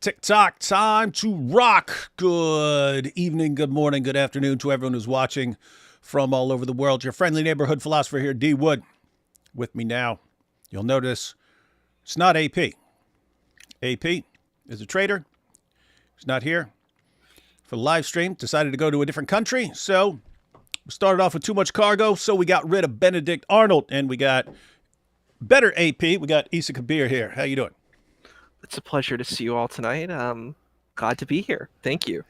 TikTok time to rock. Good evening, good morning, good afternoon to everyone who's watching from all over the world. Your friendly neighborhood philosopher here, D Wood, with me now. You'll notice it's not AP. AP is a traitor. He's not here for the live stream. Decided to go to a different country. So we started off with too much cargo. So we got rid of Benedict Arnold and we got better AP. We got Issa Kabir here. How you doing? It's a pleasure to see you all tonight. Glad to be here. Thank you.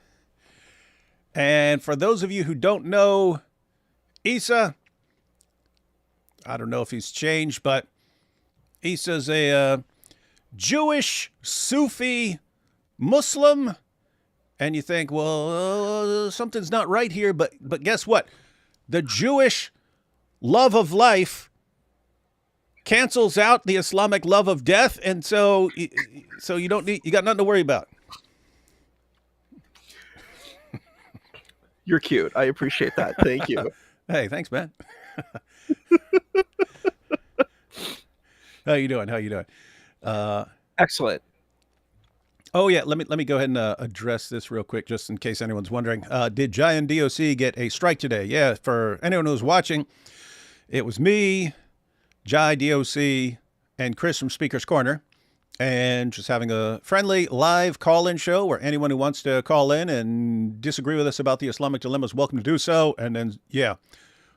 And for those of you who don't know Issa, I don't know if he's changed, but Issa's a Jewish Sufi Muslim. And you think, well, something's not right here. But guess what? The Jewish love of life cancels out the Islamic love of death, and so you got nothing to worry about. You're cute. I appreciate that. Thank you. Hey, thanks, man. How you doing? Excellent. Oh yeah, let me go ahead and address this real quick, just in case anyone's wondering. Did Giant DOC get a strike today? Yeah, for anyone who's watching, it was me, Jai DOC, and Chris from Speaker's Corner, and just having a friendly live call-in show where anyone who wants to call in and disagree with us about the Islamic dilemma is welcome to do so. And then, yeah,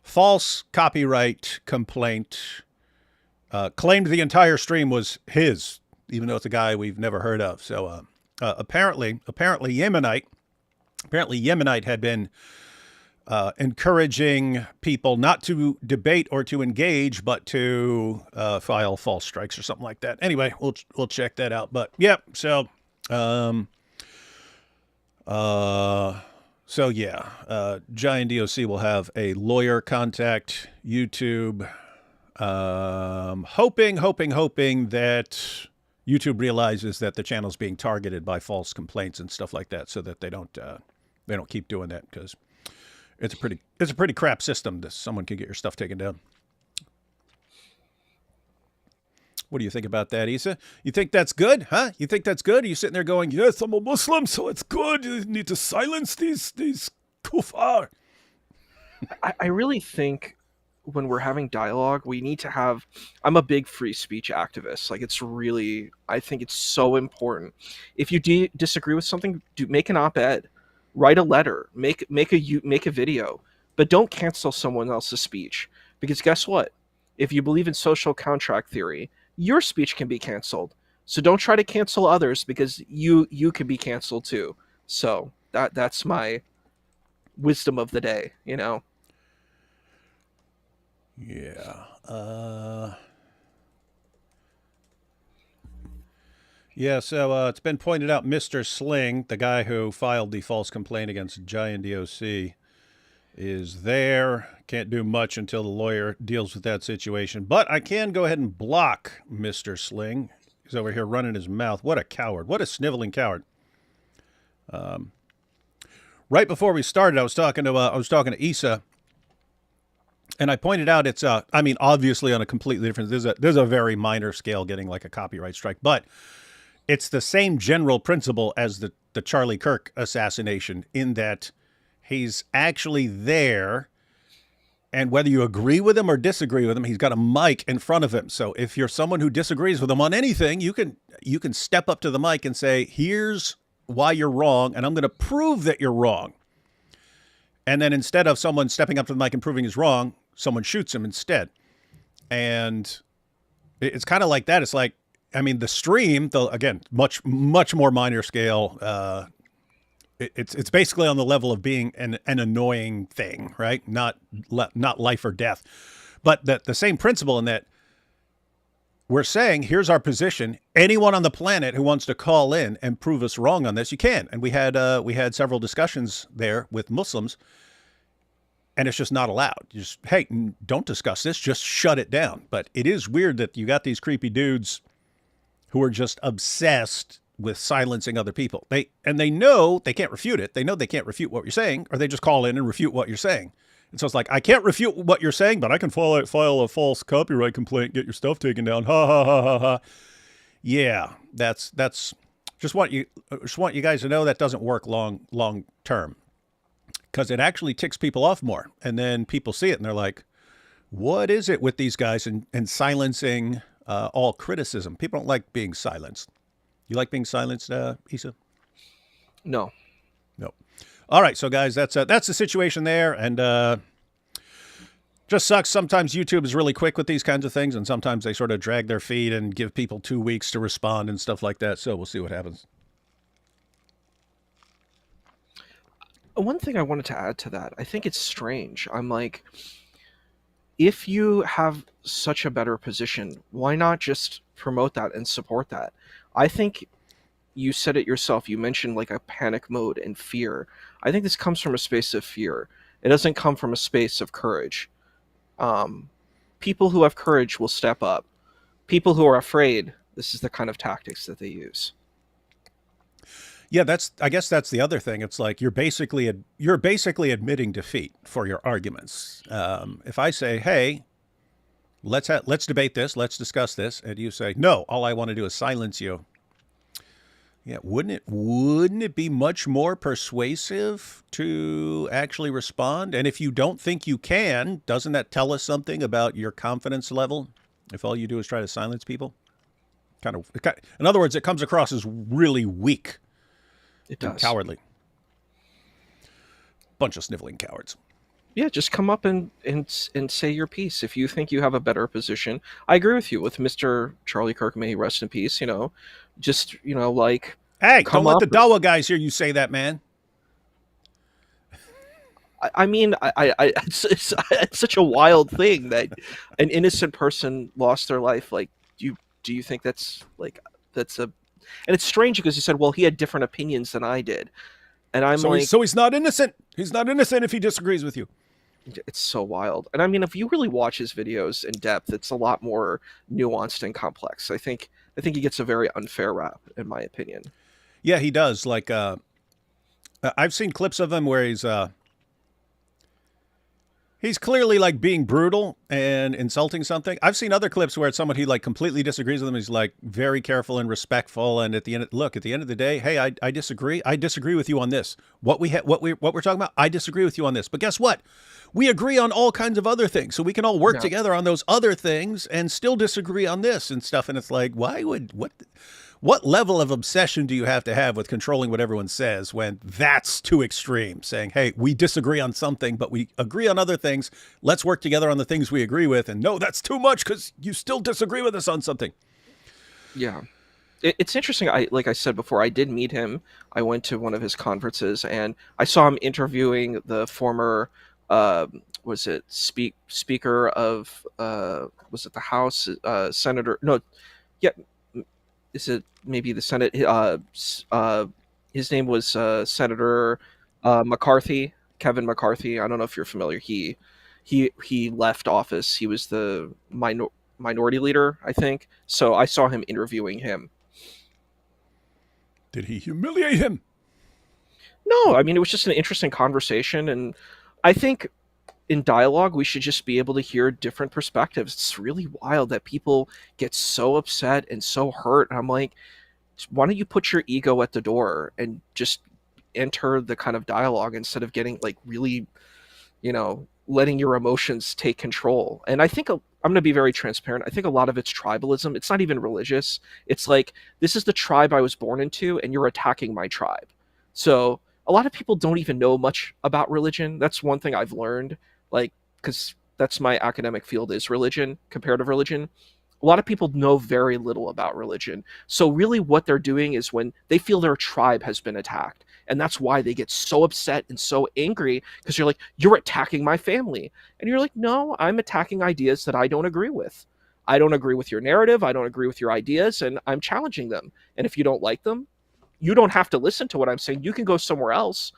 false copyright complaint. Claimed the entire stream was his, even though it's a guy we've never heard of. So apparently Yemenite had been encouraging people not to debate or to engage, but to file false strikes or something like that. Anyway, we'll check that out. But yeah, so Giant DOC will have a lawyer contact YouTube, hoping that YouTube realizes that the channel's being targeted by false complaints and stuff like that, so that they don't keep doing that, because it's a pretty crap system that someone can get your stuff taken down. What do you think about that, Issa? You think that's good, huh? You think that's good? Are you sitting there going, yes, I'm a Muslim, so it's good. You need to silence these kuffar. I really think when we're having dialogue, we need to have. I'm a big free speech activist. Like, I think it's so important. If you disagree with something, make an op-ed. Write a letter, make a video, but don't cancel someone else's speech, because guess what? If you believe in social contract theory, your speech can be canceled. So don't try to cancel others, because you can be canceled too. So that's my wisdom of the day, you know? Yeah. Yeah, so it's been pointed out Mr. Sling, the guy who filed the false complaint against Giant DOC, is there. Can't do much until the lawyer deals with that situation. But I can go ahead and block Mr. Sling. He's over here running his mouth. What a coward. What a sniveling coward. Right before we started, I was talking to Issa, and I pointed out it's obviously on a completely different. There's a very minor scale getting like a copyright strike, but it's the same general principle as the Charlie Kirk assassination, in that he's actually there, and whether you agree with him or disagree with him, he's got a mic in front of him. So if you're someone who disagrees with him on anything, you can step up to the mic and say, here's why you're wrong, and I'm going to prove that you're wrong. And then instead of someone stepping up to the mic and proving he's wrong, someone shoots him instead. And it's kind of like that. It's like, the stream, though, again, much more minor scale. It's basically on the level of being an annoying thing, right? Not life or death, but the same principle in that we're saying, here's our position. Anyone on the planet who wants to call in and prove us wrong on this, you can. And we had several discussions there with Muslims, and it's just not allowed. Just, hey, don't discuss this. Just shut it down. But it is weird that you got these creepy dudes who are just obsessed with silencing other people. They know they can't refute it. They know they can't refute what you're saying, or they just call in and refute what you're saying. And so it's like, I can't refute what you're saying, but I can file a false copyright complaint, get your stuff taken down. Ha ha ha ha ha. Yeah, that's just want you guys to know that doesn't work long term, because it actually ticks people off more, and then people see it and they're like, what is it with these guys and silencing all criticism? People don't like being silenced. You like being silenced, Issa? No. No. All right, so guys, that's the situation there, and just sucks. Sometimes YouTube is really quick with these kinds of things, and sometimes they sort of drag their feet and give people 2 weeks to respond and stuff like that. So we'll see what happens. One thing I wanted to add to that, I think it's strange. I'm like, if you have such a better position, why not just promote that and support that? I think you said it yourself. You mentioned like a panic mode and fear. I think this comes from a space of fear. It doesn't come from a space of courage. Um, People who have courage will step up. People who are afraid, this is the kind of tactics that they use. Yeah, I guess that's the other thing. It's like you're basically admitting defeat for your arguments. If I say, "Hey, let's debate this, let's discuss this," and you say, "No, all I want to do is silence you." Yeah, wouldn't it be much more persuasive to actually respond? And if you don't think you can, doesn't that tell us something about your confidence level? If all you do is try to silence people, in other words, it comes across as really weak It and does. cowardly. Bunch of sniveling cowards. Yeah, just come up and say your piece if you think you have a better position. I agree with you with Mr. Charlie Kirk, may he rest in peace. Just like Hey, don't come let up. the Dawah guys hear you say that, man. I mean, it's such a wild thing that an innocent person lost their life. Like, do you think that's a? And it's strange because he said, well, he had different opinions than I did, and I'm So like, he's not innocent. He's not innocent if he disagrees with you. it's so wild. And I mean, if you really watch his videos in depth, it's a lot more nuanced and complex. I think he gets a very unfair rap, in my opinion. Yeah, he does. Like I've seen clips of him where he's clearly like being brutal and insulting something. I've seen other clips where it's someone he like completely disagrees with him. He's like very careful and respectful. And at the end of the day, hey, I disagree. I disagree with you on this. What we're talking about. I disagree with you on this. But guess what? We agree on all kinds of other things. So we can all work Yeah. together on those other things and still disagree on this and stuff. And it's like, what level of obsession do you have to have with controlling what everyone says when that's too extreme? Saying, hey, we disagree on something, but we agree on other things. Let's work together on the things we agree with. And no, that's too much because you still disagree with us on something. Yeah. It's interesting. Like I said before, I did meet him. I went to one of his conferences, and I saw him interviewing the former, was it speaker of, was it the House, Senator? No, yeah, is it maybe the Senate? His name was Senator McCarthy, Kevin McCarthy. I don't know if you're familiar. He left office. He was the minority leader, I think. So I saw him interviewing him. Did he humiliate him? No, I mean, it was just an interesting conversation, and I think in dialogue we should just be able to hear different perspectives. It's really wild that people get so upset and so hurt. And I'm like, why don't you put your ego at the door and just enter the kind of dialogue instead of getting like really, letting your emotions take control. And I think I'm going to be very transparent. I think a lot of it's tribalism. It's not even religious. It's like, this is the tribe I was born into, and you're attacking my tribe. So a lot of people don't even know much about religion. That's one thing I've learned, like, because that's my academic field is religion, comparative religion. A lot of people know very little about religion. So really what they're doing is when they feel their tribe has been attacked, and that's why they get so upset and so angry, because you're like, you're attacking my family. And you're like, no, I'm attacking ideas that I don't agree with. I don't agree with your narrative. I don't agree with your ideas, and I'm challenging them. And if you don't like them, you don't have to listen to what I'm saying. You can go somewhere else.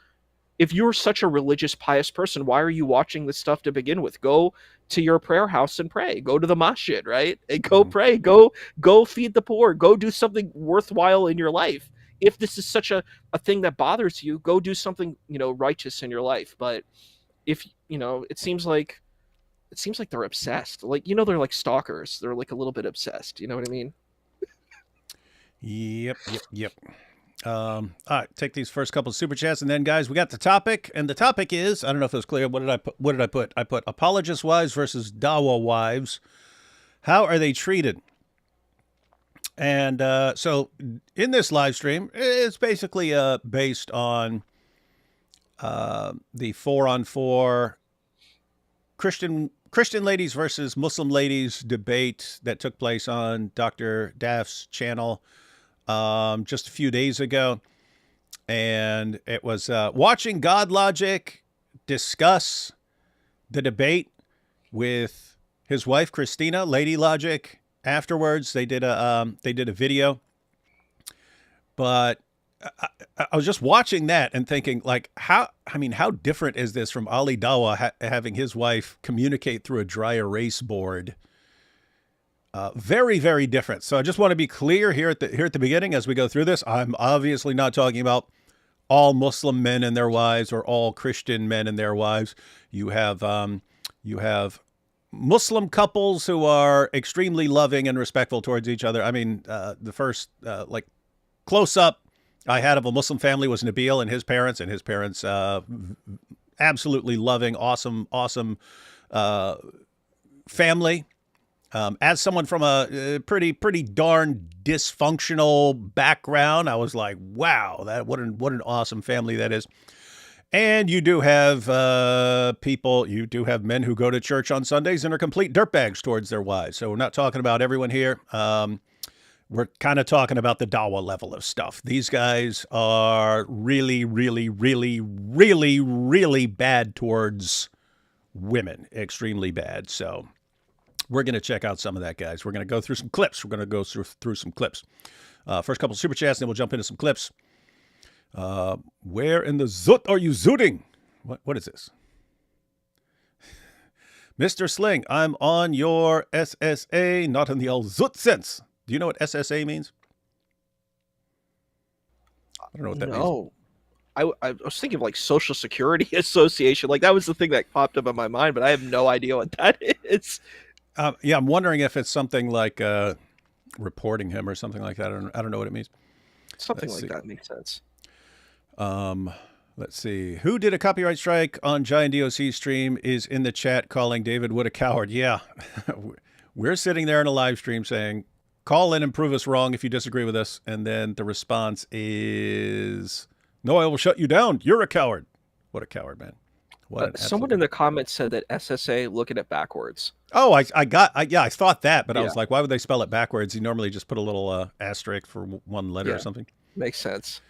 If you're such a religious, pious person, why are you watching this stuff to begin with? Go to your prayer house and pray. Go to the masjid, right? And go pray. Go feed the poor. Go do something worthwhile in your life. If this is such a thing that bothers you, go do something, righteous in your life. But if it seems like they're obsessed. Like, they're like stalkers. They're like a little bit obsessed. You know what I mean? Yep, yep, yep. All right, take these first couple of super chats, and then guys, we got the topic, and the topic is, I don't know if it was clear. What did I put? What did I put? I put apologist wives versus Dawah wives. How are they treated? And so in this live stream, it's basically based on the 4-on-4 Christian ladies versus Muslim ladies debate that took place on Dr. Daff's channel just a few days ago. And it was watching God Logic discuss the debate with his wife, Christina, Lady Logic. Afterwards, they did a video. But I was just watching that and thinking, like, how different is this from Ali Dawah having his wife communicate through a dry erase board? Very, very different. So I just want to be clear here at the beginning as we go through this. I'm obviously not talking about all Muslim men and their wives or all Christian men and their wives. You have Muslim couples who are extremely loving and respectful towards each other. I mean, the first like close up I had of a Muslim family was Nabil and his parents, absolutely loving, awesome family. As someone from a pretty darn dysfunctional background, I was like, wow, what an awesome family that is. And you do have men who go to church on Sundays and are complete dirtbags towards their wives. So we're not talking about everyone here. We're kind of talking about the Dawah level of stuff. These guys are really, really, really, really, really bad towards women. Extremely bad. So we're going to check out some of that, guys. We're going to go through some clips. First couple of super chats, then we'll jump into some clips. Where in the zoot are you zooting? What is this? Mr. Sling, I'm on your SSA, not in the old zoot sense. Do you know what SSA means? I don't know what that means. No. I was thinking of like Social Security Association. Like that was the thing that popped up in my mind, but I have no idea what that is. Yeah, I'm wondering if it's something like reporting him or something like that. I don't know what it means. Something like that makes sense. Let's see. Who did a copyright strike on Giant DOC stream is in the chat calling David Wood a coward. Yeah. We're sitting there in a live stream saying, call in and prove us wrong if you disagree with us. And then the response is, no, I will shut you down. You're a coward. What a coward, man. Someone in the comments said that SSA, look at it backwards. Oh, I thought that, but I was like, why would they spell it backwards? You normally just put a little asterisk for one letter or something. Makes sense.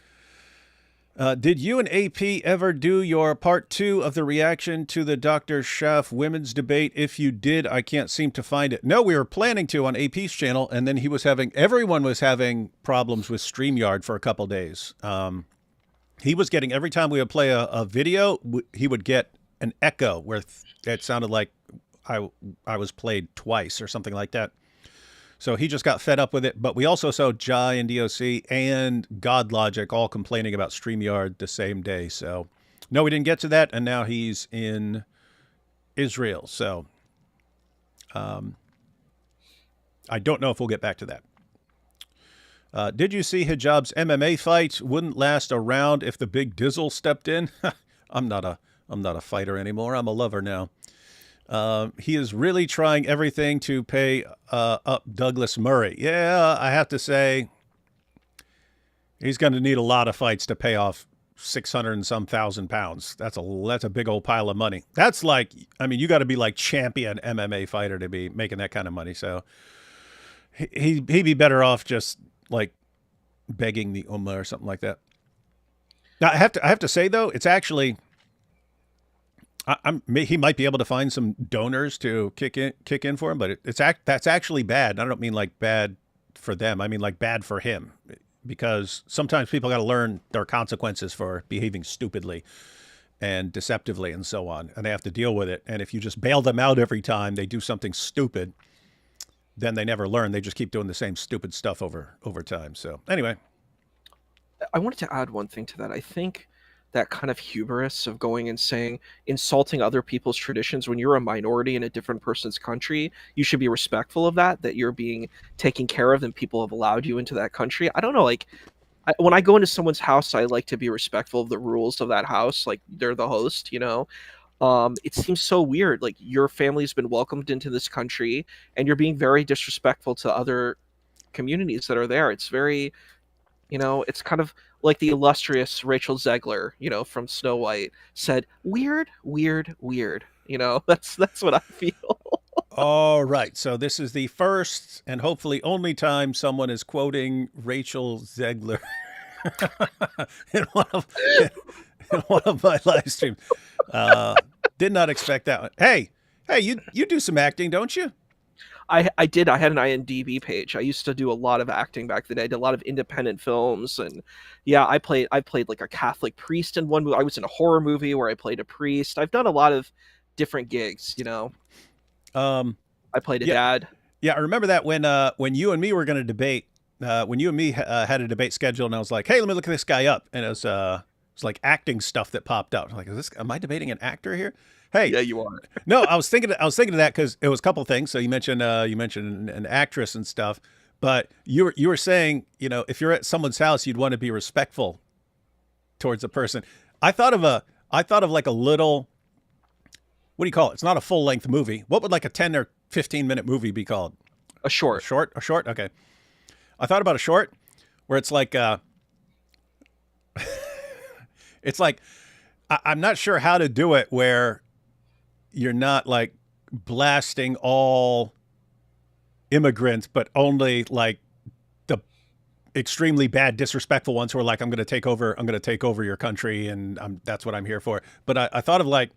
Did you and AP ever do your part 2 of the reaction to the Dr. Schaff women's debate? If you did, I can't seem to find it. No, we were planning to on AP's channel, and then everyone was having problems with StreamYard for a couple days. He was getting, every time we would play a video, he would get an echo where it sounded like I was played twice or something like that. So he just got fed up with it. But we also saw Jai and DOC and God Logic all complaining about StreamYard the same day. So no, we didn't get to that. And now he's in Israel. So I don't know if we'll get back to that. Did you see Hijab's MMA fight? Wouldn't last a round if the big Dizzle stepped in. I'm not a fighter anymore. I'm a lover now. He is really trying everything to pay up Douglas Murray. Yeah, I have to say, he's going to need a lot of fights to pay off 600 and some thousand pounds. That's a big old pile of money. That's like, I mean, you got to be like champion MMA fighter to be making that kind of money. So he'd be better off just like begging the Ummah or something like that. Now I have to say though, it's actually, he might be able to find some donors to kick in for him, but that's actually bad. I don't mean like bad for them. I mean like bad for him, because sometimes people got to learn their consequences for behaving stupidly and deceptively and so on, and they have to deal with it. And if you just bail them out every time they do something stupid, then they never learn. They just keep doing the same stupid stuff over time. So anyway, I wanted to add one thing to that. I think that kind of hubris of going and saying, insulting other people's traditions when you're a minority in a different person's country, you should be respectful of that you're being taken care of and people have allowed you into that country. I don't know, like, when I go into someone's house, I like to be respectful of the rules of that house. Like they're the host, you know. It seems so weird. Like your family's been welcomed into this country, and you're being very disrespectful to other communities that are there. It's very, it's kind of like the illustrious Rachel Zegler, from Snow White said, "Weird, weird, weird." That's what I feel. All right. So this is the first and hopefully only time someone is quoting Rachel Zegler in one of in one of my live streams. Did not expect that one. Hey, you do some acting, don't you? I did. I had an IMDb page. I used to do a lot of acting back then. I did a lot of independent films, and yeah, I played like a Catholic priest in one movie. I was in a horror movie where I played a priest. I've done a lot of different gigs. Um, I played a yeah, dad. yeah. I remember that when you and me were going to debate. When you and me had a debate scheduled, and I was like, "Hey, let me look this guy up," and it was like acting stuff that popped up. I'm like, am I debating an actor here? Hey, Yeah, you are. no, I was thinking of that because it was a couple things. So you mentioned an actress and stuff, but you were saying, if you're at someone's house, you'd want to be respectful towards a person. I thought of like a little, what do you call it? It's not a full length movie. What would like a 10 or 15-minute movie be called? A A short. short? A short? Okay. I thought about a short where it's like it's like I'm not sure how to do it where you're not like blasting all immigrants, but only like the extremely bad, disrespectful ones who are like, I'm going to take over your country, and that's what I'm here for. But I thought of like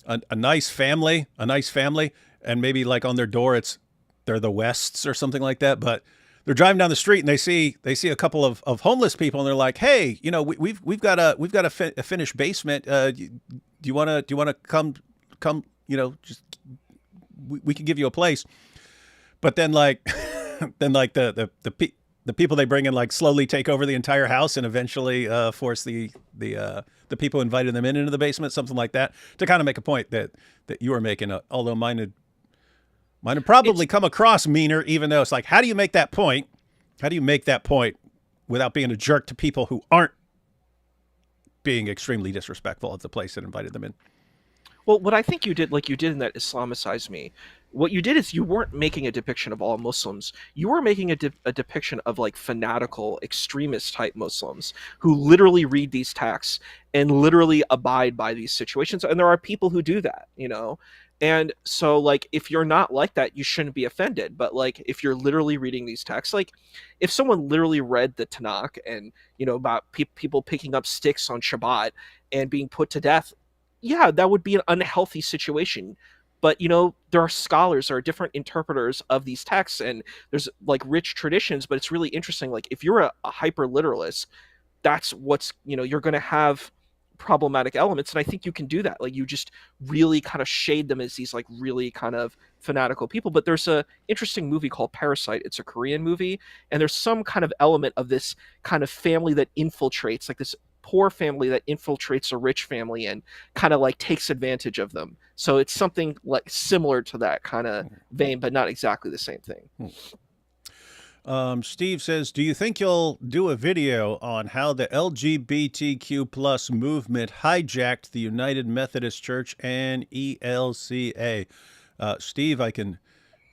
a nice family, and maybe like on their door, they're the Wests or something like that. But they're driving down the street and they see a couple of homeless people, and they're like, hey, we've got a finished basement. Do you want to come? Just we can give you a place. But then like the people they bring in like slowly take over the entire house and eventually force the people who invited them into the basement, something like that, to kind of make a point that you were making. Although mine had It's probably come across meaner, even though it's like, how do you make that point? How do you make that point without being a jerk to people who aren't being extremely disrespectful of the place that invited them in? Well, what I think you did, like you did in that Islamicize Me, what you did is you weren't making a depiction of all Muslims. You were making a depiction of like fanatical, extremist type Muslims who literally read these texts and literally abide by these situations. And there are people who do that. And so, like, if you're not like that, you shouldn't be offended. But, like, if you're literally reading these texts, like, if someone literally read the Tanakh and, about people picking up sticks on Shabbat and being put to death, yeah, that would be an unhealthy situation. But there are scholars, there are different interpreters of these texts, and there's like rich traditions. But it's really interesting. Like if you're a hyper literalist, that's what's you're going to have problematic elements, and I think you can do that. Like you just really kind of shade them as these like really kind of fanatical people. But there's a interesting movie called Parasite. It's a Korean movie, and there's some kind of element of this kind of family that infiltrates, like this poor family that infiltrates a rich family and kind of like takes advantage of them. So it's something like similar to that kind of vein, but not exactly the same thing. Steve says, do you think you'll do a video on how the LGBTQ plus movement hijacked the United Methodist Church and ELCA? Steve, I can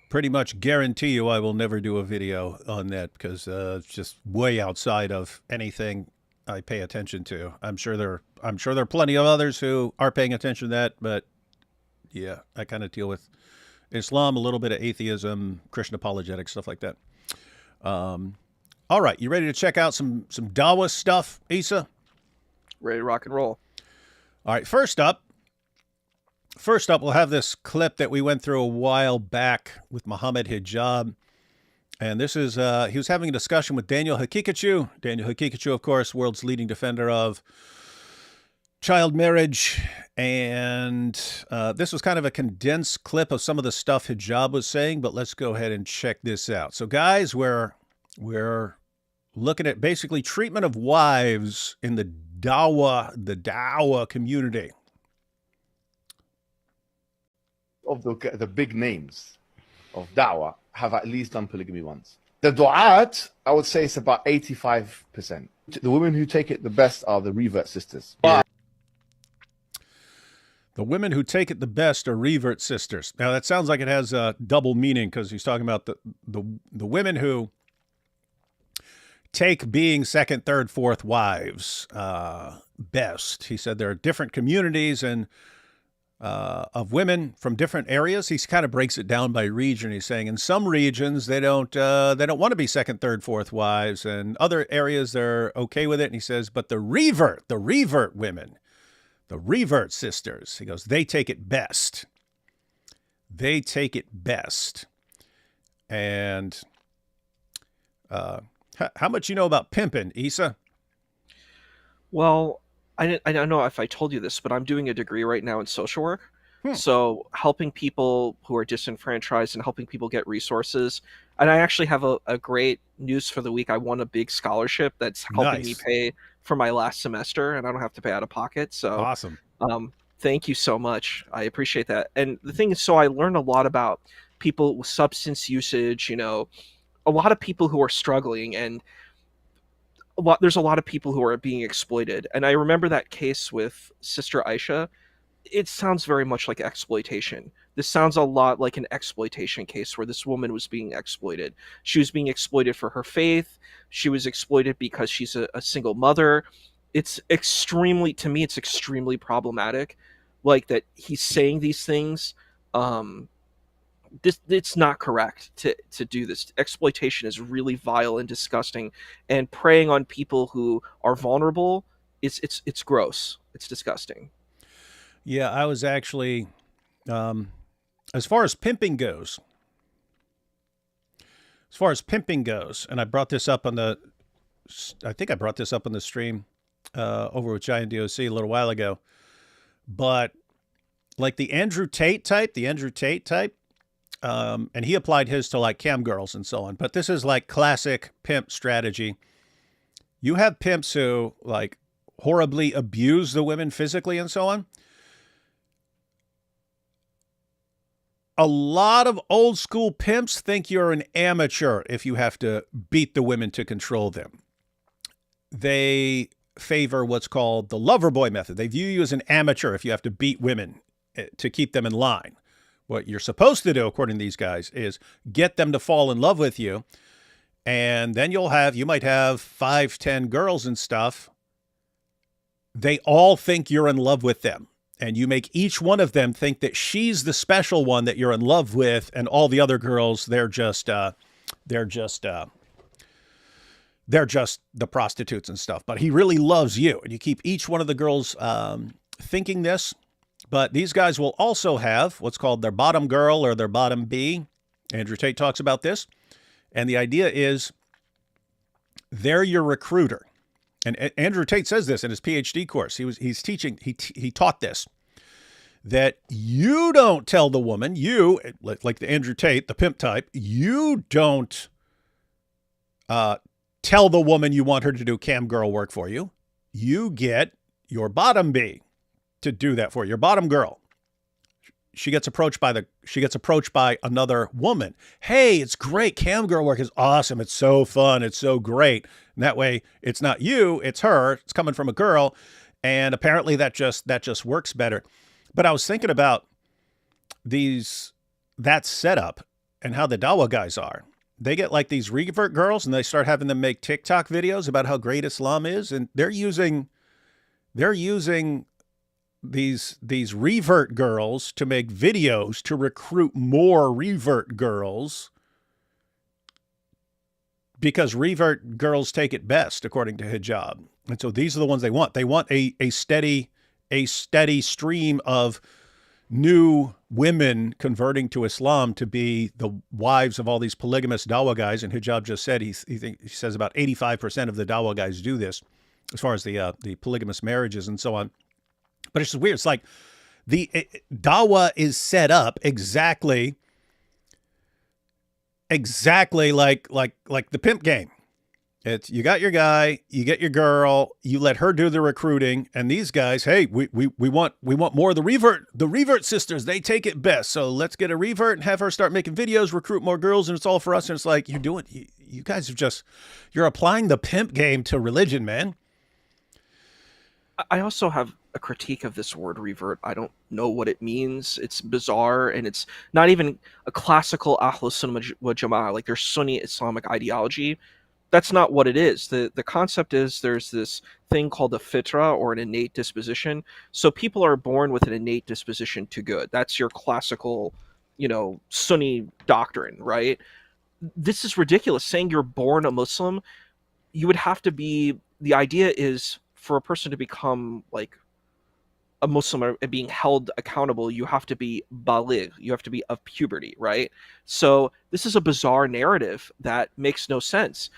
pretty much guarantee you I will never do a video on that because it's just way outside of anything I pay attention to. I'm sure there are plenty of others who are paying attention to that, but yeah, I kind of deal with Islam, a little bit of atheism, Christian apologetics, stuff like that. All right, you ready to check out some Dawah stuff, Issa? Ready to rock and roll. All right, first up, we'll have this clip that we went through a while back with Muhammad Hijab. And this is, he was having a discussion with Daniel Hakikachu. Daniel Hakikachu, of course, world's leading defender of child marriage. And this was kind of a condensed clip of some of the stuff Hijab was saying, but let's go ahead and check this out. So, guys, we're looking at basically treatment of wives in the Dawah community. Of the big names of Dawah have at least done polygamy once. The du'at, I would say it's about 85%. The women who take it the best are the revert sisters. But The women who take it the best are revert sisters. Now that sounds like it has a double meaning because he's talking about the women who take being second, third, fourth wives best. He said there are different communities and of women from different areas. He kind of breaks it down by region. He's saying in some regions they don't want to be second, third, fourth wives, and other areas they're okay with it. And he says, but the revert women, the revert sisters, he goes, they take it best. They take it best. And how much you know about pimping, Issa? Well, I don't know if I told you this, but I'm doing a degree right now in social work. So helping people who are disenfranchised and helping people get resources. And I actually have a great news for the week. I won a big scholarship that's helping me pay for my last semester, and I don't have to pay out of pocket. So awesome. Thank you so much. I appreciate that. And the thing is, so I learned a lot about people with substance usage, a lot of people who are struggling, and there's a lot of people who are being exploited. And I remember that case with Sister Aisha. It sounds very much like exploitation. This sounds a lot like an exploitation case where this woman was being exploited. She was being exploited for her faith. She was exploited because she's a single mother. It's extremely problematic. Like that he's saying these things. It's not correct to do this. Exploitation is really vile and disgusting, and preying on people who are vulnerable, it's gross. It's disgusting. Yeah, I was actually, as far as pimping goes, and I brought this up on the stream over with Giant DOC a little while ago, but like the Andrew Tate type, and he applied his to like cam girls and so on. But this is like classic pimp strategy. You have pimps who like horribly abuse the women physically and so on. A lot of old school pimps think you're an amateur if you have to beat the women to control them. They favor what's called the lover boy method. They view you as an amateur if you have to beat women to keep them in line. What you're supposed to do, according to these guys, is get them to fall in love with you. And then you might have 5, 10 girls and stuff. They all think you're in love with them. And you make each one of them think that she's the special one that you're in love with, and all the other girls, they're just the prostitutes and stuff. But he really loves you, and you keep each one of the girls thinking this. But these guys will also have what's called their bottom girl or their bottom B. Andrew Tate talks about this, and the idea is they're your recruiter. And Andrew Tate says this in his PhD course. He's teaching. He taught this, that you don't tell the woman, you, like the Andrew Tate, the pimp type, you don't tell the woman you want her to do cam girl work for you. You get your bottom B to do that for you. Your bottom girl. She gets approached by another woman. Hey, it's great. Cam girl work is awesome. It's so fun. It's so great. And that way it's not you, it's her. It's coming from a girl. And apparently that just works better. But I was thinking about that setup and how the Dawah guys are. They get like these revert girls and they start having them make TikTok videos about how great Islam is. And they're using these revert girls to make videos to recruit more revert girls, because revert girls take it best, according to hijab. And so these are the ones they want. They want a steady stream of new women converting to Islam to be the wives of all these polygamous Dawah guys. And hijab just said, he says about 85% of the Dawah guys do this as far as the polygamous marriages and so on. But it's just weird. It's like the Dawah is set up exactly like the pimp game. It's you got your guy, you get your girl, you let her do the recruiting, and these guys, hey, we want more of the revert sisters. They take it best. So let's get a revert and have her start making videos, recruit more girls, and it's all for us. And it's like you guys have you're applying the pimp game to religion, man. I also have a critique of this word revert. I don't know what it means. It's bizarre, and it's not even a classical Ahlus Sunnah wal Jama'ah, like their Sunni Islamic ideology. That's not what it is. The concept is there's this thing called a fitra, or an innate disposition. So people are born with an innate disposition to good. That's your classical, Sunni doctrine, right? This is ridiculous. Saying you're born a Muslim, you would have to be, the idea is for a person to become like a Muslim or being held accountable, you have to be baligh, you have to be of puberty, right? So this is a bizarre narrative that makes no sense.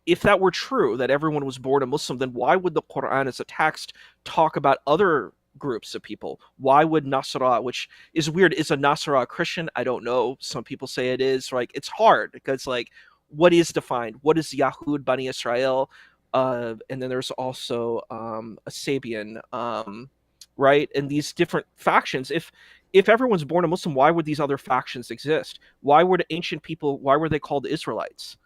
If that were true, that everyone was born a Muslim, then why would the Quran as a text talk about other groups of people? Why would Nasara, which is weird, is a Nasara a Christian? I don't know. Some people say it is. Like, it's hard because, like, what is defined? What is Yahud, Bani Israel? And then there's also a Sabian, right? And these different factions. If everyone's born a Muslim, why would these other factions exist? Why were the ancient people, why were they called Israelites?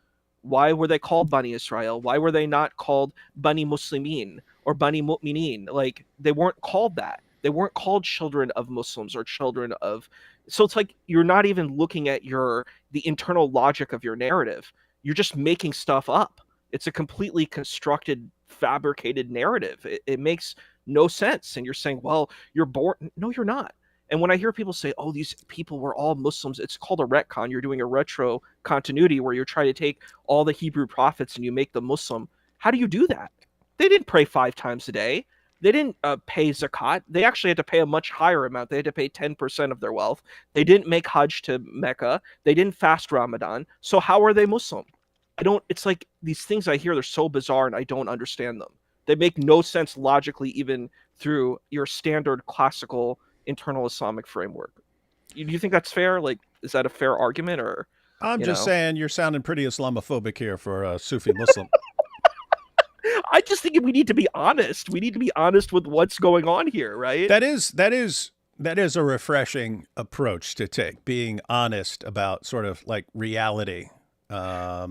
Why were they called Bani Israel? Why were they not called Bani Muslimin or Bani Mu'minin? Like, they weren't called that. They weren't called children of Muslims or children of... So it's like you're not even looking at the internal logic of your narrative. You're just making stuff up. It's a completely constructed, fabricated narrative. It makes no sense. And you're saying, well, you're born... No, you're not. And when I hear people say, oh, these people were all Muslims, it's called a retcon. You're doing a retro continuity where you're trying to take all the Hebrew prophets and you make them Muslim. How do you do that? They didn't pray 5 times a day. They didn't pay zakat. They actually had to pay a much higher amount. They had to pay 10% of their wealth. They didn't make Hajj to Mecca. They didn't fast Ramadan. So how are they Muslim? It's like these things I hear, they're so bizarre and I don't understand them. They make no sense logically, even through your standard classical internal Islamic framework. Do you think that's fair? Like, is that a fair argument? Or I'm just saying you're sounding pretty Islamophobic here for a Sufi Muslim. I just think we need to be honest. We need to be honest with what's going on here, right? That is a refreshing approach to take, being honest about sort of like reality. Yeah.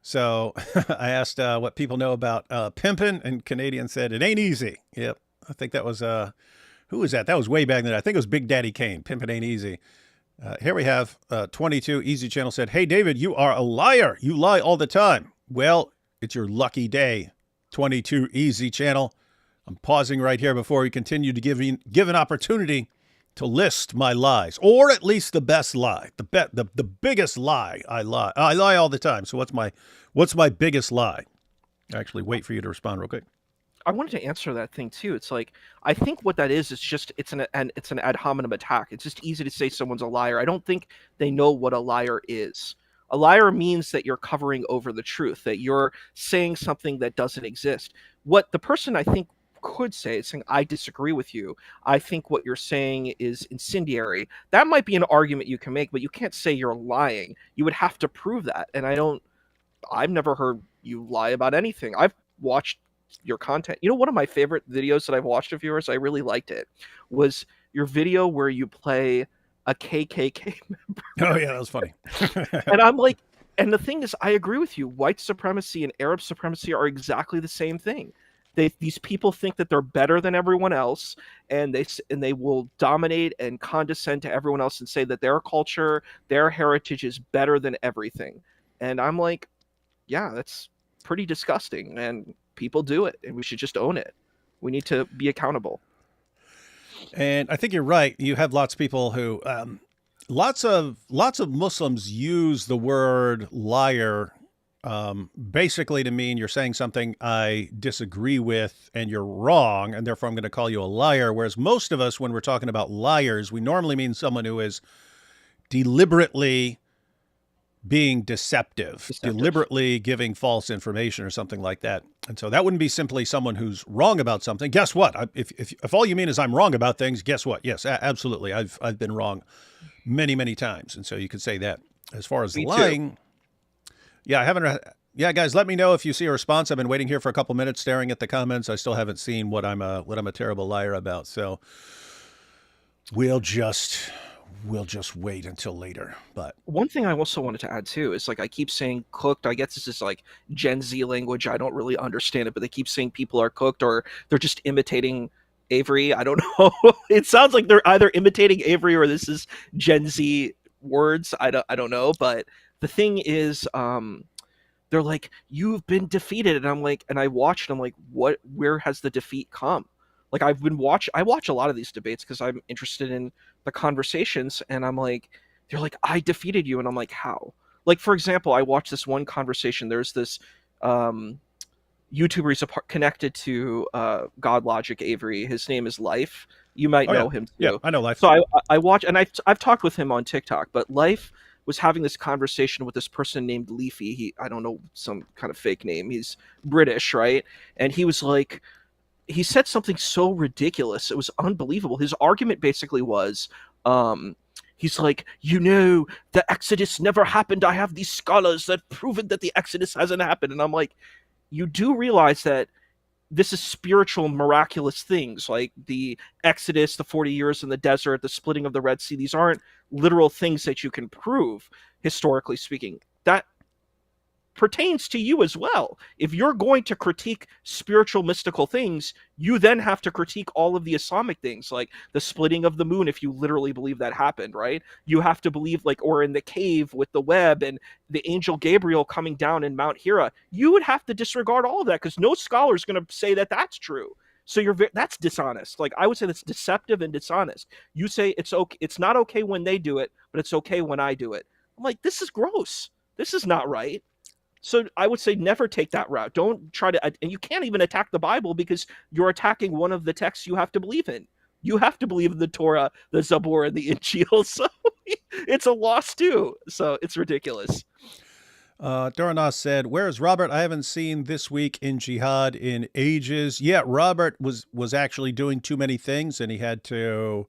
So I asked what people know about pimping, and Canadian said it ain't easy. Yep. I think that was who was that? That was way back then. I think it was Big Daddy Kane. Pimping ain't easy. Here we have 22 Easy Channel said, hey, David, you are a liar. You lie all the time. Well, it's your lucky day. 22 Easy Channel. I'm pausing right here before we continue to give an opportunity to list my lies, or at least the best lie, the biggest lie. I lie all the time. So what's my biggest lie? Actually, wait for you to respond real quick. I wanted to answer that thing too. It's like, I think what that is, it's an ad hominem attack. It's just easy to say someone's a liar. I don't think they know what a liar is. A liar means that you're covering over the truth, that you're saying something that doesn't exist. What the person, I think, could say is saying, I disagree with you. I think what you're saying is incendiary. That might be an argument you can make, but you can't say you're lying. You would have to prove that. And I've never heard you lie about anything. I've watched your content. You know, one of my favorite videos that I've watched of yours, I really liked it, was your video where you play a KKK member. Oh yeah, that was funny. And I'm like, and the thing is, I agree with you. White supremacy and Arab supremacy are exactly the same thing. These people think that they're better than everyone else, and they will dominate and condescend to everyone else and say that their culture, their heritage is better than everything. And I'm like, yeah, that's pretty disgusting, and people do it, and we should just own it. We need to be accountable. And I think you're right. You have lots of people who, lots of Muslims use the word liar basically to mean you're saying something I disagree with and you're wrong, and therefore I'm going to call you a liar. Whereas most of us, when we're talking about liars, we normally mean someone who is deliberately being deceptive, deliberately giving false information or something like that. And so that wouldn't be simply someone who's wrong about something. Guess what? If all you mean is I'm wrong about things, guess what? Yes, absolutely. I've been wrong many, many times. And so you could say that. As far as Me too. lying, yeah, I haven't. Yeah, guys, let me know if you see a response. I've been waiting here for a couple minutes, staring at the comments. I still haven't seen what I'm a terrible liar about. So we'll just wait until later. But One thing I also wanted to add too is like I keep saying cooked. I guess this is like Gen Z language. I don't really understand it, but they keep saying people are cooked or they're just imitating Avery. I don't know. It sounds like they're either imitating Avery or this is Gen Z words. I don't know. But the thing is, they're like, you've been defeated, and I'm like, and I watched. I'm like, what? Where has the defeat come? Like I watch a lot of these debates because I'm interested in the conversations, and I'm like, they're like, I defeated you, and I'm like, how? Like for example, I watched this one conversation. There's this YouTuber. He's connected to God Logic Avery. His name is Life. You might know him too. Yeah, I know Life. So I watch, and I've talked with him on TikTok, but Life was having this conversation with this person named Leafy. I don't know, some kind of fake name. He's British, right? And he was like, he said something so ridiculous. It was unbelievable. His argument basically was, he's like, the Exodus never happened. I have these scholars that proven that the Exodus hasn't happened. And I'm like, you do realize that this is spiritual, miraculous things like the Exodus, the 40 years in the desert, the splitting of the Red Sea. These aren't literal things that you can prove, historically speaking. That pertains to you as well. If you're going to critique spiritual, mystical things, you then have to critique all of the Islamic things, like the splitting of the moon, if you literally believe that happened, right? You have to believe, like, or in the cave with the web and the angel Gabriel coming down in Mount Hira. You would have to disregard all of that because no scholar is going to say that that's true. So that's dishonest. Like, I would say that's deceptive and dishonest. You say it's okay, it's not okay when they do it, but it's okay when I do it. I'm like, this is gross. This is not right. So I would say never take that route. Don't try to, and you can't even attack the Bible because you're attacking one of the texts you have to believe in. You have to believe in the Torah, the Zabur, and the Injil. So it's a loss too. So it's ridiculous. Doranas said, "Where's Robert? I haven't seen this week in jihad in ages." Yeah, Robert was actually doing too many things, and he had to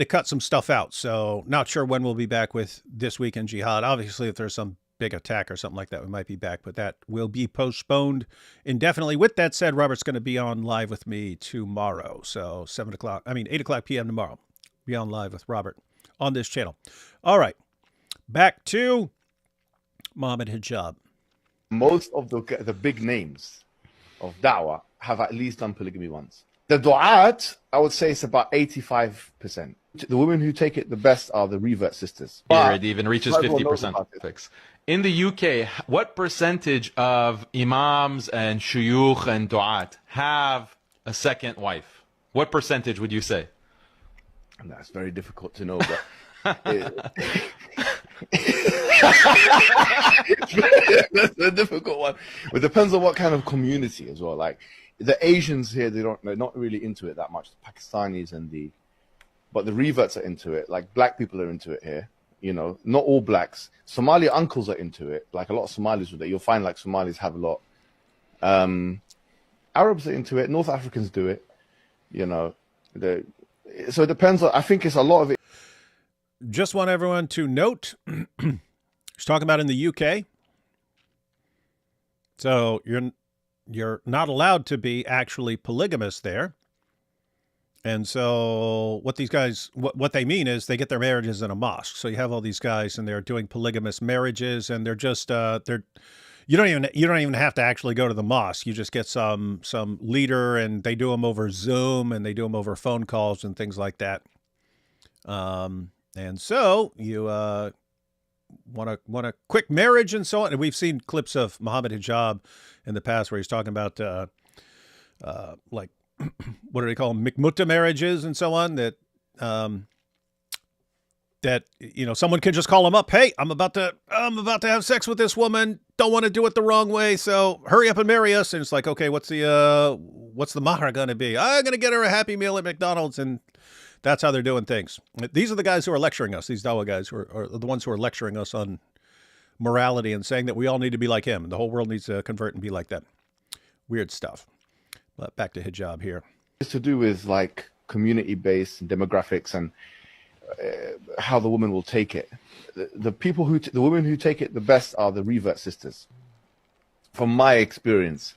cut some stuff out. So not sure when we'll be back with This Week in Jihad. Obviously, if there's some big attack or something like that, we might be back, but that will be postponed indefinitely. With that said, Robert's going to be on live with me tomorrow. So 8 o'clock p.m. tomorrow. Be on live with Robert on this channel. All right. Back to Mohammed Hijab. Most of the big names of Dawah have at least done polygamy once. The du'at, I would say it's about 85%. The women who take it the best are the revert sisters. It even reaches 50% fix. In the UK, what percentage of imams and shuyukh and du'at have a second wife? What percentage would you say? That's very difficult to know, but that's a difficult one. It depends on what kind of community as well. Like the Asians here, they're not really into it that much. The Pakistanis but the reverts are into it. Like black people are into it here. You know, not all blacks. Somali uncles are into it. Like a lot of Somalis with it. You'll find like Somalis have a lot. Arabs are into it. North Africans do it. You know, so it depends on. I think it's a lot of it. Just want everyone to note, she's talking about in the UK. So you're not allowed to be actually polygamous there. And so what these guys, what they mean is they get their marriages in a mosque. So you have all these guys and they're doing polygamous marriages and they're just, you don't even have to actually go to the mosque. You just get some leader and they do them over Zoom and they do them over phone calls and things like that. And so you want a quick marriage and so on. And we've seen clips of Mohammed Hijab in the past where he's talking about like what do they call them? Mikmutta marriages and so on. That someone can just call him up. Hey, I'm about to have sex with this woman. Don't want to do it the wrong way, so hurry up and marry us. And it's like, okay, what's the mahar going to be? I'm going to get her a Happy Meal at McDonald's, and that's how they're doing things. These are the guys who are lecturing us. These Dawah guys who are the ones who are lecturing us on morality and saying that we all need to be like him and the whole world needs to convert and be like that. Weird stuff. But back to hijab here. It's to do with like community-based and demographics and how the woman will take it. The people the women who take it the best are the revert sisters. From my experience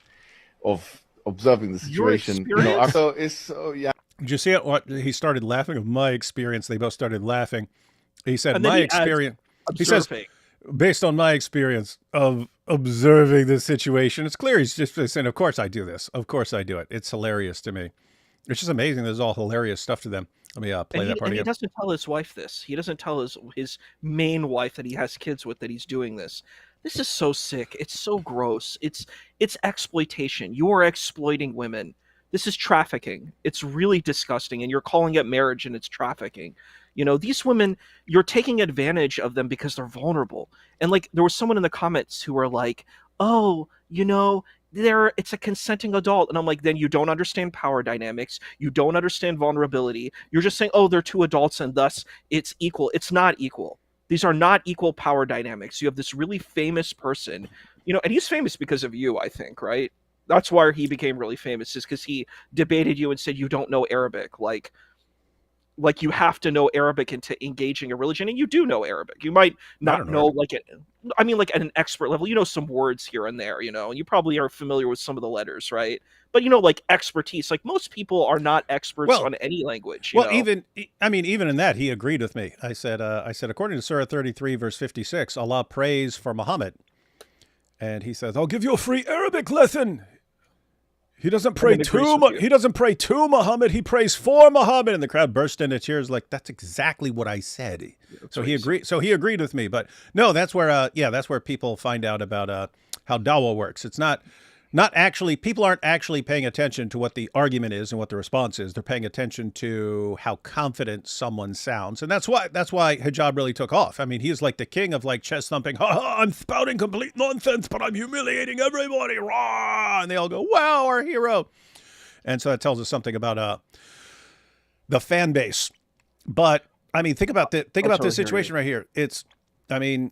of observing the situation, yeah. Did you see it? What he started laughing? Of my experience, they both started laughing. He said, "My experience." He says, "Based on my experience of observing this situation, it's clear he's just saying, of course I do this. Of course I do it. It's hilarious to me. It's just amazing. There's all hilarious stuff to them." Let me play that part again. He doesn't tell his wife this. He doesn't tell his main wife that he has kids with that he's doing this. This is so sick. It's so gross. It's exploitation. You are exploiting women. This is trafficking. It's really disgusting, and you're calling it marriage, and it's trafficking. You know, these women, you're taking advantage of them because they're vulnerable. And like, there was someone in the comments who were like, "Oh, you know, it's a consenting adult," and I'm like, then you don't understand power dynamics, you don't understand vulnerability, you're just saying, oh, they're two adults and thus it's equal. It's not equal. These are not equal power dynamics. You have this really famous person, you know, and he's famous because of you, I think, right? That's why he became really famous, is because he debated you and said you don't know Arabic. Like you have to know Arabic into engaging a religion, and you do know Arabic. You might not know like at an expert level, you know, some words here and there, you know, and you probably are familiar with some of the letters, right? But you know, like expertise, like most people are not experts on any language. You know? Even in that, he agreed with me. I said, according to Surah 33, verse 56, Allah prays for Muhammad, and he says, "I'll give you a free Arabic lesson." He doesn't pray to He doesn't pray to Muhammad. He prays for Muhammad, and the crowd burst into tears. Like, that's exactly what I said. So he agreed. So he agreed with me. But no, that's where that's where people find out about how Dawah works. It's not actually, people aren't actually paying attention to what the argument is and what the response is. They're paying attention to how confident someone sounds, and that's why hijab really took off. I mean, he's like the king of like chest thumping. "Ha ha! I'm spouting complete nonsense, but I'm humiliating everybody!" Rah! And they all go, "Wow, our hero!" And so that tells us something about the fan base. But I mean, think about this situation right here. It's, I mean,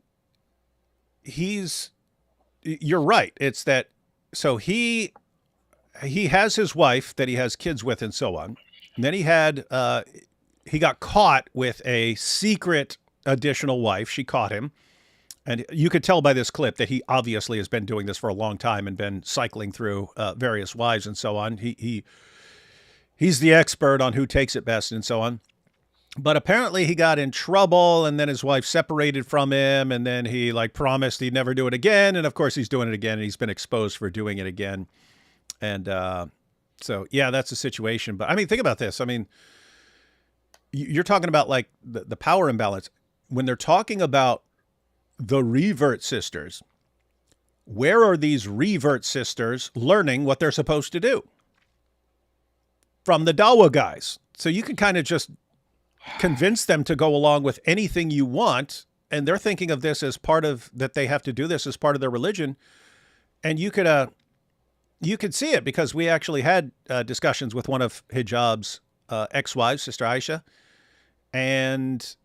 you're right. It's that. So he has his wife that he has kids with and so on. And then he got caught with a secret additional wife. She caught him. And you could tell by this clip that he obviously has been doing this for a long time and been cycling through various wives and so on. He's the expert on who takes it best and so on. But apparently he got in trouble, and then his wife separated from him, and then he like promised he'd never do it again. And of course he's doing it again, and he's been exposed for doing it again. And so, yeah, that's the situation. But I mean, think about this. I mean, you're talking about like the power imbalance. When they're talking about the revert sisters, where are these revert sisters learning what they're supposed to do? From the Dawah guys. So you can kind of just convince them to go along with anything you want, and they're thinking of this as part of that. They have to do this as part of their religion. And you could see it, because we actually had discussions with one of Hijab's ex-wives, Sister Aisha, and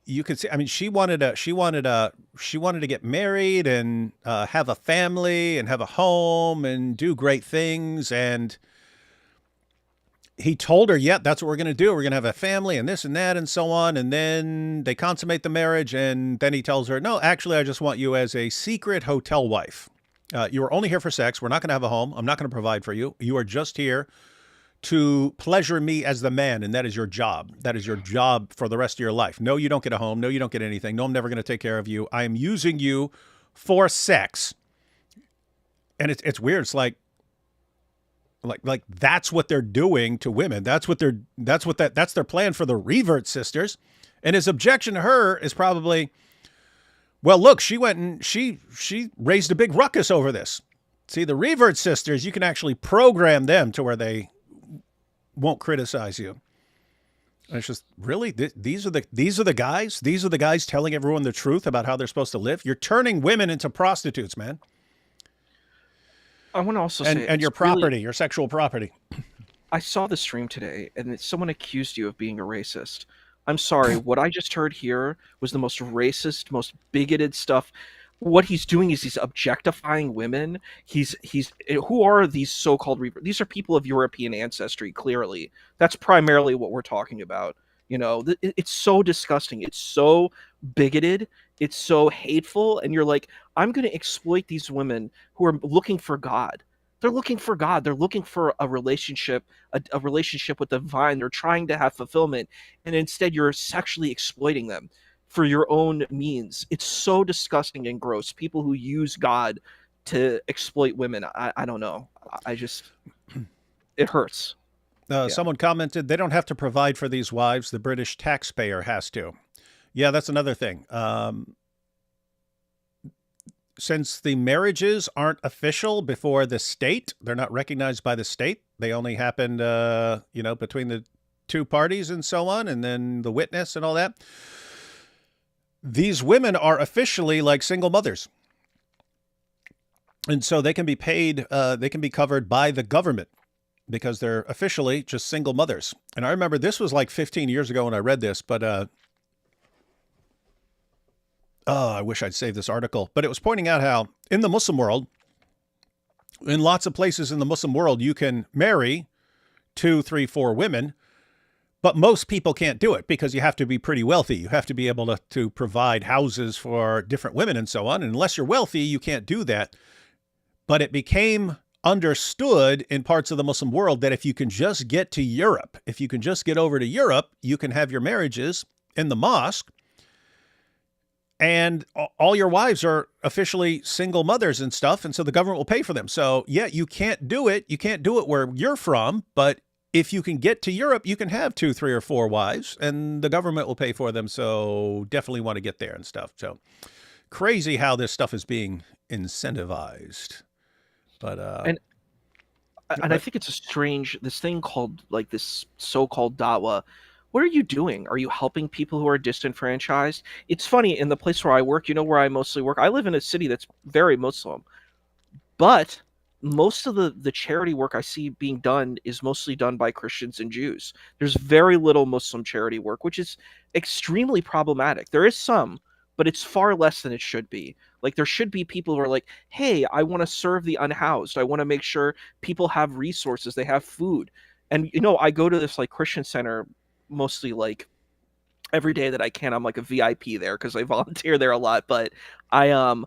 you could see, I mean, she wanted to get married and have a family and have a home and do great things. And he told her, yeah, that's what we're going to do. We're going to have a family and this and that and so on. And then they consummate the marriage. And then he tells her, no, actually, I just want you as a secret hotel wife. You are only here for sex. We're not going to have a home. I'm not going to provide for you. You are just here to pleasure me as the man. And that is your job. That is your job for the rest of your life. No, you don't get a home. No, you don't get anything. No, I'm never going to take care of you. I am using you for sex. And it's weird. It's like that's what they're doing to women. That's their plan for the revert sisters. And his objection to her is probably, well, look, she went and she raised a big ruckus over this. See, the revert sisters, you can actually program them to where they won't criticize you. And it's just, really, these are the guys. These are the guys telling everyone the truth about how they're supposed to live. You're turning women into prostitutes, man. I want to also say, and your property, your sexual property. I saw the stream today, and someone accused you of being a racist. I'm sorry. What I just heard here was the most racist, most bigoted stuff. What he's doing is he's objectifying women. Who are these so-called reverts? These are people of European ancestry, clearly. That's primarily what we're talking about. It's so disgusting. It's so bigoted. It's so hateful. And you're like, I'm going to exploit these women who are looking for God. They're looking for God. They're looking for a relationship, a relationship with the divine. They're trying to have fulfillment. And instead, you're sexually exploiting them for your own means. It's so disgusting and gross. People who use God to exploit women. I don't know. I just, it hurts. Someone commented, they don't have to provide for these wives. The British taxpayer has to. Yeah, that's another thing. Since the marriages aren't official before the state, they're not recognized by the state. They only happened, between the two parties and so on, and then the witness and all that. These women are officially like single mothers. And so they can be paid, they can be covered by the government because they're officially just single mothers. And I remember this was like 15 years ago when I read this, but I wish I'd saved this article. But it was pointing out how in the Muslim world, in lots of places in the Muslim world, you can marry 2, 3, 4 women, but most people can't do it because you have to be pretty wealthy. You have to be able to provide houses for different women and so on. And unless you're wealthy, you can't do that. But it became understood in parts of the Muslim world that if you can just get to Europe, if you can just get over to Europe, you can have your marriages in the mosque. And all your wives are officially single mothers and stuff. And so the government will pay for them. So yeah, you can't do it. You can't do it where you're from. But if you can get to Europe, you can have 2, 3, or 4 wives and the government will pay for them. So definitely want to get there and stuff. So crazy how this stuff is being incentivized. But and I think it's a strange, this thing called like this so-called Dawah. What are you doing? Are you helping people who are disenfranchised? It's funny, in the place where I work, where I mostly work, I live in a city that's very Muslim, but most of the charity work I see being done is mostly done by Christians and Jews. There's very little Muslim charity work, which is extremely problematic. There is some, but it's far less than it should be. Like, there should be people who are like, hey, I want to serve the unhoused. I want to make sure people have resources, they have food. And, I go to this like Christian center mostly like every day that I can. I'm like a VIP there because I volunteer there a lot. But I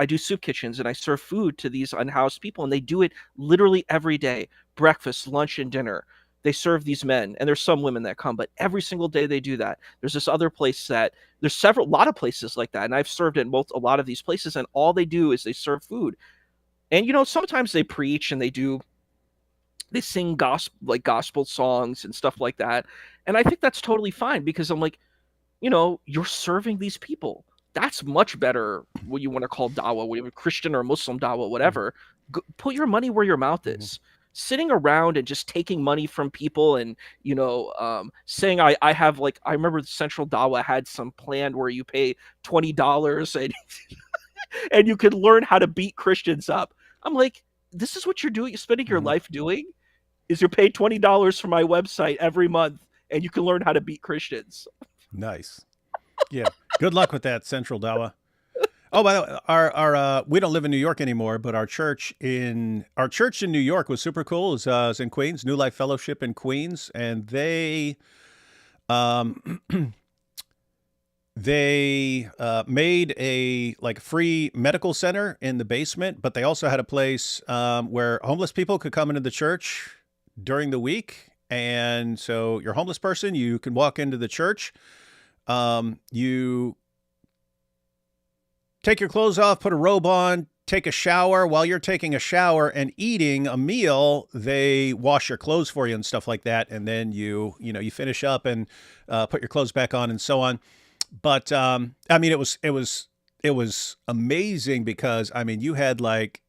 do soup kitchens and I serve food to these unhoused people, and they do it literally every day. Breakfast, lunch, and dinner. They serve these men, and there's some women that come, but every single day they do that. There's this other place there's a lot of places like that, and I've served in a lot of these places, and all they do is they serve food. And sometimes they preach and they sing gospel songs and stuff like that, and I think that's totally fine because I'm like, you're serving these people. That's much better. What you want to call Dawah, whatever, Christian or Muslim Dawah, whatever. Put your money where your mouth is. Sitting around and just taking money from people and saying I have, like, I remember the Central Dawah had some plan where you pay $20 and and you could learn how to beat Christians up. I'm like, this is what you're doing. You're spending your life doing is you're paid $20 for my website every month and you can learn how to beat Christians. Nice. Yeah. Good luck with that, Central Dawah. Oh, by the way, our we don't live in New York anymore, but our church in New York was super cool. It was in Queens, New Life Fellowship in Queens, and they made a like free medical center in the basement, but they also had a place where homeless people could come into the church during the week. And so you're a homeless person, you can walk into the church. You take your clothes off, put a robe on, take a shower. While you're taking a shower and eating a meal, they wash your clothes for you and stuff like that. And then you finish up and put your clothes back on and so on. But I mean, it was amazing because I mean, you had like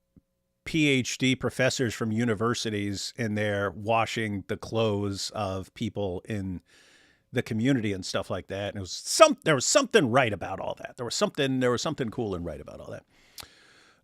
PhD professors from universities in there washing the clothes of people in the community and stuff like that. And there was something right about all that. There was something cool and right about all that.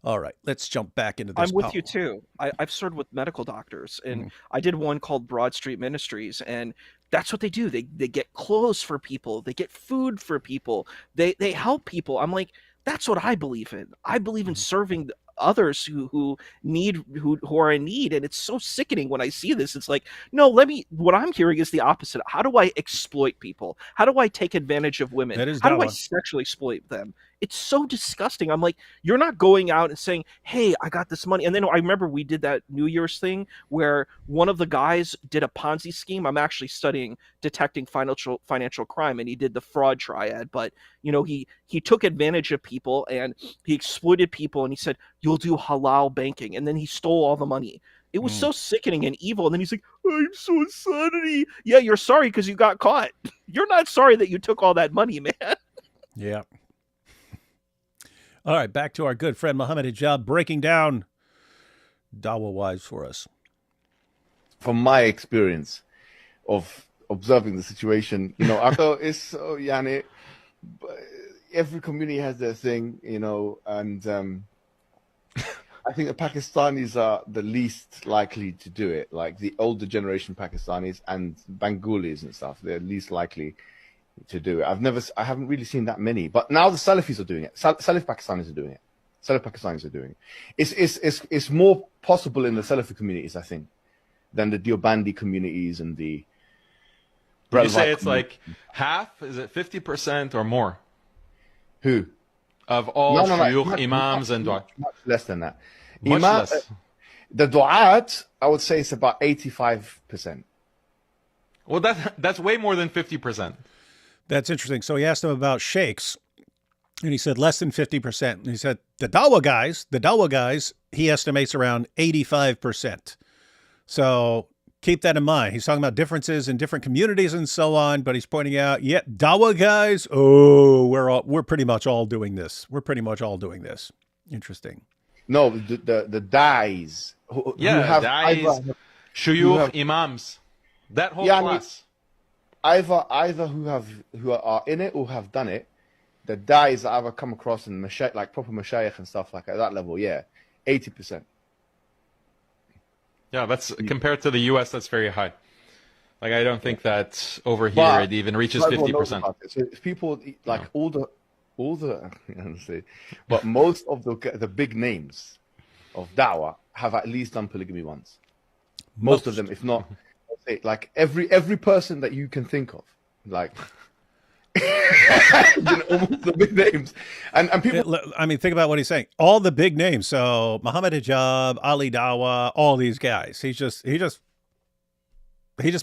All right, let's jump back into this. I'm with you too. I've served with medical doctors, and I did one called Broad Street Ministries, and that's what they do. They get clothes for people. They get food for people. They help people. I'm like, that's what I believe in. I believe in serving others who are in need. And it's so sickening when I see this. It's like, no, what I'm hearing is the opposite. How do I exploit people? How do I take advantage of women? That is How do I Dawah. sexually exploit them? It's so disgusting. I'm like, you're not going out and saying, hey, I got this money. And then I remember we did that New Year's thing where one of the guys did a Ponzi scheme. I'm actually studying detecting financial crime, and he did the fraud triad. But he took advantage of people and he exploited people, and he said, you'll do halal banking, and then he stole all the money. It was so sickening and evil. And then he's like, I'm so sorry. Yeah, you're sorry because you got caught. You're not sorry that you took all that money, man. Yeah. All right, back to our good friend Mohammed Hijab breaking down Dawah Wives for us. From my experience of observing the situation, I thought it's so, every community has their thing, and I think the Pakistanis are the least likely to do it. Like the older generation Pakistanis and Bengalis and stuff, they're least likely to do it. I haven't really seen that many, but now the Salafis are doing it. Salaf Pakistanis are doing it. Salaf Pakistanis are doing it. It's more possible in the Salafi communities, I think, than the Deobandi communities and the. Would you say it's like half? Is it 50% or more? Who? Of all shuyukh, imams, and du'at? Much less than that. Much less. The du'at, I would say it's about 85%. Well, that's way more than 50%. That's interesting. So he asked him about sheikhs, and he said less than 50%. And he said the Dawah guys, he estimates around 85%. So keep that in mind. He's talking about differences in different communities and so on, but he's pointing out, Dawah guys, we're pretty much all doing this. Interesting. No, the dais who have dais, shuyukh, imams, that whole class. Either who are in it or have done it. The dais that I've come across in like proper mashayikh and stuff like at that level, 80%. Yeah, that's compared to the U.S. That's very high. Like I don't think that over here it even reaches 50%. So if people like all the honestly, but most of the big names of Dawah have at least done polygamy once. Most of them, if not, like every person that you can think of, like almost the big names, and people. I mean, think about what he's saying. All the big names. So Mohammed Hijab, Ali Dawah, all these guys. He just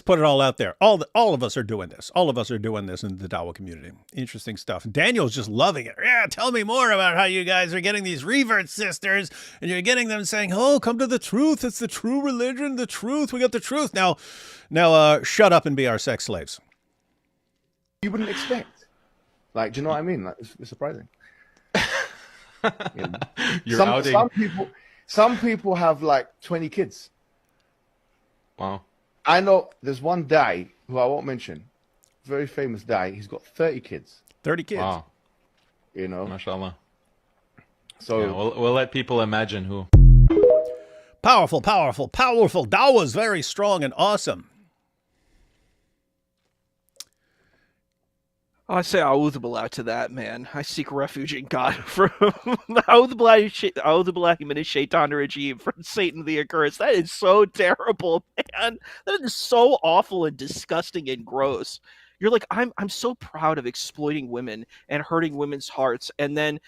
put it all out there. All of us are doing this. All of us are doing this in the Dawah community. Interesting stuff. Daniel's just loving it. Yeah, tell me more about how you guys are getting these revert sisters, and you're getting them saying, "Oh, come to the truth. It's the true religion. The truth. We got the truth." Now, shut up and be our sex slaves. You wouldn't expect. Like, do you know what I mean? Like, it's surprising. Some people have like 20 kids. Wow. I know there's one guy who I won't mention, very famous guy. He's got 30 kids. 30 kids. Wow. MashaAllah. So yeah, we'll let people imagine who. Powerful. Dawah's very strong and awesome. I say a'udhu billah to that, man. I seek refuge in God from a'udhu billahi minash shaitanir rajim, from Satan the accursed. That is so terrible, man. That is so awful and disgusting and gross. You're like, I'm so proud of exploiting women and hurting women's hearts, and then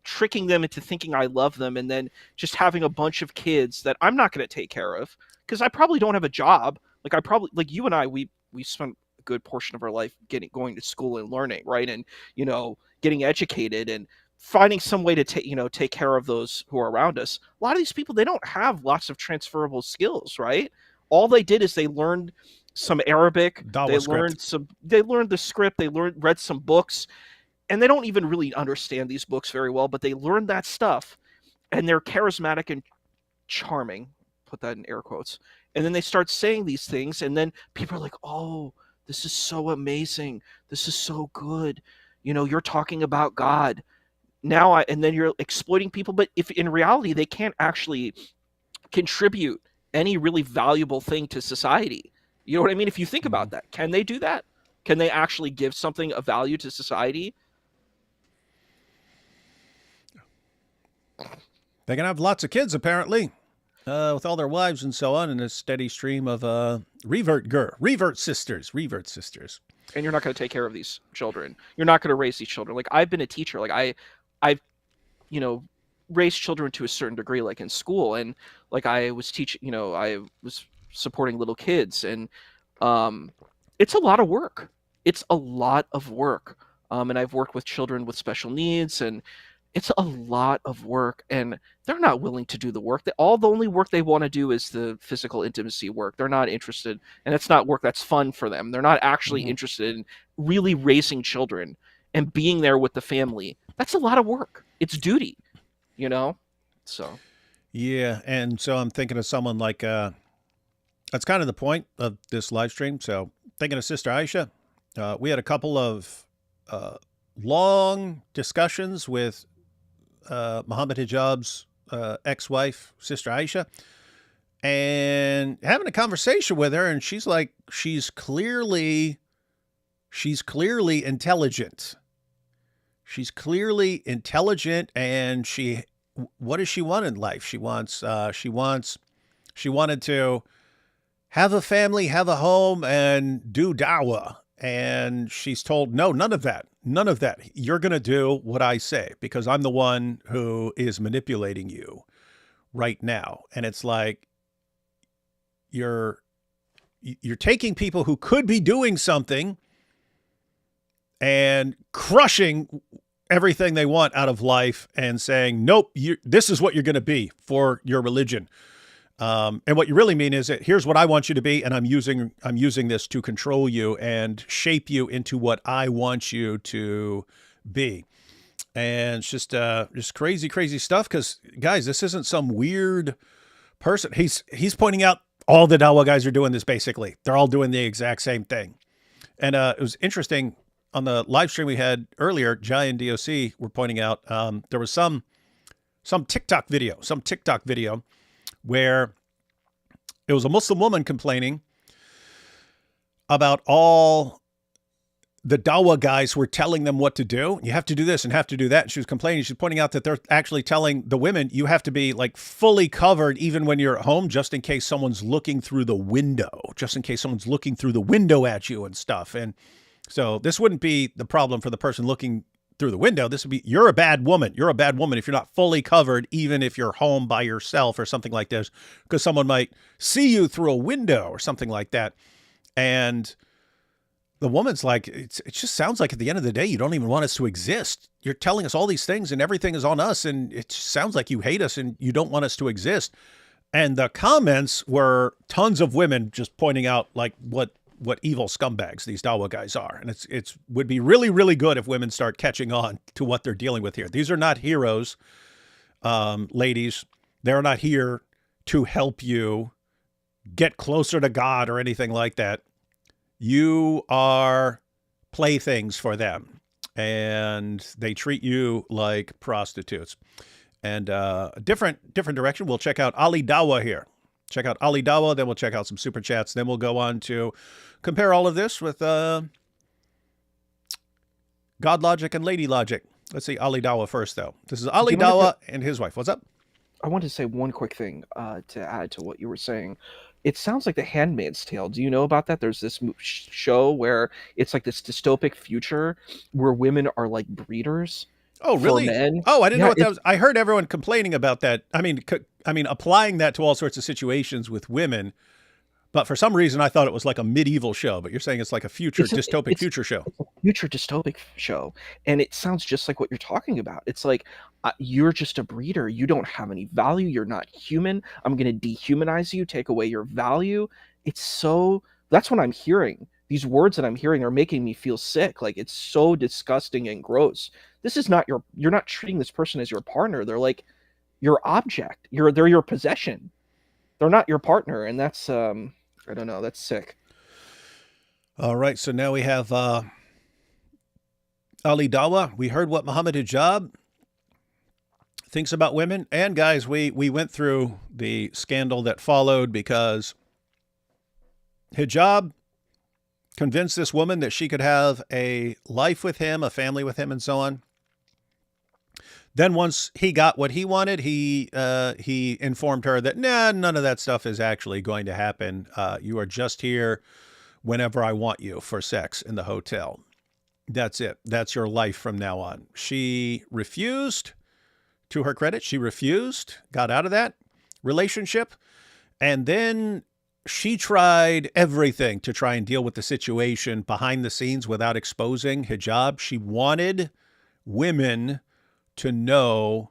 tricking them into thinking I love them, and then just having a bunch of kids that I'm not going to take care of because I probably don't have a job. Like you and I, we spent a good portion of our life going to school and learning, right? And getting educated and finding some way to take care of those who are around us. A lot of these people, they don't have lots of transferable skills, right? All they did is they learned some Arabic, they learned the script, they read some books, and they don't even really understand these books very well, but they learned that stuff, and they're charismatic and charming, put that in air quotes, and then they start saying these things, and then people are like, oh, this is so amazing, this is so good, you're talking about God now, and then you're exploiting people, but if in reality they can't actually contribute any really valuable thing to society. You know what I mean? If you think about that, can they do that? Can they actually give something of value to society? They can have lots of kids, apparently, with all their wives and so on, and a steady stream of revert sisters. And you're not going to take care of these children. You're not going to raise these children. Like, I've been a teacher. Like, I've raised children to a certain degree, like in school, and like I was teaching. I was supporting little kids, and it's a lot of work. It's a lot of work. And I've worked with children with special needs, and it's a lot of work, and they're not willing to do the work. The only work they want to do is the physical intimacy work. They're not interested, and it's not work that's fun for them. They're not actually interested in really raising children and being there with the family. That's a lot of work. It's duty, So Yeah, and so I'm thinking of someone like that's kind of the point of this live stream. So thinking of Sister Aisha, we had a couple of long discussions with Muhammad Hijab's ex-wife, Sister Aisha, and having a conversation with her, and she's like, she's clearly intelligent. She's clearly intelligent, and what does she want in life? She wanted to have a family, have a home, and do dawah. And she's told, no, none of that. None of that. You're going to do what I say because I'm the one who is manipulating you right now. And it's like you're taking people who could be doing something and crushing everything they want out of life and saying, nope, this is what you're going to be for your religion. And what you really mean is that here's what I want you to be, and I'm using this to control you and shape you into what I want you to be. And it's just crazy stuff. Because guys, this isn't some weird person. He's pointing out all the Dawah guys are doing this. Basically, they're all doing the exact same thing. And it was interesting on the live stream we had earlier. Jai and DOC were pointing out there was some TikTok video where it was a Muslim woman complaining about all the Dawah guys were telling them what to do. You have to do this and have to do that. And she was complaining. She's pointing out that they're actually telling the women, you have to be like fully covered even when you're at home, just in case someone's looking through the window, at you and stuff. And so this wouldn't be the problem for the person looking through the window. This would be, you're a bad woman. You're a bad woman if you're not fully covered, even if you're home by yourself or something like this, because someone might see you through a window or something like that. And the woman's like, it just sounds like at the end of the day, you don't even want us to exist. You're telling us all these things and everything is on us. And it just sounds like you hate us and you don't want us to exist. And the comments were tons of women just pointing out like what evil scumbags these Dawah guys are. And it's would be really, really good if women start catching on to what they're dealing with here. These are not heroes, ladies. They're not here to help you get closer to God or anything like that. You are playthings for them, and they treat you like prostitutes. And a different direction. We'll check out Ali Dawah here. Check out Ali Dawah, then we'll check out some super chats. Then we'll go on to compare all of this with God Logic and Lady Logic. Let's see Ali Dawah first, though. This is Ali Dawah and his wife. What's up? I want to say one quick thing to add to what you were saying. It sounds like The Handmaid's Tale. Do you know about that? There's this show where it's like this dystopic future where women are like breeders. Oh, really? For men. Oh, I didn't know what that was. I heard everyone complaining about that. I mean, applying that to all sorts of situations with women. But for some reason, I thought it was like a medieval show. But you're saying it's like a dystopic future show. It's a future dystopic show. And it sounds just like what you're talking about. It's like, you're just a breeder. You don't have any value. You're not human. I'm going to dehumanize you, take away your value. That's what I'm hearing. These words that I'm hearing are making me feel sick. Like, it's so disgusting and gross. This is not you're not treating this person as your partner. They're like your object. They're your possession. They're not your partner. And that's, I don't know. That's sick. All right. So now we have Ali Dawah. We heard what Muhammad Hijab thinks about women. And guys, we went through the scandal that followed because Hijab convinced this woman that she could have a life with him, a family with him, and so on. Then once he got what he wanted, he informed her that, nah, none of that stuff is actually going to happen. You are just here whenever I want you for sex in the hotel. That's it. That's your life from now on. She refused, to her credit. She refused, got out of that relationship. And then she tried everything to try and deal with the situation behind the scenes without exposing hijab. She wanted women to know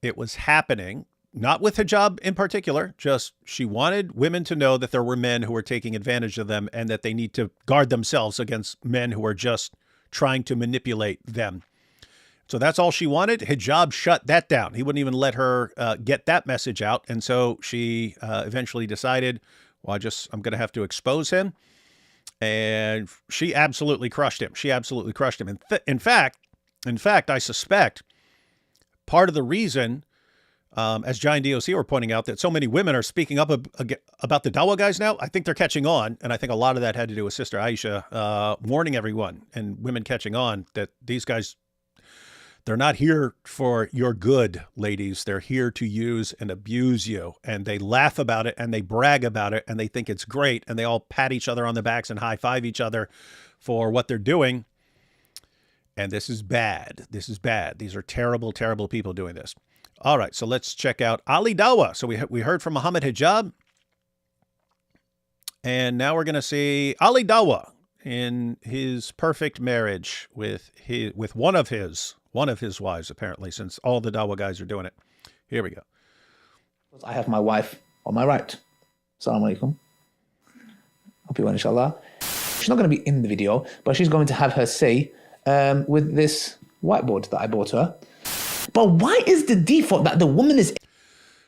it was happening, not with hijab in particular, just she wanted women to know that there were men who were taking advantage of them and that they need to guard themselves against men who are just trying to manipulate them. So that's all she wanted. Hijab shut that down. He wouldn't even let her get that message out. And so she eventually decided, well, I'm going to have to expose him. And she absolutely crushed him. She absolutely crushed him. In fact, I suspect part of the reason, as Giant DOC were pointing out, that so many women are speaking up about the Dawah guys now, I think they're catching on. And I think a lot of that had to do with Sister Aisha warning everyone and women catching on that these guys, they're not here for your good, ladies. They're here to use and abuse you. And they laugh about it and they brag about it and they think it's great. And they all pat each other on the backs and high five each other for what they're doing. And this is bad. This is bad. These are terrible, terrible people doing this. All right, so let's check out Ali Dawah. So we heard from Muhammad Hijab. And now we're going to see Ali Dawah in his perfect marriage with one of his wives, apparently, since all the Dawah guys are doing it. Here we go. I have my wife on my right. Assalamu alaikum. Hope you well, inshallah. She's not going to be in the video, but she's going to have her say with this whiteboard that I bought her. But why is the default that the woman is...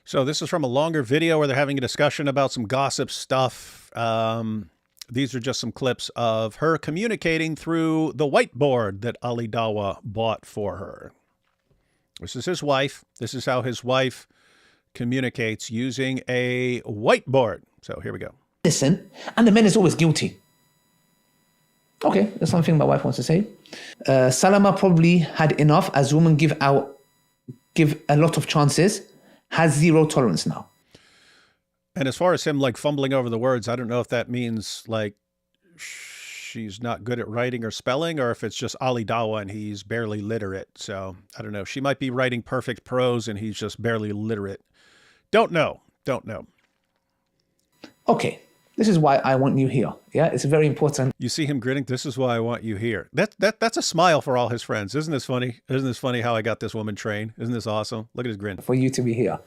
So this is from a longer video where they're having a discussion about some gossip stuff. These are just some clips of her communicating through the whiteboard that Ali Dawah bought for her. This is his wife. This is how his wife communicates using a whiteboard. So here we go. Innocent, and the man is always guilty. Okay, that's something my wife wants to say. Salama probably had enough, as women give a lot of chances, has zero tolerance now. And as far as him like fumbling over the words, I don't know if that means like she's not good at writing or spelling, or if it's just Ali Dawah and he's barely literate. So I don't know. She might be writing perfect prose and he's just barely literate. Don't know. Okay, this is why I want you here. Yeah, it's very important. You see him grinning. This is why I want you here. That's a smile for all his friends. Isn't this funny? Isn't this funny how I got this woman trained? Isn't this awesome? Look at his grin. For you to be here.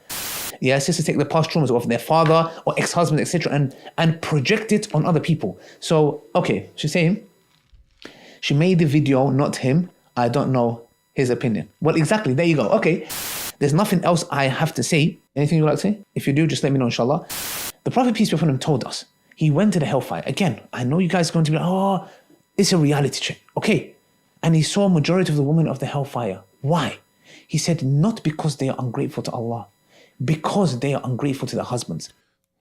Yes, just to take the past traumas of their father or ex-husband, etc., and project it on other people. So, okay, she's saying she made the video, not him. I don't know his opinion. Well, exactly. There you go. Okay. There's nothing else I have to say. Anything you'd like to say? If you do, just let me know, inshallah. The Prophet, peace be upon him, told us. He went to the hellfire. Again, I know you guys are going to be like, oh, it's a reality check. Okay. And he saw a majority of the women of the hellfire. Why? He said, not because they are ungrateful to Allah, because they are ungrateful to their husbands.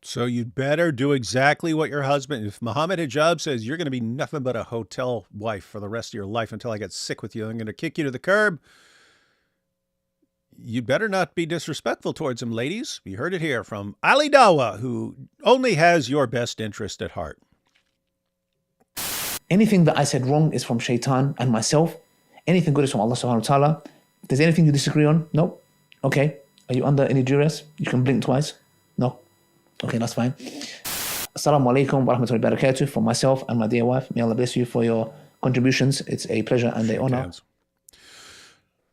So you'd better do exactly what your husband, if Muhammad Hijab says you're going to be nothing but a hotel wife for the rest of your life until I get sick with you, I'm going to kick you to the curb. You better not be disrespectful towards him, ladies. You heard it here from Ali Dawah, who only has your best interest at heart. Anything that I said wrong is from Shaitan and myself. Anything good is from Allah subhanahu wa ta'ala. If there's anything you disagree on, no. Okay. Are you under any duress? You can blink twice. No. Okay, that's fine. Assalamu alaikum wa rahmatullahi wa barakatuh from myself and my dear wife. May Allah bless you for your contributions. It's a pleasure and an honor.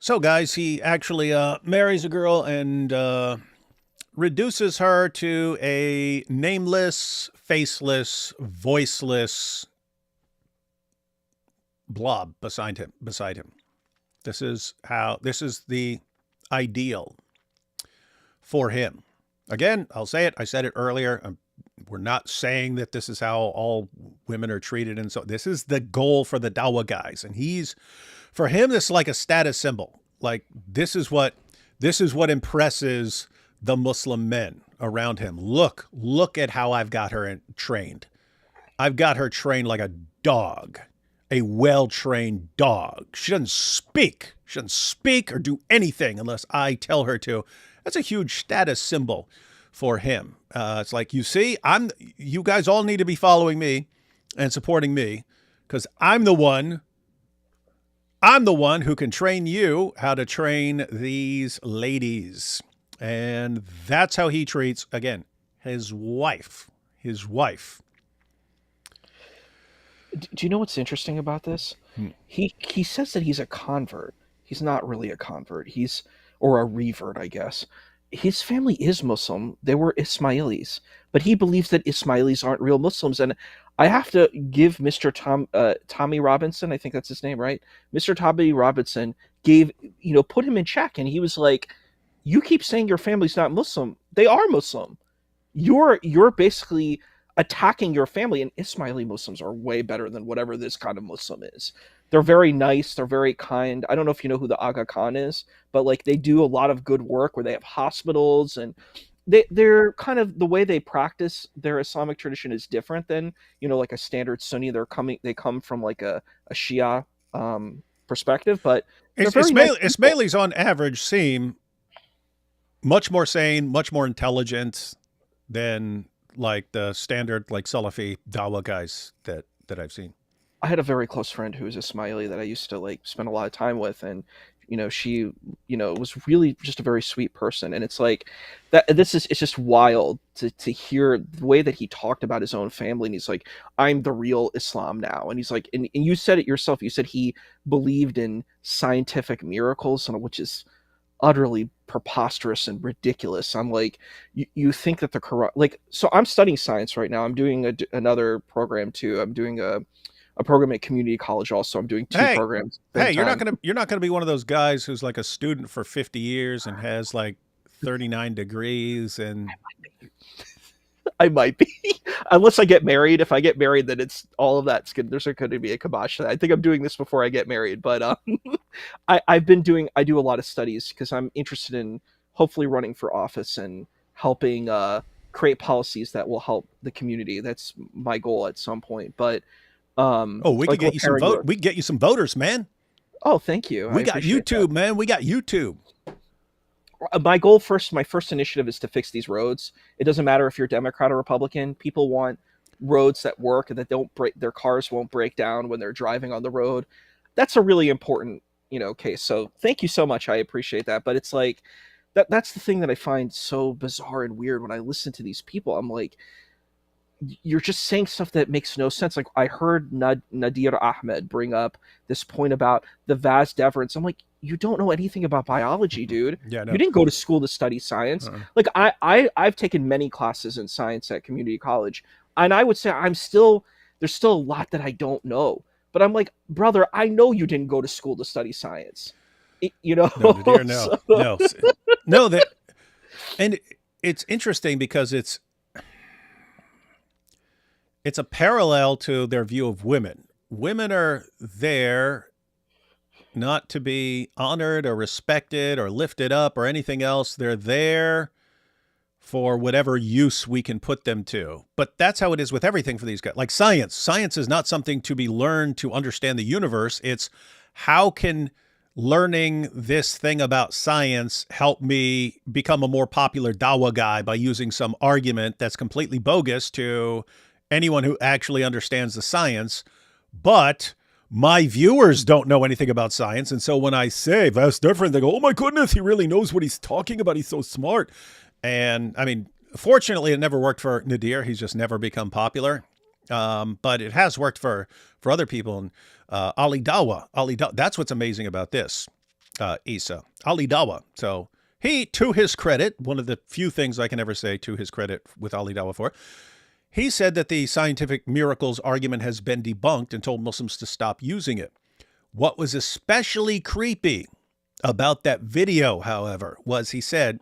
So, guys, he actually marries a girl and reduces her to a nameless, faceless, voiceless blob beside him. This is the ideal for him. Again, I'll say it. I said it earlier. We're not saying that this is how all women are treated. And so this is the goal for the Dawah guys. And for him, this is like a status symbol. Like this is what impresses the Muslim men around him. Look at how I've got her trained. I've got her trained like a dog. a well-trained dog. She doesn't speak. She doesn't speak or do anything unless I tell her to. That's a huge status symbol for him. It's like, you see, you guys all need to be following me and supporting me because I'm the one who can train you how to train these ladies. And that's how he treats, again, his wife. His wife. Do you know what's interesting about this? He says that he's a convert. He's not really a convert. Or a revert, I guess. His family is Muslim. They were Ismailis, but he believes that Ismailis aren't real Muslims. And I have to give Mr. Tommy Robinson, I think that's his name, right? Mr. Tommy Robinson put him in check, and he was like, "You keep saying your family's not Muslim. They are Muslim. You're basically attacking your family, and Ismaili Muslims are way better than whatever this kind of Muslim is. They're very nice. They're very kind. I don't know if you know who the Aga Khan is, but like they do a lot of good work where they have hospitals, and they're kind of, the way they practice their Islamic tradition is different than, like a standard Sunni. They come from like a Shia perspective, but Ismailis on average seem much more sane, much more intelligent than like the standard like Salafi Dawah guys that I've seen. I had a very close friend who was Ismaili that I used to like spend a lot of time with, and she was really just a very sweet person. And it's like that it's just wild to hear the way that he talked about his own family, and he's like, I'm the real Islam now. And he's like, and you said it yourself, you said he believed in scientific miracles, which is utterly preposterous and ridiculous. I'm like, you think that the Quran, like, so I'm studying science right now. I'm doing another program too. I'm doing a program at community college also. I'm doing two programs. Hey, you're not gonna be one of those guys who's like a student for 50 years and has like 39 degrees and I might be, unless I get married. If I get married, then it's all of that's good. There's going to be a kibosh. I think I'm doing this before I get married, but I do a lot of studies because I'm interested in hopefully running for office and helping create policies that will help the community. That's my goal at some point. But we could get you some vote. We could get you some voters, man. Oh, thank you. We got YouTube, man. We got YouTube. My goal my first initiative is to fix these roads. It doesn't matter if you're Democrat or Republican. People want roads that work and that don't break, their cars won't break down when they're driving on the road. That's a really important, case. So thank you so much. I appreciate that. But it's like, that's the thing that I find so bizarre and weird when I listen to these people. I'm like, you're just saying stuff that makes no sense. Like I heard Nadir Ahmed bring up this point about the vas deferens. I'm like, you don't know anything about biology, dude. Yeah, no. You didn't go to school to study science. Like I've taken many classes in science at community college, and I would say there's still a lot that I don't know. But I'm like, brother, I know you didn't go to school to study science. No, Nadir, no. That, and it's interesting because it's a parallel to their view of women. Women are there not to be honored or respected or lifted up or anything else. They're there for whatever use we can put them to. But that's how it is with everything for these guys. Like science. Science is not something to be learned to understand the universe. It's how can learning this thing about science help me become a more popular Dawah guy by using some argument that's completely bogus to anyone who actually understands the science. But my viewers don't know anything about science. And so when I say that's different, they go, oh my goodness, he really knows what he's talking about. He's so smart. And I mean, fortunately, it never worked for Nadir. He's just never become popular. But it has worked for other people. And Ali Dawah, that's what's amazing about this, Isa. Ali Dawah. So he, to his credit, one of the few things I can ever say to his credit with Ali Dawah for, he said that the scientific miracles argument has been debunked and told Muslims to stop using it. What was especially creepy about that video, however, was he said,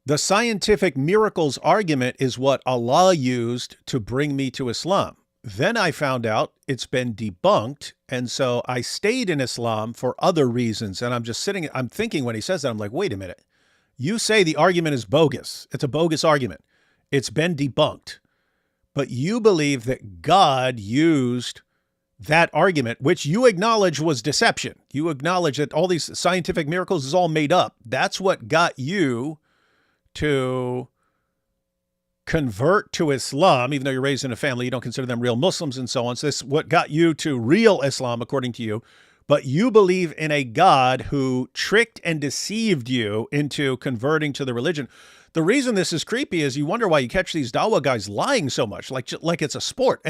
the scientific miracles argument is what Allah used to bring me to Islam. Then I found out it's been debunked, and so I stayed in Islam for other reasons. And I'm thinking when he says that, I'm like, wait a minute. You say the argument is bogus. It's a bogus argument. It's been debunked. but you believe that God used that argument, which you acknowledge was deception. You acknowledge that all these scientific miracles is all made up. That's what got you to convert to Islam, even though you're raised in a family, you don't consider them real Muslims and so on. So this is what got you to real Islam, according to you. But you believe in a God who tricked and deceived you into converting to the religion. The reason this is creepy is you wonder why you catch these Dawah guys lying so much, like it's a sport.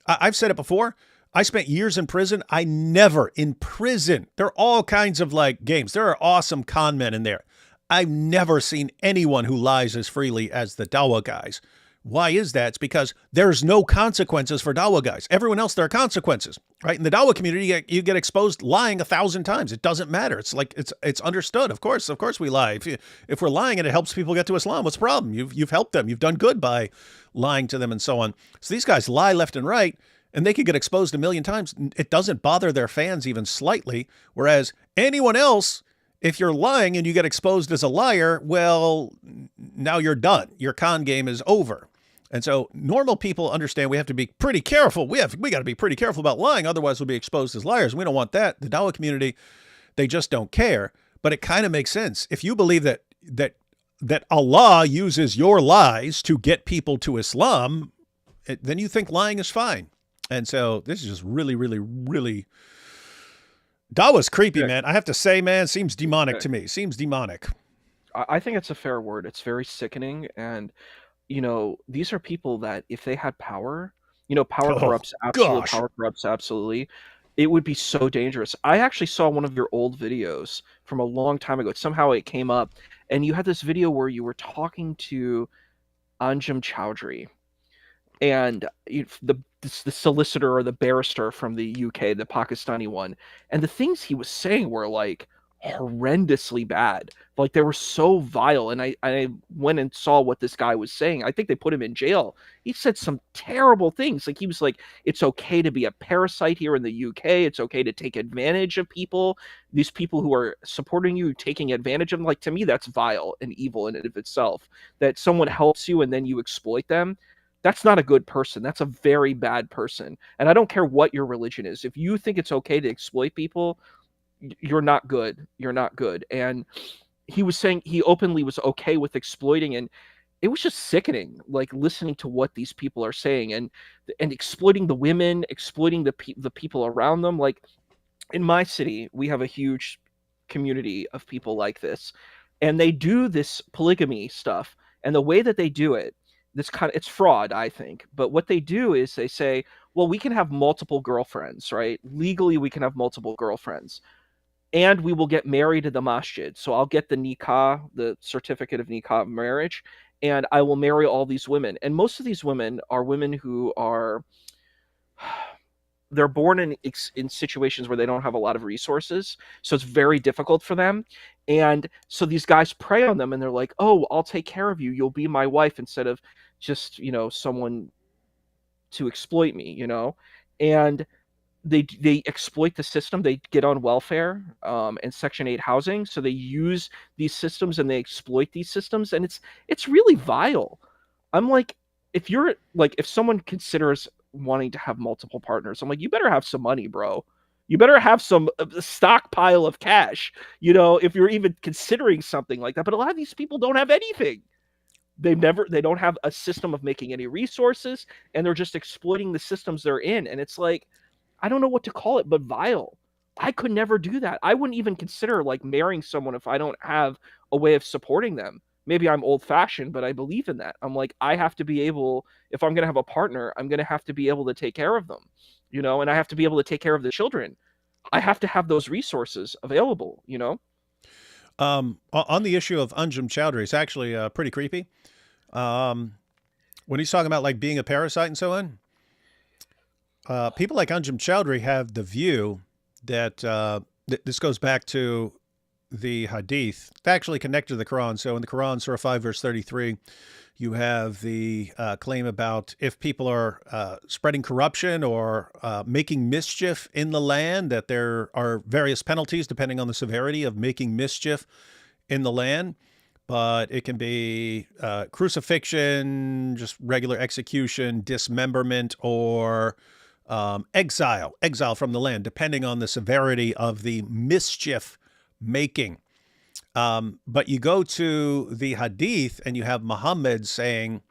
I've said it before. I spent years in prison. I never in prison. There are all kinds of like games. There are awesome con men in there. I've never seen anyone who lies as freely as the Dawah guys. Why is that? It's because there's no consequences for Dawah guys. Everyone else, there are consequences, right? In the Dawah community, you get exposed lying 1,000 times. It doesn't matter. It's like, it's understood. Of course we lie. If we're lying and it helps people get to Islam, what's the problem? You've helped them. You've done good by lying to them and so on. So these guys lie left and right, and they could get exposed 1,000,000 times. It doesn't bother their fans even slightly. Whereas anyone else, if you're lying and you get exposed as a liar, well, now you're done. Your con game is over. And so normal people understand we have to be pretty careful. We got to be pretty careful about lying. Otherwise we'll be exposed as liars. We don't want that. The Dawah community, they just don't care. But it kind of makes sense. If you believe that Allah uses your lies to get people to Islam, then you think lying is fine. And so this is just really, really, really, Dawah's creepy, man. I have to say, man, seems demonic to me. Seems demonic. I think it's a fair word. It's very sickening. And, you know, these are people that if they had power, you know, power corrupts absolutely. Gosh. Power corrupts absolutely. It would be so dangerous. I actually saw one of your old videos from a long time ago. Somehow it came up, and you had this video where you were talking to Anjem Chowdhury, and the solicitor or the barrister from the UK, the Pakistani one, and the things he was saying were like horrendously bad. Like they were so vile. And I went and saw what this guy was saying. I think they put him in jail. He said some terrible things. Like he was like, it's okay to be a parasite here in the UK. It's okay to take advantage of people. These people who are supporting you, taking advantage of them. Like to me, that's vile and evil in and of itself. That someone helps you and then you exploit them. That's not a good person. That's a very bad person. And I don't care what your religion is. If you think it's okay to exploit people, you're not good. You're not good. And he was saying he openly was okay with exploiting, and it was just sickening, like listening to what these people are saying and exploiting the women, exploiting the people around them. Like in my city, we have a huge community of people like this, and they do this polygamy stuff. And the way that they do it, it's fraud, I think. But what they do is they say, well, we can have multiple girlfriends, right? Legally, we can have multiple girlfriends. And we will get married at the masjid. So I'll get the nikah, the certificate of nikah of marriage, and I will marry all these women. And most of these women are women who are, they're born in situations where they don't have a lot of resources. So it's very difficult for them. And so these guys prey on them and they're like, oh, I'll take care of you. You'll be my wife, instead of just, you know, someone to exploit me, you know? And they exploit the system. They get on welfare and Section 8 housing. So they use these systems and they exploit these systems. And it's really vile. I'm like, if someone considers wanting to have multiple partners, I'm like, you better have some money, bro. You better have some stockpile of cash, you know, if you're even considering something like that. But a lot of these people don't have anything. They don't have a system of making any resources, and they're just exploiting the systems they're in. And it's like, I don't know what to call it, but vile. I could never do that. I wouldn't even consider like marrying someone if I don't have a way of supporting them. Maybe I'm old fashioned, but I believe in that. I'm like, I have to be able, if I'm going to have a partner, I'm going to have to be able to take care of them, you know, and I have to be able to take care of the children. I have to have those resources available, you know? On the issue of Anjem Chowdhury, it's actually pretty creepy. When he's talking about like being a parasite and so on, people like Anjem Chowdhury have the view that this goes back to the Hadith. It's actually connected to the Quran. So in the Quran, Surah 5, verse 33, you have the claim about if people are spreading corruption or making mischief in the land, that there are various penalties depending on the severity of making mischief in the land. but it can be crucifixion, just regular execution, dismemberment, or exile from the land, depending on the severity of the mischief making. But you go to the Hadith and you have Muhammad saying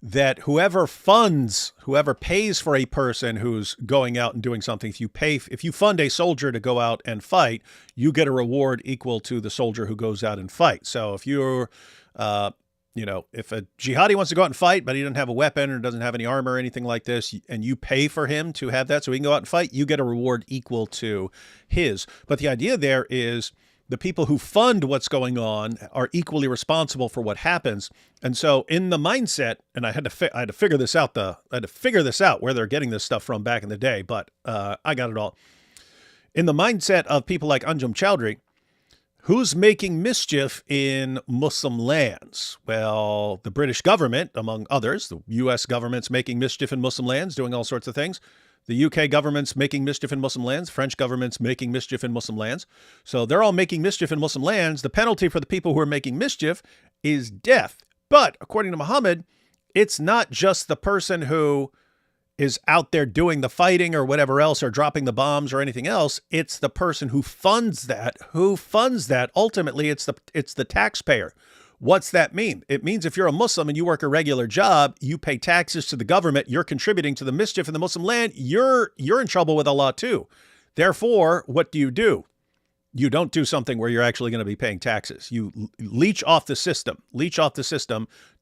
that whoever pays for a person who's going out and doing something, if you fund a soldier to go out and fight, you get a reward equal to the soldier who goes out and fight. So if you're, if a jihadi wants to go out and fight, but he doesn't have a weapon or doesn't have any armor or anything like this, and you pay for him to have that so he can go out and fight, you get a reward equal to his. But the idea there is the people who fund what's going on are equally responsible for what happens. And so in the mindset, and I had to figure this out where they're getting this stuff from back in the day, but I got it all. In the mindset of people like Anjum Chowdhury, who's making mischief in Muslim lands? Well, the British government, among others. The U.S. government's making mischief in Muslim lands, doing all sorts of things. The UK government's making mischief in Muslim lands. French government's making mischief in Muslim lands. So they're all making mischief in Muslim lands. The penalty for the people who are making mischief is death. But according to Muhammad, it's not just the person who is out there doing the fighting or whatever else, or dropping the bombs or anything else. It's the person who funds that. Ultimately, it's the taxpayer. What's that mean? It means if you're a Muslim and you work a regular job, you pay taxes to the government, you're contributing to the mischief in the Muslim land, you're in trouble with Allah too. Therefore, what do? You don't do something where you're actually going to be paying taxes. You leech off the system.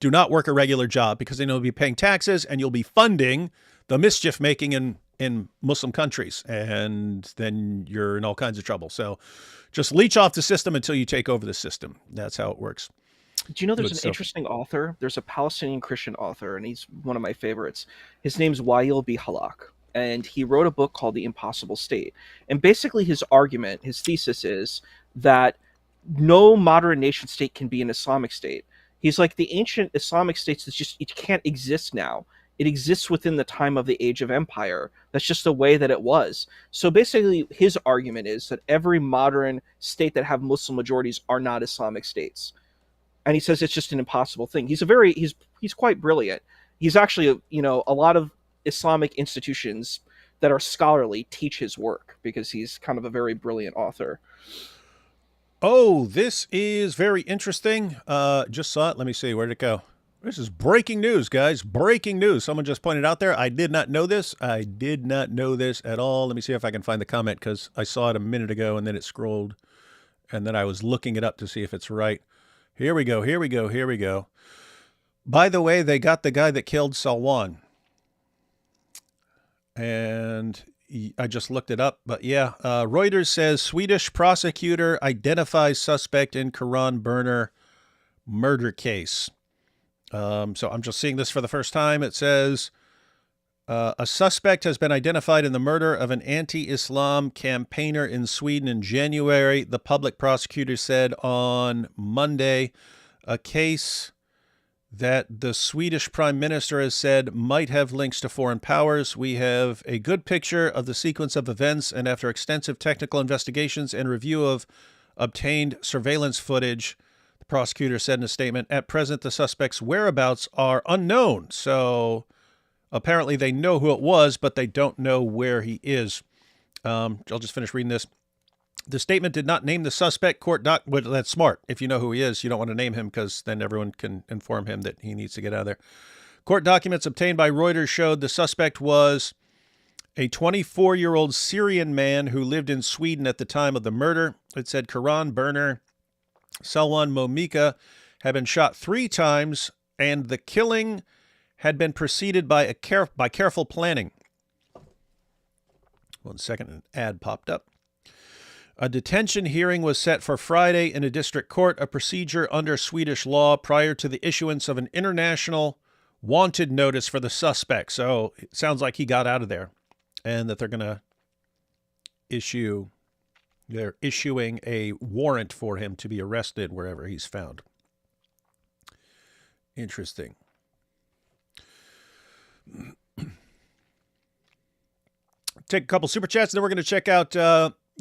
Do not work a regular job, because then you'll be paying taxes and you'll be funding the mischief making in Muslim countries. And then you're in all kinds of trouble. So just leech off the system until you take over the system. That's how it works. Do you know there's an interesting author? There's a Palestinian Christian author, and he's one of my favorites. His name's Wael B. Halak, and he wrote a book called The Impossible State. And basically his thesis is that no modern nation state can be an Islamic state. He's like, the ancient Islamic states, it can't exist now. It exists within the time of the Age of Empire. That's just the way that it was. So basically his argument is that every modern state that have Muslim majorities are not Islamic states. And he says it's just an impossible thing. He's quite brilliant. He's actually, a lot of Islamic institutions that are scholarly teach his work, because he's kind of a very brilliant author. Oh, this is very interesting. Just saw it. Let me see. Where'd it go? This is breaking news, guys. Breaking news. Someone just pointed out there. I did not know this. I did not know this at all. Let me see if I can find the comment, because I saw it a minute ago and then it scrolled. And then I was looking it up to see if it's right. Here we go. By the way, they got the guy that killed Salwan. And I just looked it up. But yeah, Reuters says Swedish prosecutor identifies suspect in Quran burner murder case. So I'm just seeing this for the first time. It says a suspect has been identified in the murder of an anti-Islam campaigner in Sweden in January, the public prosecutor said on Monday, a case that the Swedish prime minister has said might have links to foreign powers. We have a good picture of the sequence of events, and after extensive technical investigations and review of obtained surveillance footage, the prosecutor said in a statement, at present, the suspect's whereabouts are unknown. So apparently they know who it was, but they don't know where he is. I'll just finish reading this. The statement did not name the suspect. Well, that's smart. If you know who he is, you don't want to name him, because then everyone can inform him that he needs to get out of there. Court documents obtained by Reuters showed the suspect was a 24-year-old Syrian man who lived in Sweden at the time of the murder. It said Quran burner Salwan Momika had been shot 3 times, and the killing had been preceded by careful planning. 1 second, an ad popped up. A detention hearing was set for Friday in a district court, a procedure under Swedish law prior to the issuance of an international wanted notice for the suspect. So it sounds like he got out of there, and that they're issuing a warrant for him to be arrested wherever he's found. Interesting. Take a couple super chats, and then we're going to check out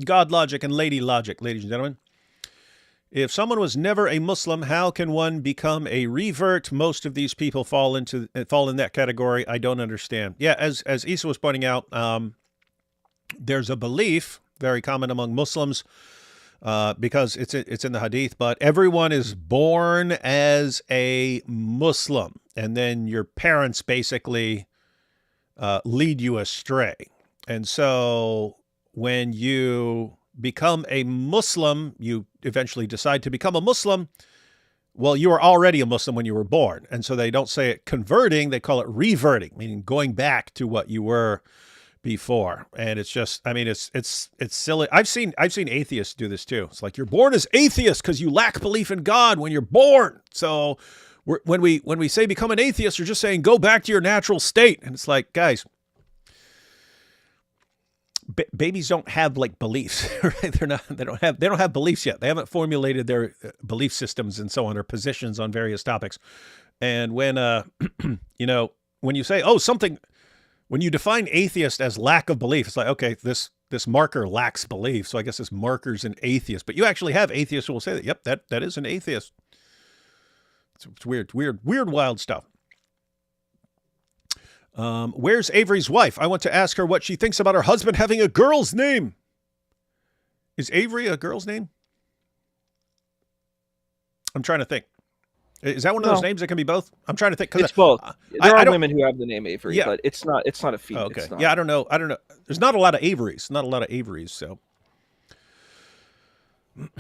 God Logic and Lady Logic, ladies and gentlemen. If someone was never a Muslim, how can one become a revert? Most of these people fall in that category. I don't understand. Yeah, as Isa was pointing out, there's a belief very common among Muslims because it's in the Hadith, but everyone is born as a Muslim, and then your parents basically lead you astray. And so when you become a Muslim, you eventually decide to become a Muslim. Well, you were already a Muslim when you were born. And so they don't say it converting, they call it reverting, meaning going back to what you were before. And it's just, I mean, it's silly. I've seen atheists do this too. It's like, you're born as atheist because you lack belief in God when you're born. So when we say become an atheist, you're just saying go back to your natural state. And it's like, guys, babies don't have like beliefs, right? They don't have beliefs yet. They haven't formulated their belief systems and so on, or positions on various topics. And when when you say, when you define atheist as lack of belief, it's like, okay, this marker lacks belief, so I guess this marker's an atheist. But you actually have atheists who will say that, yep, that is an atheist. It's weird, wild stuff. Where's Avery's wife? I want to ask her what she thinks about her husband having a girl's name. Is Avery a girl's name? I'm trying to think. Is that one of those names that can be both? I'm trying to think. It's both. There are women who have the name Avery, but it's not a female. Oh, okay. Yeah, I don't know. There's not a lot of Averys. So,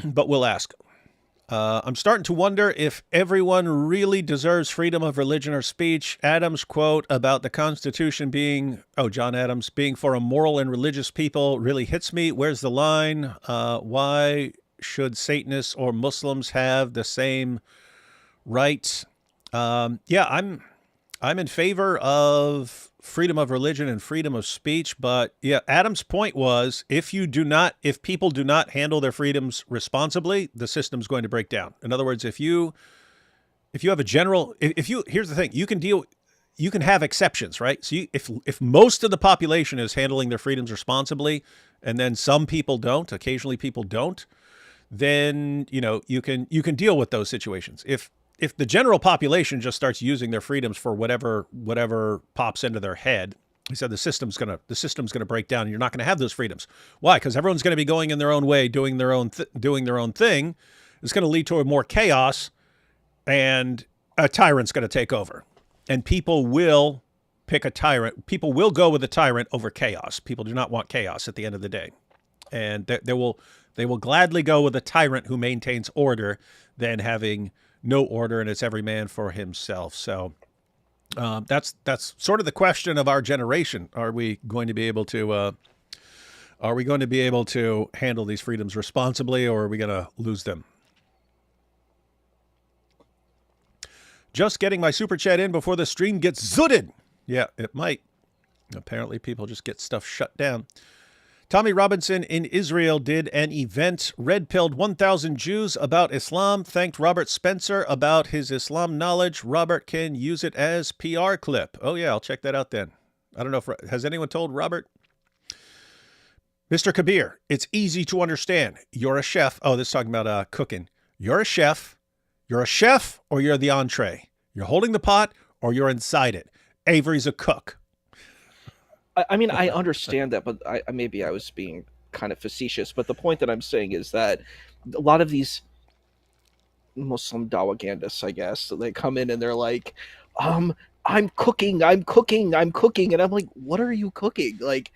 but we'll ask. I'm starting to wonder if everyone really deserves freedom of religion or speech. Adams' quote about the Constitution being, John Adams, being for a moral and religious people really hits me. Where's the line? Why should Satanists or Muslims have the same rights? I'm in favor of freedom of religion and freedom of speech, but yeah, Adam's point was if people do not handle their freedoms responsibly, the system's going to break down. In other words, if you have here's the thing, you can have exceptions, right? So if most of the population is handling their freedoms responsibly, and then some people don't, occasionally people don't, then you can deal with those situations. If the general population just starts using their freedoms for whatever pops into their head, he said the system's gonna break down, and you're not going to have those freedoms. Why? Because everyone's going to be going in their own way, doing their own thing. It's going to lead to more chaos, and a tyrant's going to take over, and people will pick a tyrant. People will go with a tyrant over chaos. People do not want chaos at the end of the day, and they will gladly go with a tyrant who maintains order than having no order, and it's every man for himself. So that's sort of the question of our generation. Are we going to be able to handle these freedoms responsibly, or are we going to lose them? Just getting my super chat in before the stream gets zooted. Yeah, it might. Apparently people just get stuff shut down. Tommy Robinson in Israel did an event, red-pilled 1,000 Jews about Islam, thanked Robert Spencer about his Islam knowledge. Robert can use it as PR clip. Oh, yeah, I'll check that out then. I don't know has anyone told Robert? Mr. Kabir, it's easy to understand. You're a chef. Oh, this is talking about cooking. You're a chef. You're a chef or you're the entree. You're holding the pot or you're inside it. Avery's a cook. I mean, I understand that, but maybe I was being kind of facetious. But the point that I'm saying is that a lot of these Muslim Dawagandists, I guess, they come in and they're like, I'm cooking. And I'm like, what are you cooking? Like,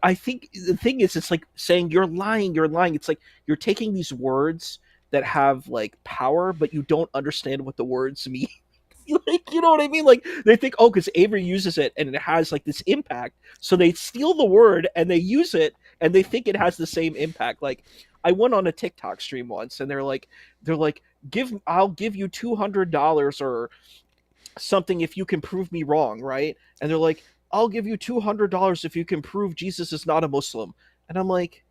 I think the thing is, it's like saying you're lying. It's like you're taking these words that have like power, but you don't understand what the words mean. Like, you know what I mean? Like, they think, because Avery uses it and it has like this impact, so they steal the word and they use it and they think it has the same impact. Like, I went on a TikTok stream once and they're like, I'll give you $200 or something if you can prove me wrong, right? And they're like, I'll give you $200 if you can prove Jesus is not a Muslim. And I'm like,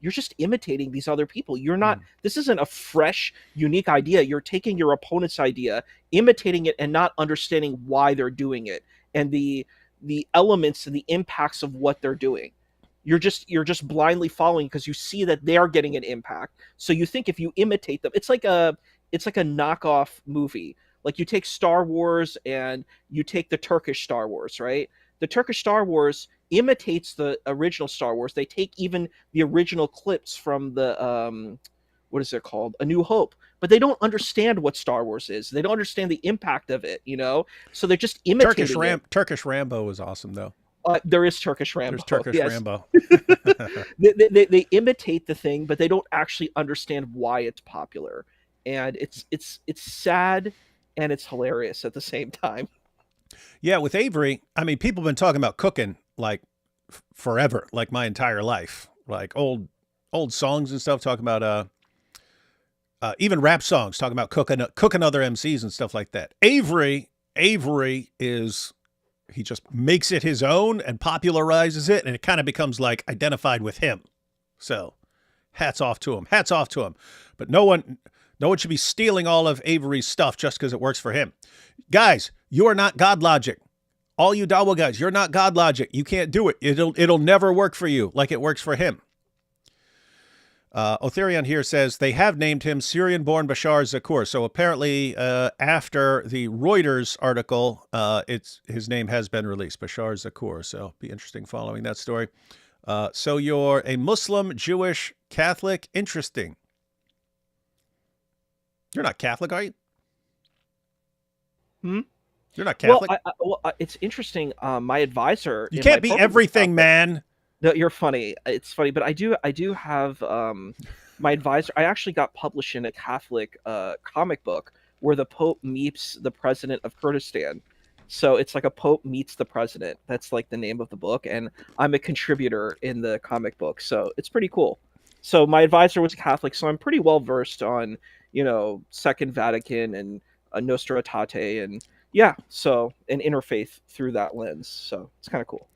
you're just imitating these other people. You're not, this isn't a fresh, unique idea. You're taking your opponent's idea, imitating it, and not understanding why they're doing it and the elements and the impacts of what they're doing. You're just blindly following because you see that they are getting an impact. So you think if you imitate them, it's like a knockoff movie. Like you take Star Wars and you take the Turkish Star Wars, right? The Turkish Star Wars imitates the original Star Wars. They take even the original clips from the what is it called? A New Hope. But they don't understand what Star Wars is. They don't understand the impact of it, you know? So they're just imitating it. Turkish Rambo was awesome, though. There is Turkish Rambo. There's Turkish Rambo. they imitate the thing, but they don't actually understand why it's popular. And it's sad and it's hilarious at the same time. Yeah, with Avery, I mean, people have been talking about cooking like forever, like my entire life. Like old songs and stuff, talking about even rap songs, talking about cooking other MCs and stuff like that. Avery is, he just makes it his own and popularizes it, and it kind of becomes like identified with him. So hats off to him. But no one should be stealing all of Avery's stuff just because it works for him. Guys, you are not God Logic. All you Dawah guys, you're not God Logic. You can't do it. It'll never work for you like it works for him. Otherion here says they have named him Syrian-born Bashar Zakur. So apparently, after the Reuters article, his name has been released, Bashar Zakur. So be interesting following that story. So you're a Muslim, Jewish, Catholic. Interesting. You're not Catholic, are you? You're not Catholic. Well, it's interesting. My advisor. You can't be everything, man. No, you're funny. It's funny, but I do have my advisor. I actually got published in a Catholic comic book where the Pope meets the president of Kurdistan. So it's like a Pope meets the president. That's like the name of the book, and I'm a contributor in the comic book. So it's pretty cool. So my advisor was a Catholic, so I'm pretty well versed on, Second Vatican and Nostra Aetate, and an interfaith through that lens. So it's kind of cool.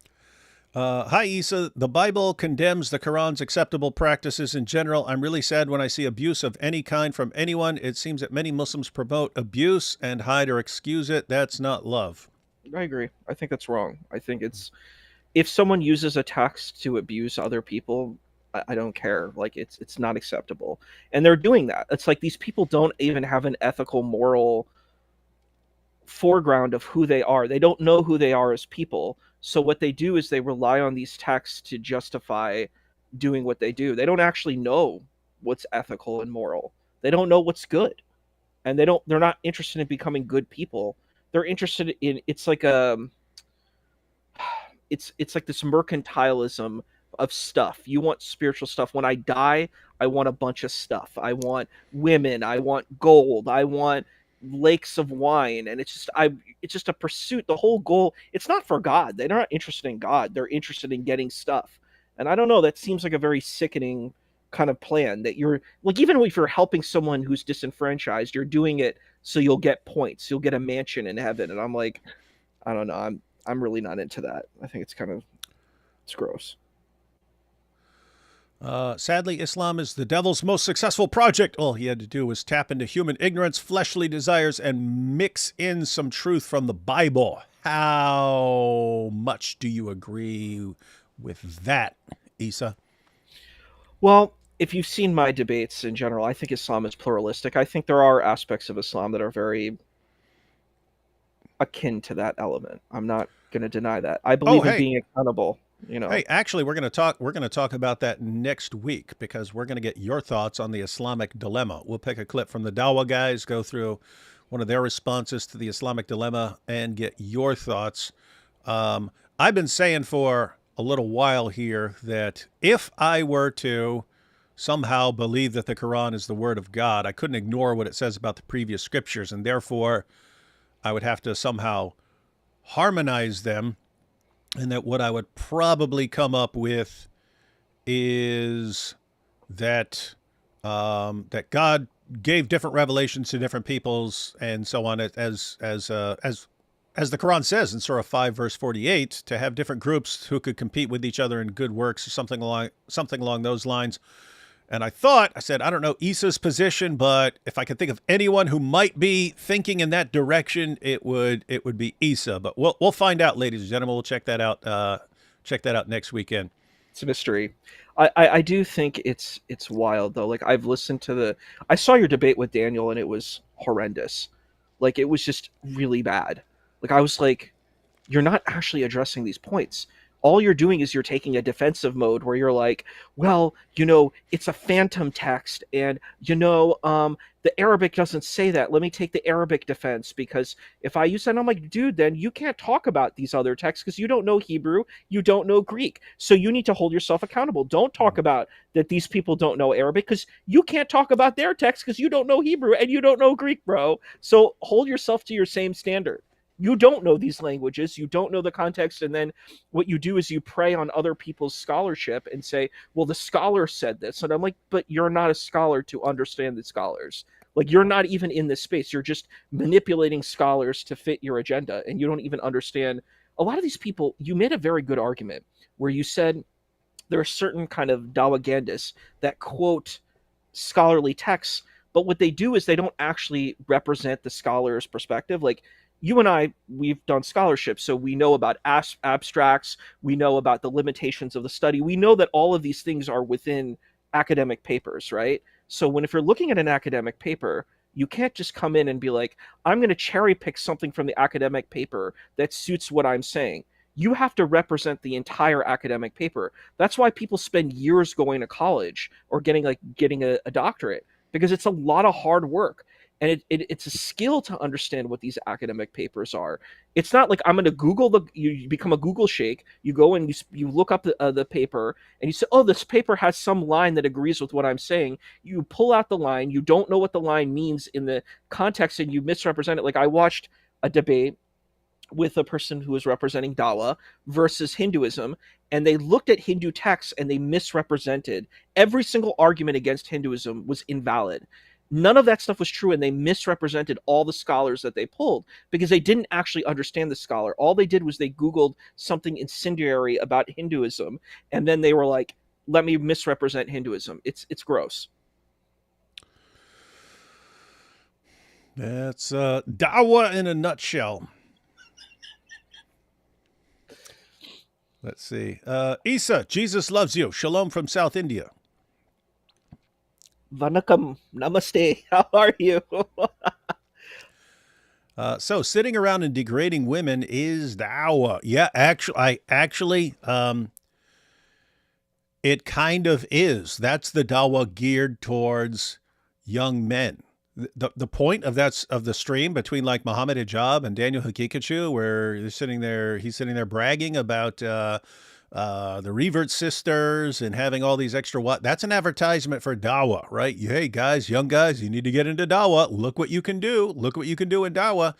Hi, Issa. The Bible condemns the Quran's acceptable practices in general. I'm really sad when I see abuse of any kind from anyone. It seems that many Muslims promote abuse and hide or excuse it. That's not love. I agree. I think that's wrong. I think if someone uses a text to abuse other people, I don't care. Like it's not acceptable. And they're doing that. It's like these people don't even have an ethical, moral foreground of who they are. They don't know who they are as people. So what they do is they rely on these texts to justify doing what they do. They don't actually know what's ethical and moral. They don't know what's good. And they're not interested in becoming good people. They're interested in, it's like this mercantilism of stuff. You want spiritual stuff. When I die, I want a bunch of stuff. I want women, I want gold, I want lakes of wine, and it's just a pursuit. The whole goal, it's not for God. They're not interested in God. They're interested in getting stuff. And I don't know, that seems like a very sickening kind of plan, that you're like, even if you're helping someone who's disenfranchised, you're doing it so you'll get points, you'll get a mansion in heaven. And I'm like, I don't know, I'm really not into that. I think it's gross. Sadly, Islam is the devil's most successful project. All he had to do was tap into human ignorance, fleshly desires, and mix in some truth from the Bible. How much do you agree with that, Issa? Well, if you've seen my debates in general, I think Islam is pluralistic. I think there are aspects of Islam that are very akin to that element. I'm not going to deny that. I believe in being accountable. Hey, actually, we're going to talk about that next week, because we're going to get your thoughts on the Islamic dilemma. We'll pick a clip from the Dawah guys, go through one of their responses to the Islamic dilemma, and get your thoughts. I've been saying for a little while here that if I were to somehow believe that the Quran is the word of God, I couldn't ignore what it says about the previous scriptures, and therefore I would have to somehow harmonize them. And that what I would probably come up with is that that God gave different revelations to different peoples and so on, as the Quran says in Surah 5, verse 48, to have different groups who could compete with each other in good works, or something along those lines. And I said, I don't know Issa's position, but if I could think of anyone who might be thinking in that direction, it would be Issa. But we'll find out, ladies and gentlemen. We'll check that out. Check that out next weekend. It's a mystery. I do think it's wild though. Like I've listened to I saw your debate with Daniel and it was horrendous. Like it was just really bad. Like I was like, you're not actually addressing these points. All you're doing is you're taking a defensive mode where you're like, well, it's a phantom text, and the Arabic doesn't say that. Let me take the Arabic defense, because if I use that, I'm like, dude, then you can't talk about these other texts because you don't know Hebrew, you don't know Greek. So you need to hold yourself accountable. Don't talk about that these people don't know Arabic because you can't talk about their text because you don't know Hebrew and you don't know Greek, bro. So hold yourself to your same standard. You don't know these languages, you don't know the context, and then what you do is you prey on other people's scholarship and say, well, the scholar said this. And I'm like, but you're not a scholar to understand the scholars. Like, you're not even in this space. You're just manipulating scholars to fit your agenda, and you don't even understand. A lot of these people, you made a very good argument where you said there are certain kind of Dawagandists that quote scholarly texts, but what they do is they don't actually represent the scholar's perspective. Like, you and I, we've done scholarship, so we know about abstracts, we know about the limitations of the study, we know that all of these things are within academic papers, right? So if you're looking at an academic paper, you can't just come in and be like, I'm going to cherry pick something from the academic paper that suits what I'm saying. You have to represent the entire academic paper. That's why people spend years going to college or getting a doctorate, because it's a lot of hard work. And it's a skill to understand what these academic papers are. It's not like I'm going to you become a Google shake. You go and you look up the paper and you say, oh, this paper has some line that agrees with what I'm saying. You pull out the line. You don't know what the line means in the context and you misrepresent it. Like I watched a debate with a person who was representing Dawah versus Hinduism, and they looked at Hindu texts and they misrepresented. Every single argument against Hinduism was invalid. None of that stuff was true, and they misrepresented all the scholars that they pulled because they didn't actually understand the scholar. All they did was they Googled something incendiary about Hinduism, and then they were like, let me misrepresent Hinduism. It's gross. That's Dawah in a nutshell. Let's see. Isa, Jesus loves you. Shalom from South India. Vanakkam, namaste. How are you? So sitting around and degrading women is Dawah. Yeah, actually, it kind of is. That's the Dawah geared towards young men. The point of the stream between like Muhammad Hijab and Daniel Hakikachu, where he's sitting there bragging about the Revert sisters and having all these extra that's an advertisement for Dawah, right? Hey guys, young guys, you need to get into Dawah. Look what you can do. Look what you can do in Dawah.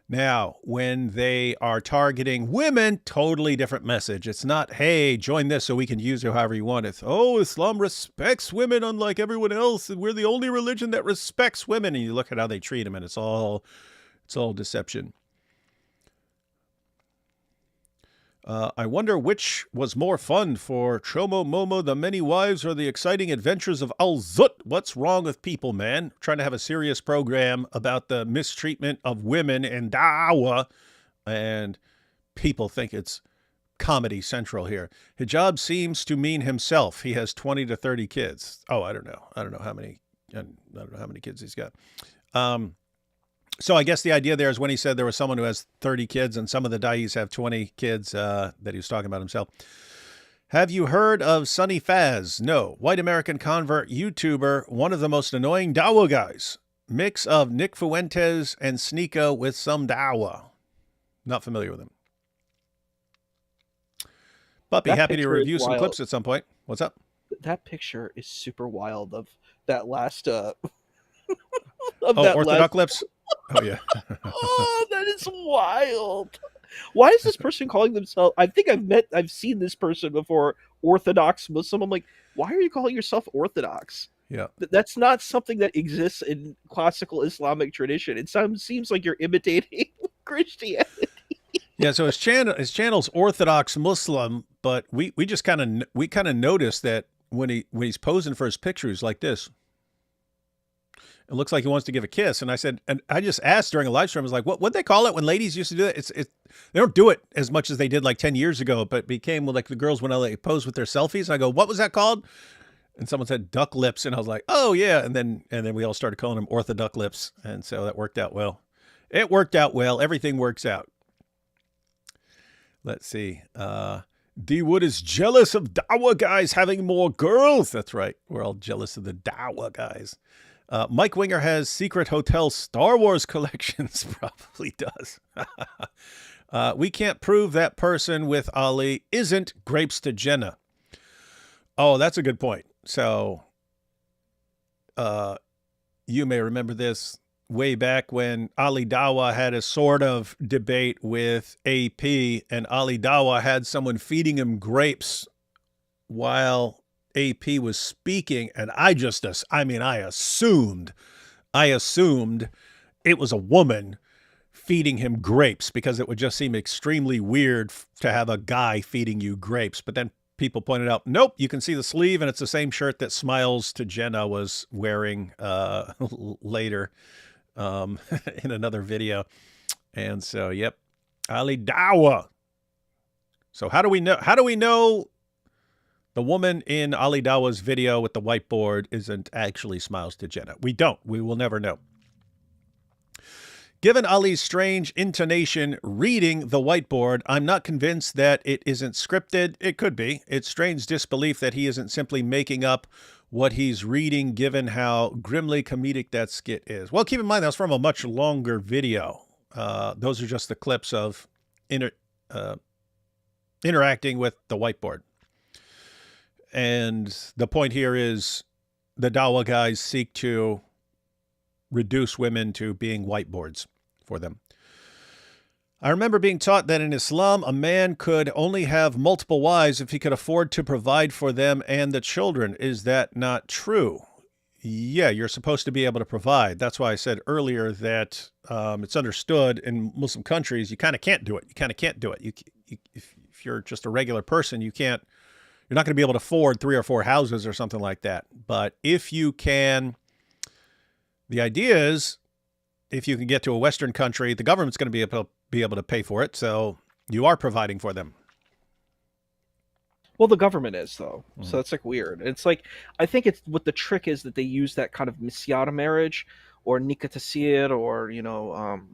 Now, when they are targeting women, totally different message. It's not, hey, join this so we can use you however you want. It's, oh, Islam respects women unlike everyone else, and we're the only religion that respects women. And you look at how they treat them, and it's all deception. I wonder which was more fun for Chomo Momo, the many wives, or the exciting adventures of Al-Zut. What's wrong with people, man? Trying to have a serious program about the mistreatment of women in Dawah, and people think it's Comedy Central here. Hijab seems to mean himself. He has 20 to 30 kids. Oh, I don't know. I don't know how many kids he's got. So I guess the idea there is when he said there was someone who has 30 kids and some of the dais have 20 kids, that he was talking about himself. Have you heard of Sonny Faz? No. White American convert YouTuber, one of the most annoying Dawah guys. Mix of Nick Fuentes and Sneeko with some Dawah. Not familiar with him. But be happy to review some clips at some point. What's up? That picture is super wild of that last... Orthodox clips? Oh, yeah. Oh, that is wild. Why is this person calling themselves... I think I've seen this person before, Orthodox Muslim. I'm like, why are you calling yourself Orthodox? Yeah. That's not something that exists in classical Islamic tradition. It seems like you're imitating Christianity. Yeah, so his channel's Orthodox Muslim, but we just kind of noticed that when he's posing for his pictures like this, It looks like he wants to give a kiss. And I said, and I just asked during a live stream, I was like, what'd they call it when ladies used to do it? They don't do it as much as they did like 10 years ago, but it became like the girls when they pose with their selfies. And I go, what was that called? And someone said duck lips. And I was like, oh yeah. And then we all started calling them orthoduck lips. And so that worked out well. It worked out well. Everything works out. Let's see. D Wood is jealous of Dawah guys having more girls. That's right. We're all jealous of the Dawah guys. Mike Winger has secret hotel Star Wars collections. Probably does. We can't prove that person with Ali isn't grapes to Jenna. Oh, that's a good point. So, you may remember this way back when Ali Dawah had a sort of debate with AP, and Ali Dawah had someone feeding him grapes while AP was speaking, and I assumed it was a woman feeding him grapes because it would just seem extremely weird to have a guy feeding you grapes. But then people pointed out, nope, you can see the sleeve, and it's the same shirt that Smiles to Jenna was wearing later in another video. And so, yep, Ali Dawah. So how do we know the woman in Ali Dawah's video with the whiteboard isn't actually Smiles to Jenna? We don't. We will never know. Given Ali's strange intonation reading the whiteboard, I'm not convinced that it isn't scripted. It could be. It's strange disbelief that he isn't simply making up what he's reading, given how grimly comedic that skit is. Well, keep in mind, that's from a much longer video. Those are just the clips of interacting with the whiteboard. And the point here is the Dawah guys seek to reduce women to being whiteboards for them. I remember being taught that in Islam, a man could only have multiple wives if he could afford to provide for them and the children. Is that not true? Yeah, you're supposed to be able to provide. That's why I said earlier that it's understood in Muslim countries, you kind of can't do it. If you're just a regular person, you're not going to be able to afford 3 or 4 houses or something like that. But if you can, the idea is, if you can get to a Western country, the government's going to be able to pay for it. So you are providing for them. Well, the government is, though. So it's like weird. It's like, I think it's what the trick is that they use that kind of misyara marriage or nikah tasir or,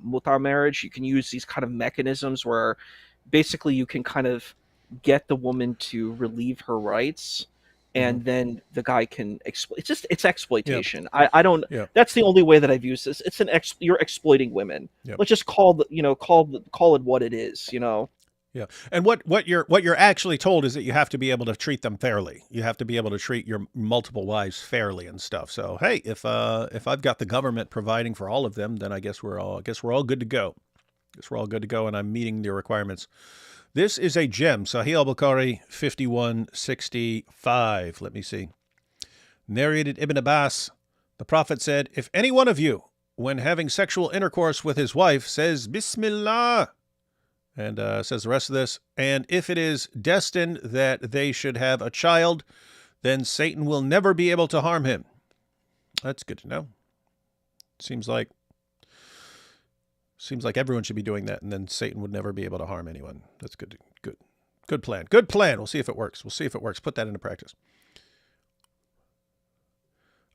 muta marriage. You can use these kind of mechanisms where basically you can kind of get the woman to relieve her rights, and then the guy can exploit. It's exploitation. Yep. I don't. Yep. That's the only way that I've used this. It's you're exploiting women. Yep. Let's just call it what it is. Yeah. And what you're actually told is that you have to be able to treat them fairly. You have to be able to treat your multiple wives fairly and stuff. So hey, if I've got the government providing for all of them, then I guess we're all good to go. And I'm meeting the requirements. This is a gem. Sahih al-Bukhari 5165. Let me see. Narrated Ibn Abbas, the Prophet said, if any one of you, when having sexual intercourse with his wife, says Bismillah, and says the rest of this, and if it is destined that they should have a child, then Satan will never be able to harm him. That's good to know. Seems like everyone should be doing that, and then Satan would never be able to harm anyone. That's good. Good plan. We'll see if it works. Put that into practice.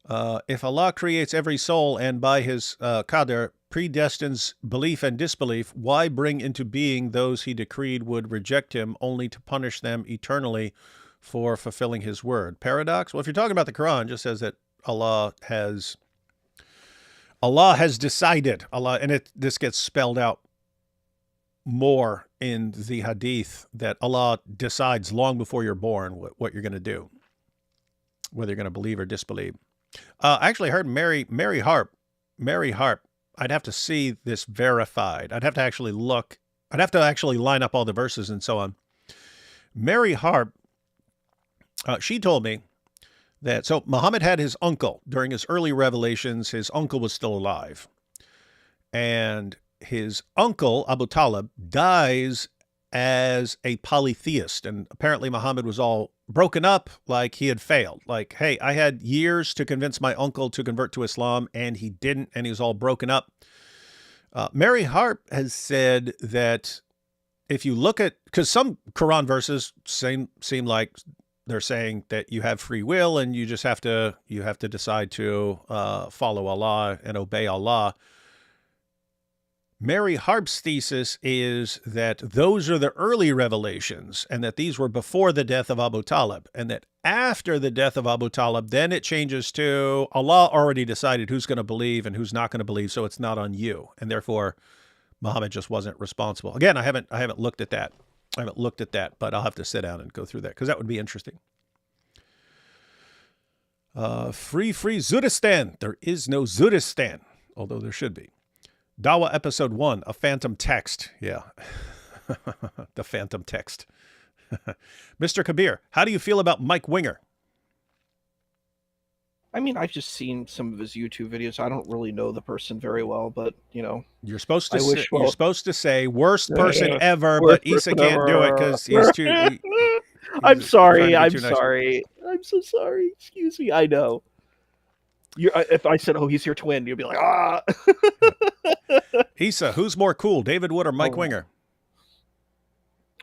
If Allah creates every soul and by his qadr predestines belief and disbelief, why bring into being those he decreed would reject him only to punish them eternally for fulfilling his word? Paradox? Well, if you're talking about the Quran, it just says that Allah has decided, and this gets spelled out more in the hadith, that Allah decides long before you're born what you're going to do, whether you're going to believe or disbelieve. I actually heard Mary Harp. I'd have to see this verified. I'd have to actually look. I'd have to actually line up all the verses and so on. Mary Harp, she told me that, so Muhammad had his uncle during his early revelations. His uncle was still alive, and his uncle Abu Talib dies as a polytheist. And apparently Muhammad was all broken up, like he had failed. Like, hey, I had years to convince my uncle to convert to Islam, and he didn't, and he was all broken up. Mary Harp has said that if you look at, because some Quran verses seem like they're saying that you have free will and you just have to decide to follow Allah and obey Allah. Mary Harp's thesis is that those are the early revelations and that these were before the death of Abu Talib, and that after the death of Abu Talib, then it changes to Allah already decided who's going to believe and who's not going to believe, so it's not on you. And therefore, Muhammad just wasn't responsible. Again, I haven't looked at that. But I'll have to sit down and go through that because that would be interesting. Free Zudistan. There is no Zudistan, although there should be. Dawah episode 1, a phantom text. Yeah. The phantom text. Mr. Kabir, how do you feel about Mike Winger? I mean, I've just seen some of his YouTube videos. I don't really know the person very well, but you're supposed to say worst person ever, but Issa can't do it because he's too. I'm sorry. I'm sorry. I'm so sorry. Excuse me. I know. If I said, "Oh, he's your twin," you'd be like, "Ah." Issa, who's more cool, David Wood or Mike Winger?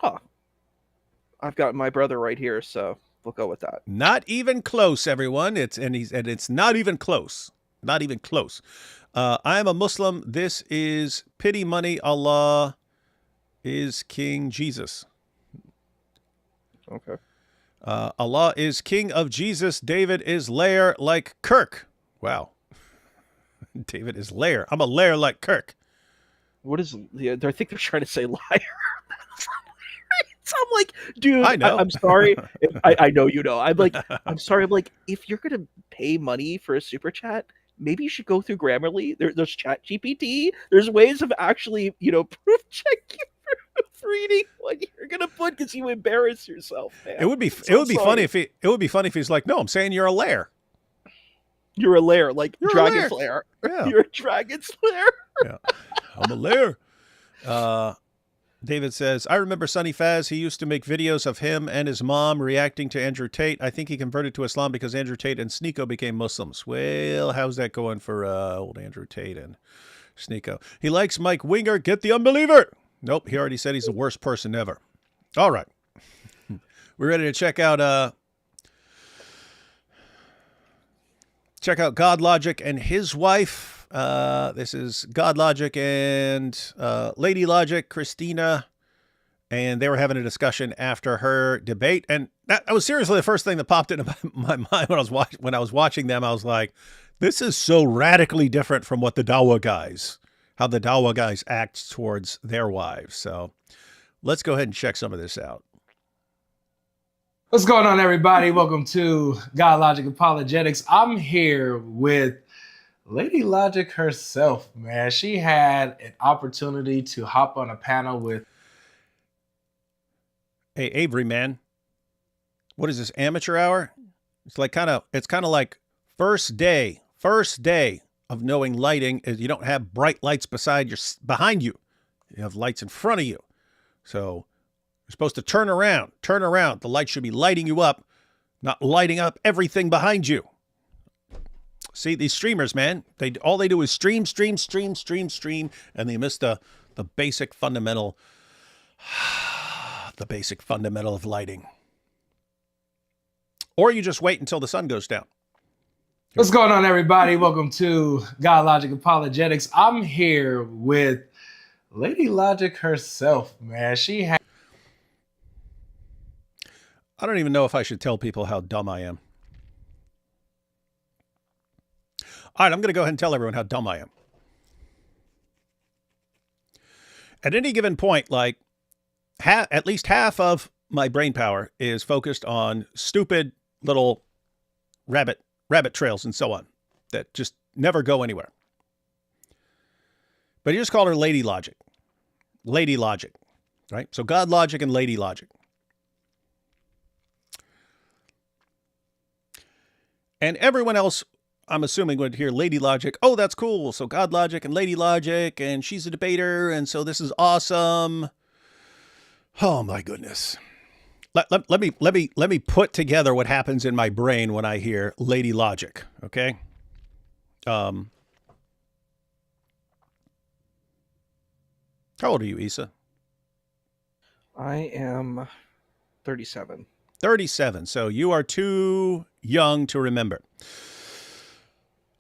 Huh. I've got my brother right here, so we'll go with that. Not even close, everyone. It's not even close. Not even close. I am a Muslim. This is pity money. Allah is King Jesus. Okay. Allah is King of Jesus. David is Lair like Kirk. Wow. David is Lair. I'm a Lair like Kirk. What is? I think they're trying to say liar. So I'm like, dude, I know. I'm sorry. I know you know. I'm like, I'm sorry. I'm like, if you're gonna pay money for a super chat, maybe you should go through Grammarly. There's Chat GPT. There's ways of actually, proof checking reading what you're gonna put because you embarrass yourself. Man. It would be funny if he's like, no, I'm saying you're a lair. You're a lair, like Dragon Slayer. Yeah. You're a Dragon Slayer. Yeah. I'm a lair. David says, I remember Sonny Faz. He used to make videos of him and his mom reacting to Andrew Tate. I think he converted to Islam because Andrew Tate and Sneeko became Muslims. Well, how's that going for old Andrew Tate and Sneeko? He likes Mike Winger. Get the unbeliever. Nope, he already said he's the worst person ever. All right. We're ready to check out God Logic and his wife. This is God Logic and Lady Logic, Christina, and they were having a discussion after her debate. And that was seriously the first thing that popped into my mind when I was watching them. I was like, this is so radically different from what how the Dawah guys act towards their wives. So let's go ahead and check some of this out. What's going on, everybody? Welcome to God Logic Apologetics. I'm here with Lady Logic herself, man. She had an opportunity to hop on a panel with... Hey, Avery, man. What is this, amateur hour? It's kind of like first day of knowing lighting is you don't have bright lights behind you. You have lights in front of you. So you're supposed to turn around. The light should be lighting you up, not lighting up everything behind you. See, these streamers, man, all they do is stream, and they miss the basic fundamental, of lighting. Or you just wait until the sun goes down. What's going on, everybody? Welcome to God Logic Apologetics. I'm here with Lady Logic herself, man. I don't even know if I should tell people how dumb I am. All right, I'm going to go ahead and tell everyone how dumb I am. At any given point, like at least half of my brain power is focused on stupid little rabbit trails and so on that just never go anywhere. But you just call her Lady Logic. Lady Logic, right? So God Logic and Lady Logic. And everyone else, I'm assuming, would hear Lady Logic. Oh, that's cool. So God Logic and Lady Logic, and she's a debater, and so this is awesome. Oh my goodness. Let me put together what happens in my brain when I hear Lady Logic. Okay. How old are you, Issa? I am 37. 37. So you are too young to remember.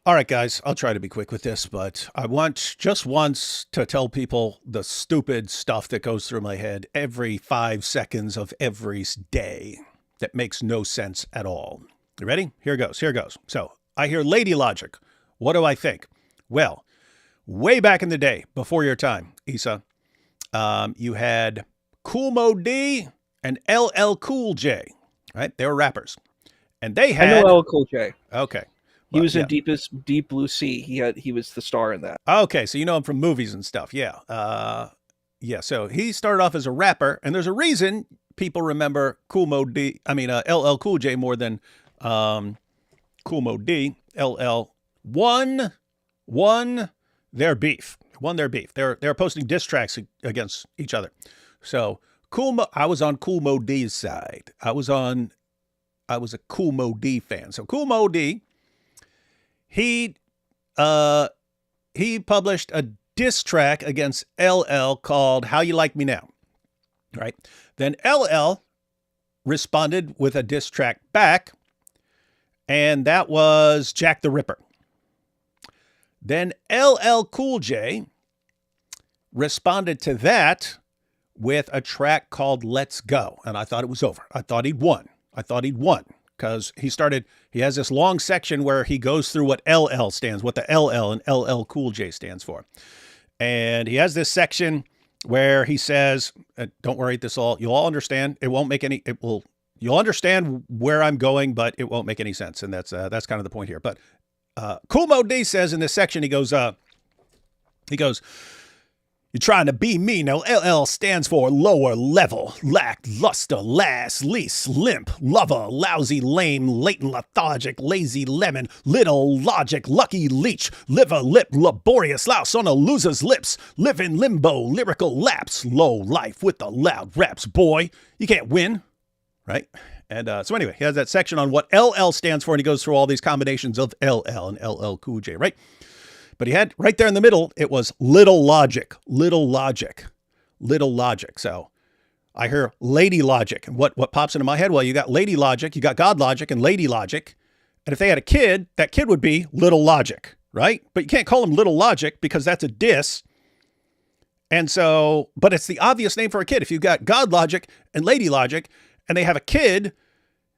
All right, guys, I'll try to be quick with this, but I want just once to tell people the stupid stuff that goes through my head every 5 seconds of every day that makes no sense at all. You ready? Here goes. So I hear Lady Logic. What do I think? Well, way back in the day, before your time, Issa, you had Kool Mo D and LL Cool J, right? They were rappers. And they had... I know LL Cool J. Okay. He was in Deep Blue Sea. He was the star in that. Okay, so you know him from movies and stuff. Yeah. So he started off as a rapper, and there's a reason people remember LL Cool J more than Kool Mo D. LL won their beef. They're posting diss tracks against each other. So I was on Kool Mo D's side. I was a Kool Mo D fan. So Kool Mo D, he published a diss track against LL called How You Like Me Now, right? Then LL responded with a diss track back, and that was Jack the Ripper. Then LL Cool J responded to that with a track called Let's Go, and I thought it was over. I thought he'd won because he has this long section where he goes through what LL stands, what the LL and LL Cool J stands for. And he has this section where he says, don't worry, you'll all understand. You'll understand where I'm going, but it won't make any sense. And that's kind of the point here. But Kool Mo D says in this section, he goes, you're trying to be me. No, LL stands for lower level, lackluster, last, least, limp, lover, lousy, lame, latent, lethargic, lazy lemon, little logic, lucky leech, liver lip, laborious louse on a loser's lips, live in limbo, lyrical lapse, low life with the loud raps, boy. You can't win, right? And so anyway, he has that section on what LL stands for, and he goes through all these combinations of LL and LL Cool J, right? But he had right there in the middle, it was little logic. So I hear Lady Logic. And what pops into my head? Well, you got Lady Logic, you got God Logic and Lady Logic. And if they had a kid, that kid would be Little Logic, right? But you can't call him Little Logic because that's a diss. And so, but it's the obvious name for a kid. If you've got God Logic and Lady Logic and they have a kid,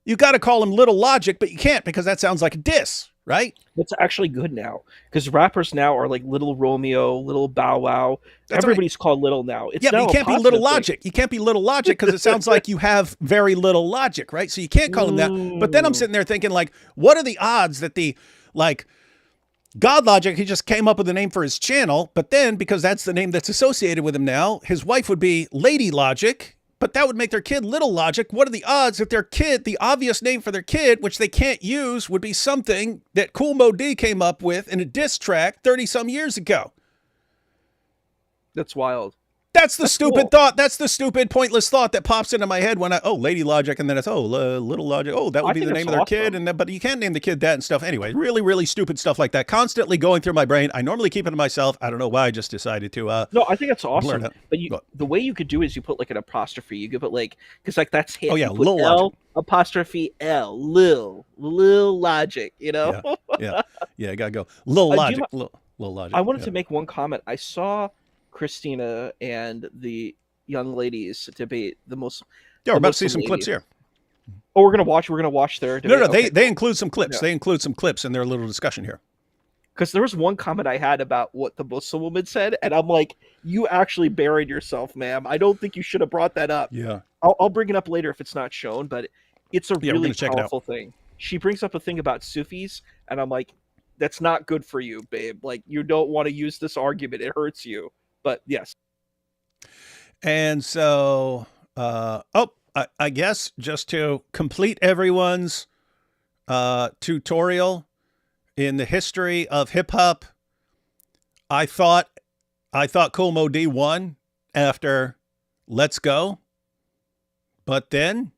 you got to call him Little Logic, but you can't because that sounds like a diss, right? That's actually good now because rappers now are like Little Romeo, Little Bow Wow. Everybody's called Little now. But you can't be Little Logic. You can't be Little Logic because it sounds like you have very little logic, right? So you can't call him that. But then I'm sitting there thinking, like, what are the odds that God Logic, he just came up with a name for his channel, but then because that's the name that's associated with him now, his wife would be Lady Logic. But that would make their kid Little Logic. What are the odds that their kid, the obvious name for their kid, which they can't use, would be something that Kool Mo D came up with in a diss track 30-some years ago? That's wild. That's the stupid thought. That's the stupid, pointless thought that pops into my head when Lady Logic, and then it's, Little Logic. Oh, that would be the name of their kid. But you can't name the kid that and stuff. Anyway, really, really stupid stuff like that constantly going through my brain. I normally keep it to myself. I don't know why I just decided to. No, I think that's awesome. But the way you could do is you put like an apostrophe. You could put because that's hit. Oh yeah, Lil Logic. Apostrophe L, Lil Logic. You know. Yeah. I gotta go Lil Logic. Lil Logic. I wanted to make one comment. I saw Christina and the young ladies debate the most. Yeah, we're about to see some clips here. Oh, we're gonna watch their debate. No, they include some clips. Yeah. They include some clips in their little discussion here. Because there was one comment I had about what the Muslim woman said, and I'm like, you actually buried yourself, ma'am. I don't think you should have brought that up. Yeah, I'll bring it up later if it's not shown, but it's a really powerful thing. She brings up a thing about Sufis, and I'm like, that's not good for you, babe. Like, you don't want to use this argument. It hurts you. But yes. And so, I guess just to complete everyone's tutorial in the history of hip hop, I thought Kool Mo D won after Let's Go. But then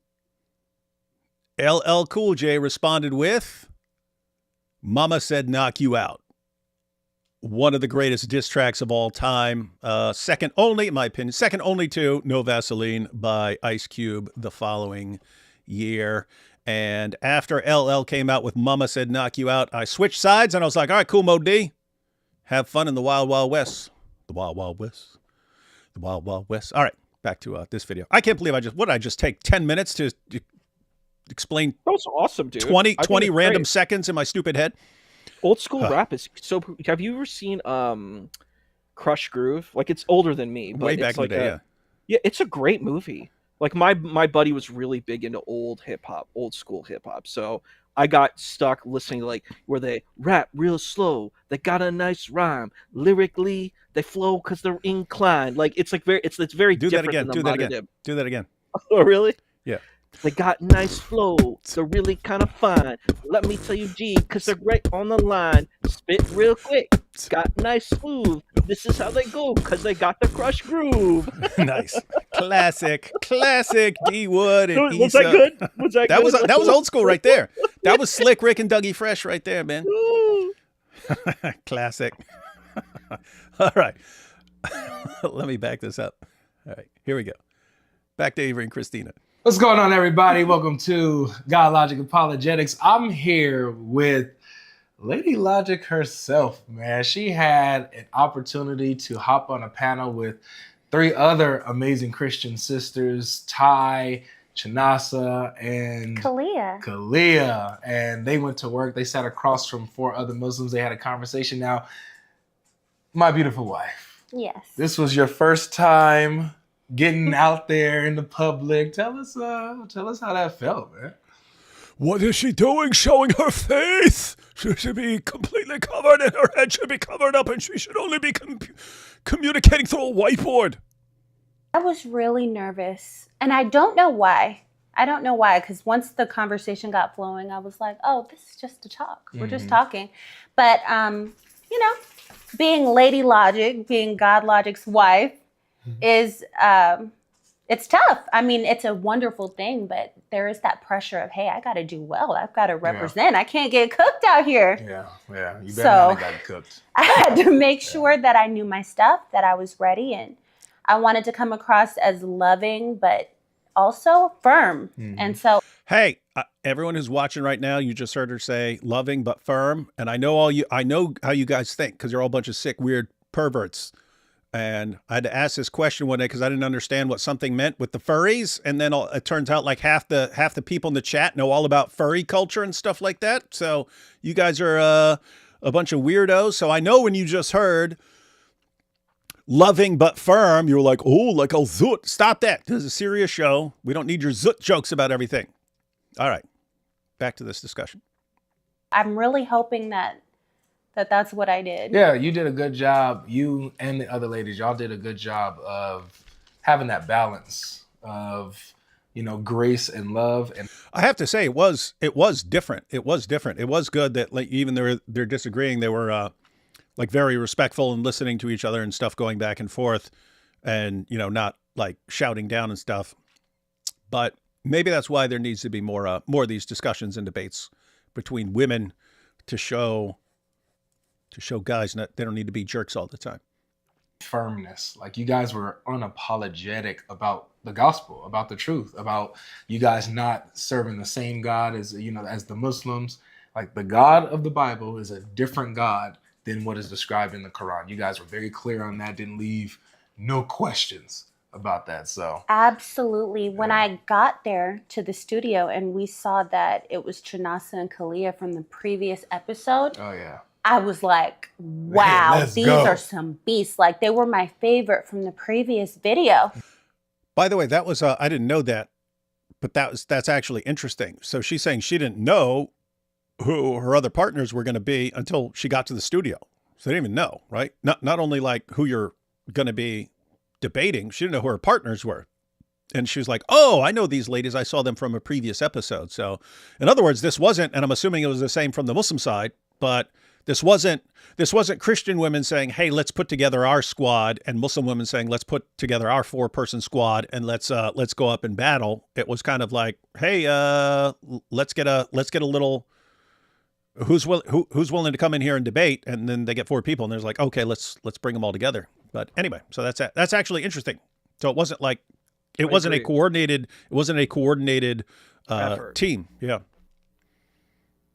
LL Cool J responded with Mama Said Knock You Out. One of the greatest diss tracks of all time. Second only, in my opinion, second only to No Vaseline by Ice Cube the following year. And after LL came out with Mama Said Knock You Out, I switched sides and I was like, all right, cool, Mo D. Have fun in the Wild Wild West. The Wild Wild West. The Wild Wild West. All right, back to this video. I can't believe I just take 10 minutes to explain That was awesome, dude. 20 I think it's random great. seconds in my stupid head. Old school rap is so. Have you ever seen Crush Groove? Like, it's older than me, but Way it's back in like the day, a, yeah, it's a great movie. Like, my buddy was really big into old hip hop, old school hip hop. So I got stuck listening to, like, where they rap real slow. They got a nice rhyme. Lyrically, they flow because they're inclined. Like, it's like very, it's very Do that different again. than the Do that modern again. hip. Do that again. Oh, really? Yeah. They got nice flow. They're really kind of fine. Let me tell you, G, because they're great on the line. Spit real quick. Got nice smooth. This is how they go, because they got the Crush Groove. Nice. Classic D Wood and Was Issa. that good? Was that good? That was old school right there. That was Slick Rick and Dougie Fresh right there, man. Classic. All right. Let me back this up. All right, here we go. Back to Avery and Christina. What's going on, everybody? Welcome to God Logic Apologetics. I'm here with Lady Logic herself, man. She had an opportunity to hop on a panel with 3 other amazing Christian sisters, Ty, Chanasa, and Kalia. And they went to work. They sat across from 4 other Muslims. They had a conversation. Now, my beautiful wife. Yes. This was your first time getting out there in the public. Tell us how that felt, man. What is she doing? Showing her face? She should be completely covered and her head should be covered up and she should only be communicating through a whiteboard. I was really nervous and I don't know why. Because once the conversation got flowing, I was like, oh, this is just a talk. We're just talking. But, being Lady Logic, being God Logic's wife is, it's tough. I mean, it's a wonderful thing, but there is that pressure of, hey, I got to do well. I've got to represent. I can't get cooked out here. Yeah. You better not have got cooked. I had to make sure that I knew my stuff, that I was ready, and I wanted to come across as loving, but also firm. And so, hey, everyone who's watching right now, you just heard her say loving but firm, and I know how you guys think because you're all a bunch of sick, weird perverts. And I had to ask this question one day because I didn't understand what something meant with the furries, and then it turns out like half the people in the chat know all about furry culture and stuff like that. So you guys are a bunch of weirdos. So I know when you just heard loving but firm, you're like, oh, like a zoot. Stop that. This is a serious show. We don't need your zoot jokes about everything. All right, back to this discussion. I'm really hoping that's what I did. Yeah, you did a good job. You and the other ladies, y'all did a good job of having that balance of, grace and love. And I have to say, it was different. It was different. It was good that like even they're disagreeing, they were like very respectful and listening to each other and stuff, going back and forth, and not like shouting down and stuff. But maybe that's why there needs to be more of these discussions and debates between women to show guys they don't need to be jerks all the time. Firmness, like you guys were unapologetic about the gospel, about the truth, about you guys not serving the same God as the Muslims. Like the God of the Bible is a different God than what is described in the Quran. You guys were very clear on that, didn't leave no questions about that. So absolutely. When I got there to the studio and we saw that it was Chanasa and Kalia from the previous episode. Oh yeah. I was like, wow, Let's these go. are some beasts. Like they were my favorite from the previous video. By the way, that was I didn't know that, but that's actually interesting. So she's saying she didn't know who her other partners were going to be until she got to the studio. So they didn't even know, right? Not only like who you're going to be debating, she didn't know who her partners were. And she was like, oh, I know these ladies. I saw them from a previous episode. So in other words, this wasn't, and I'm assuming it was the same from the Muslim side, but This wasn't Christian women saying, "Hey, let's put together our squad," and Muslim women saying, "Let's put together our 4-person squad and let's go up and battle." It was kind of like, "Hey, let's get a little who's willing to come in here and debate," and then they get 4 people and there's like, "Okay, let's bring them all together." But anyway, so that's actually interesting. So it wasn't like it wasn't a coordinated team. Yeah.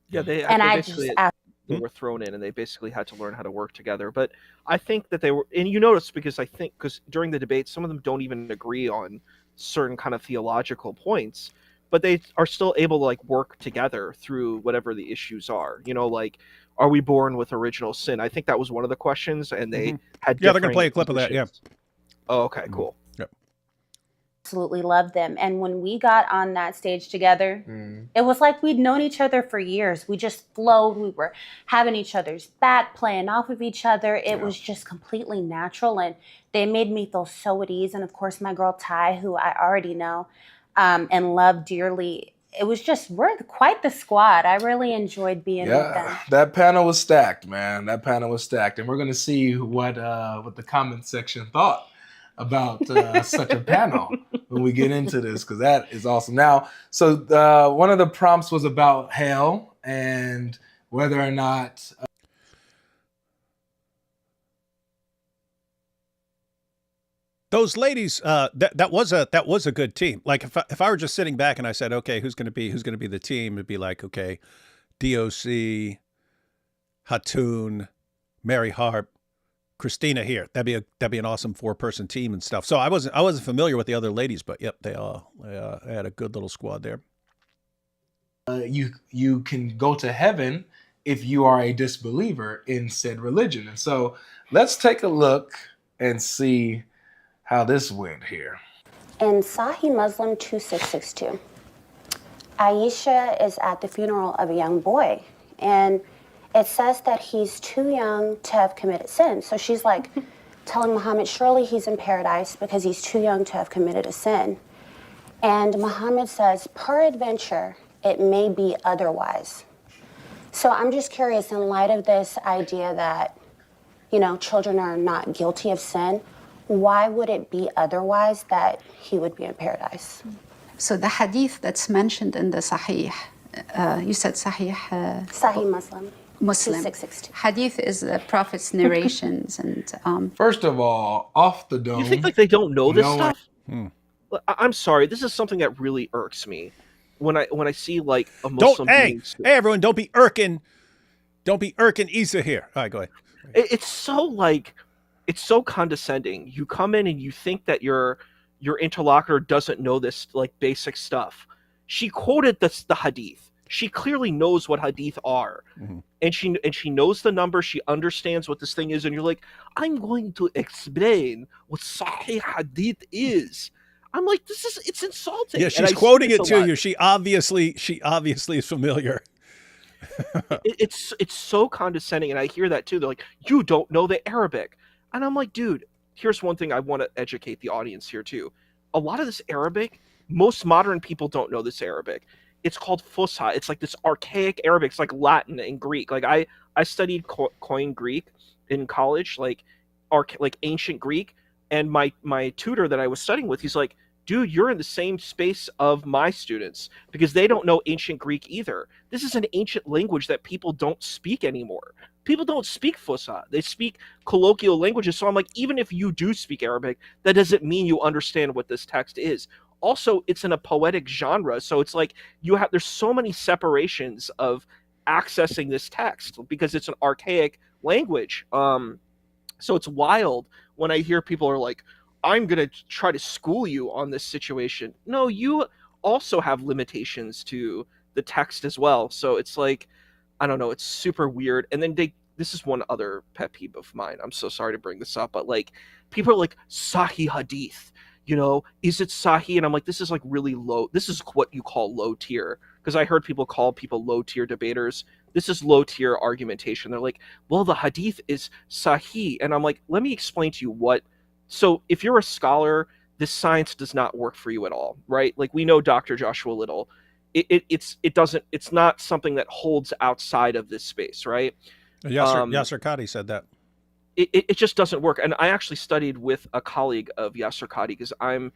Yeah, they were thrown in, and they basically had to learn how to work together. But I think that they were, and you notice because during the debate, some of them don't even agree on certain kind of theological points, but they are still able to like work together through whatever the issues are. You know, like, are we born with original sin? I think that was one of the questions, and they had they're gonna play a clip of that. Yeah. Oh, okay, cool. Absolutely loved them. And when we got on that stage together, it was like we'd known each other for years. We just flowed. We were having each other's back, playing off of each other. It was just completely natural, and they made me feel so at ease. And of course, my girl Ty, who I already know and love dearly. It was just, we're quite the squad. I really enjoyed being with them. That panel was stacked, man. That panel was stacked. And we're going to see what the comment section thought about such a panel when we get into this, because that is awesome. Now, so one of the prompts was about hell and whether or not those ladies, that was a good team. Like if I were just sitting back and I said, okay, who's going to be the team? It'd be like, okay, DOC, Hatun, Mary Harp, Christina here. That'd be an awesome 4-person team and stuff. So I wasn't familiar with the other ladies, but yep, they had a good little squad there. You can go to heaven if you are a disbeliever in said religion. And so let's take a look and see how this went here. In Sahih Muslim 2662, Aisha is at the funeral of a young boy, and it says that he's too young to have committed sin. So she's like telling Muhammad, surely he's in paradise because he's too young to have committed a sin. And Muhammad says, peradventure, it may be otherwise. So I'm just curious, in light of this idea that, children are not guilty of sin, why would it be otherwise that he would be in paradise? So the hadith that's mentioned in the Sahih, you said Sahih? Sahih Muslim. 2662. Hadith is the Prophet's narrations. And first of all, off the dome. You think like they don't know this stuff? I'm sorry, this is something that really irks me. When I see like a Muslim hey everyone, don't be irking Issa here. All right, go ahead. It's so condescending. You come in and you think that your interlocutor doesn't know this like basic stuff. She quoted the hadith. She clearly knows what hadith are, and she knows the number. She understands what this thing is, and you're like, I'm going to explain what Sahih hadith is. I'm like, it's insulting. Yeah, she's quoting it to you. She obviously is familiar. It's so condescending, and I hear that too. They're like, you don't know the Arabic. And I'm like, dude, here's one thing I want to educate the audience here too. A lot of this Arabic, most modern people don't know this Arabic. It's called Fusha. It's like this archaic Arabic. It's like Latin and Greek. Like I studied Koine Greek in college, like ancient Greek. And my tutor that I was studying with, he's like, dude, you're in the same space of my students because they don't know ancient Greek either. This is an ancient language that people don't speak anymore. People don't speak Fusha. They speak colloquial languages. So I'm like, even if you do speak Arabic, that doesn't mean you understand what this text is. Also, it's in a poetic genre. So it's like there's so many separations of accessing this text because it's an archaic language. So it's wild when I hear people are like, I'm going to try to school you on this situation. No, you also have limitations to the text as well. So it's like, I don't know, it's super weird. And then this is one other pet peeve of mine. I'm so sorry to bring this up, but like people are like, Sahih hadith, is it Sahih? And I'm like, this is like really low. This is what you call low tier. Because I heard people call people low tier debaters. This is low tier argumentation. They're like, well, the hadith is Sahih. And I'm like, let me explain to you what. So if you're a scholar, this science does not work for you at all, right? Like we know Dr. Joshua Little. It's not something that holds outside of this space, right? Yasser Qadi said that. It just doesn't work. And I actually studied with a colleague of Yasser Qadi because I'm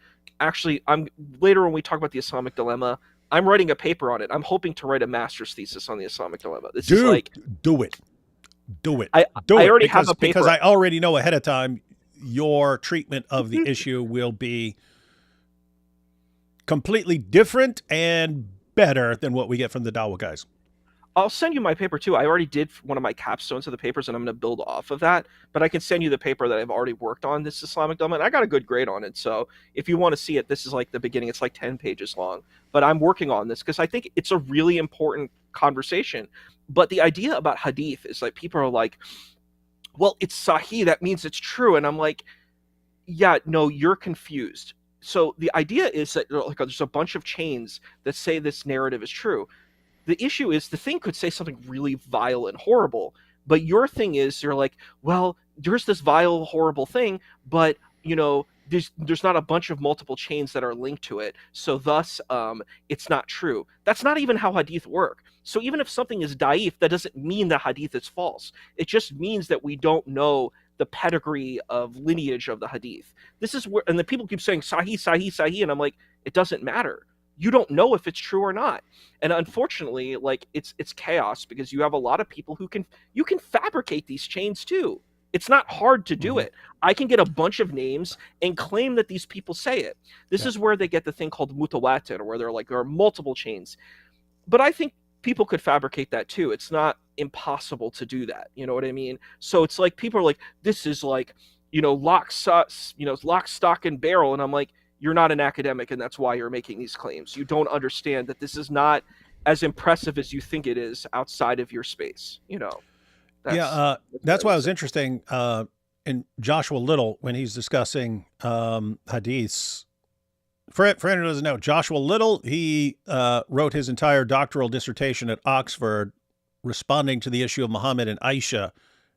later when we talk about the Islamic dilemma, I'm writing a paper on it. I'm hoping to write a master's thesis on the Islamic dilemma. This is like, do it. I already have a paper. Because I already know ahead of time your treatment of the issue will be completely different and better than what we get from the Dawah guys. I'll send you my paper too. I already did one of my capstones of the papers, and I'm going to build off of that. But I can send you the paper that I've already worked on, this Islamic dilemma, and I got a good grade on it. So if you want to see it, this is like the beginning. It's like 10 pages long. But I'm working on this because I think it's a really important conversation. But the idea about hadith is like people are like, well, it's sahih, that means it's true. And I'm like, yeah, no, you're confused. So the idea is that like there's a bunch of chains that say this narrative is true. The issue is the thing could say something really vile and horrible, but your thing is you're like, well, there's this vile, horrible thing, but you know, there's not a bunch of multiple chains that are linked to it, so thus it's not true. That's not even how hadith work. So even if something is da'if, that doesn't mean that hadith is false. It just means that we don't know the pedigree of lineage of the hadith. This is where, and the people keep saying sahih, sahih, sahih, and I'm like, it doesn't matter. You don't know if it's true or not. And unfortunately, like it's chaos because you have a lot of people who can fabricate these chains too. It's not hard to do it. I can get a bunch of names and claim that these people say it. This is where they get the thing called mutawatir, where they're like there are multiple chains. But I think people could fabricate that too. It's not impossible to do that. You know what I mean? So it's like people are like, this is like, lock, stock, and barrel. And I'm like, you're not an academic, and that's why you're making these claims. You don't understand that this is not as impressive as you think it is outside of your space. That's why it was interesting in Joshua Little when he's discussing hadiths. For anyone who doesn't know, Joshua Little, he wrote his entire doctoral dissertation at Oxford responding to the issue of Muhammad and Aisha.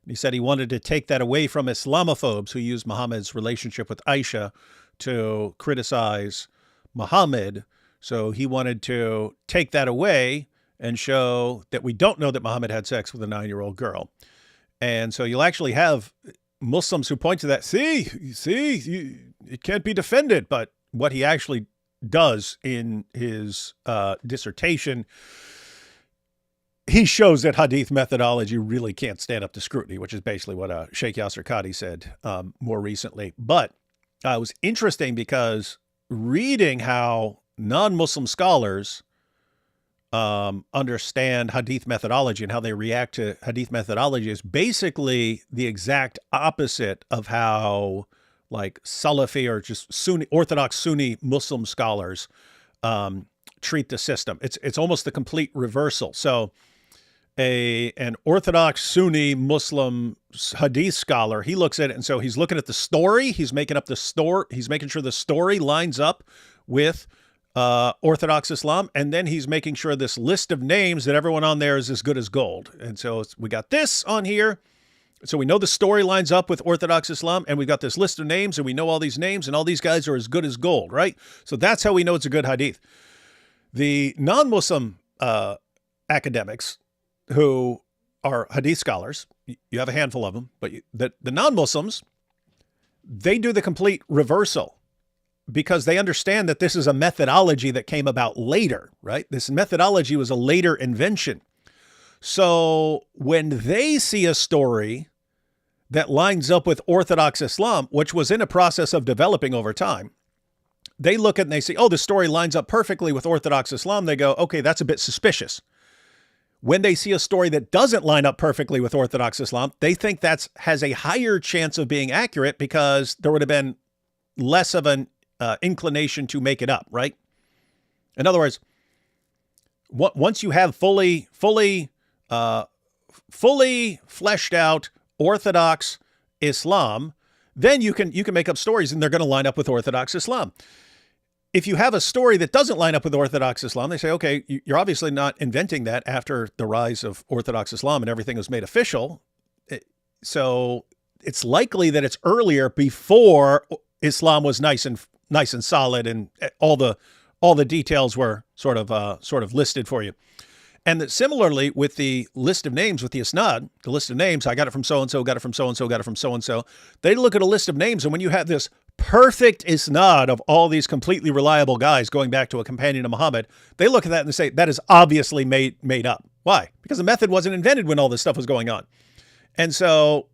He said he wanted to take that away from Islamophobes who use Muhammad's relationship with Aisha to criticize Muhammad. So he wanted to take that away and show that we don't know that Muhammad had sex with a 9-year-old girl. And so you'll actually have Muslims who point to that. It can't be defended. But what he actually does in his dissertation, he shows that hadith methodology really can't stand up to scrutiny, which is basically what Sheikh Yasser Qadi said more recently. But it was interesting because reading how non-Muslim scholars understand hadith methodology and how they react to hadith methodology is basically the exact opposite of how like Salafi or just Sunni, Orthodox Sunni Muslim scholars treat the system. It's almost the complete reversal. So an Orthodox Sunni Muslim hadith scholar, he looks at it and so he's looking at the story, he's making up the story, he's making sure the story lines up with Orthodox Islam, and then he's making sure this list of names that everyone on there is as good as gold. And so we got this on here, so we know the story lines up with Orthodox Islam, and we've got this list of names, and we know all these names, and all these guys are as good as gold, right? So that's how we know it's a good hadith. The non-Muslim academics who are hadith scholars, you have a handful of them, but the non-Muslims, they do the complete reversal because they understand that this is a methodology that came about later, right? This methodology was a later invention. So when they see a story that lines up with Orthodox Islam, which was in a process of developing over time, they look at it and they say, oh, the story lines up perfectly with Orthodox Islam. They go, okay, that's a bit suspicious. When they see a story that doesn't line up perfectly with Orthodox Islam, they think has a higher chance of being accurate because there would have been less of an inclination to make it up, right? In other words, once you have fully fleshed out Orthodox Islam, then you can make up stories and they're going to line up with Orthodox Islam. If you have a story that doesn't line up with Orthodox Islam, they say, okay, you're obviously not inventing that after the rise of Orthodox Islam and everything was made official. So it's likely that it's earlier, before Islam was nice and solid and all the details were sort of listed for you. And that similarly with the list of names, with the isnad, the list of names, I got it from so-and-so, got it from so-and-so, got it from so-and-so. They look at a list of names, and when you have this perfect isnad of all these completely reliable guys going back to a companion of Muhammad, they look at that and they say, that is obviously made up. Why? Because the method wasn't invented when all this stuff was going on. And so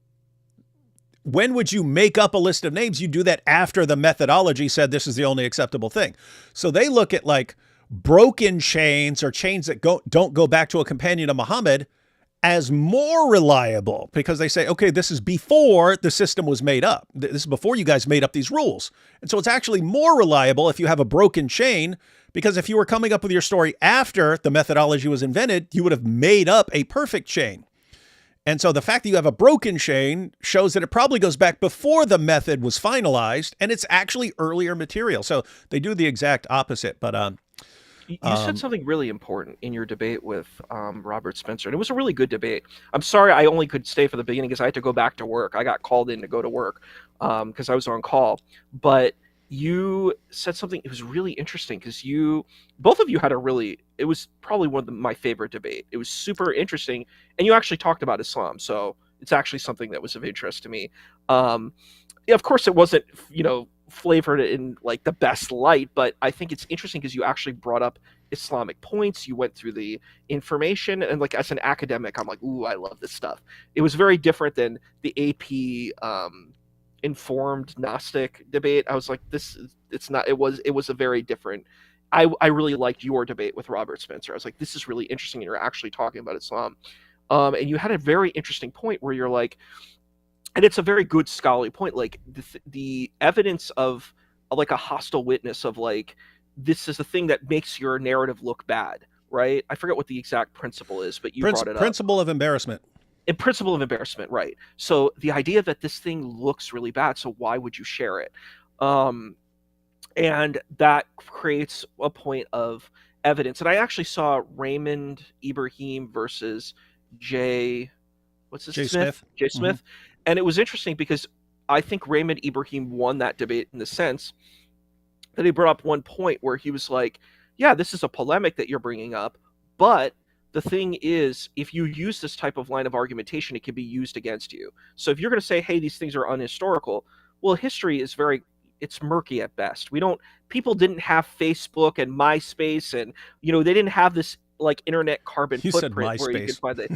when would you make up a list of names? You do that after the methodology said this is the only acceptable thing. So they look at like broken chains or chains that don't go back to a companion of Muhammad as more reliable because they say, okay, this is before the system was made up. This is before you guys made up these rules. And so it's actually more reliable if you have a broken chain, because if you were coming up with your story after the methodology was invented, you would have made up a perfect chain. And so the fact that you have a broken chain shows that it probably goes back before the method was finalized, and it's actually earlier material. So they do the exact opposite. But you said something really important in your debate with Robert Spencer, and it was a really good debate. I'm sorry I only could stay for the beginning because I had to go back to work. I got called in to go to work because I was on call. But you said something, it was really interesting because both of you had it was probably one of my favorite debate. It was super interesting, and you actually talked about Islam, so it's actually something that was of interest to me. Yeah, of course it wasn't, flavored in like the best light, but I think it's interesting because you actually brought up Islamic points. You went through the information, and like as an academic, I'm like, ooh, I love this stuff. It was very different than the AP informed Gnostic debate. I was like, it was a very different. I really liked your debate with Robert Spencer. I was like, this is really interesting, and you're actually talking about Islam. And you had a very interesting point where you're like, and it's a very good scholarly point, like the evidence of like a hostile witness of like, this is the thing that makes your narrative look bad, right? I forget what the exact principle is, but you brought it up. Principle of embarrassment. And principle of embarrassment, right? So the idea that this thing looks really bad, so why would you share it? And that creates a point of evidence. And I actually saw Raymond Ibrahim versus Jay Smith. Mm-hmm. And it was interesting because I think Raymond Ibrahim won that debate in the sense that he brought up one point where he was like, yeah, this is a polemic that you're bringing up, but the thing is, if you use this type of line of argumentation, it can be used against you. So if you're going to say, hey, these things are unhistorical, well, history is it's murky at best. People didn't have Facebook and MySpace, and, they didn't have this like internet carbon footprint where you could find it.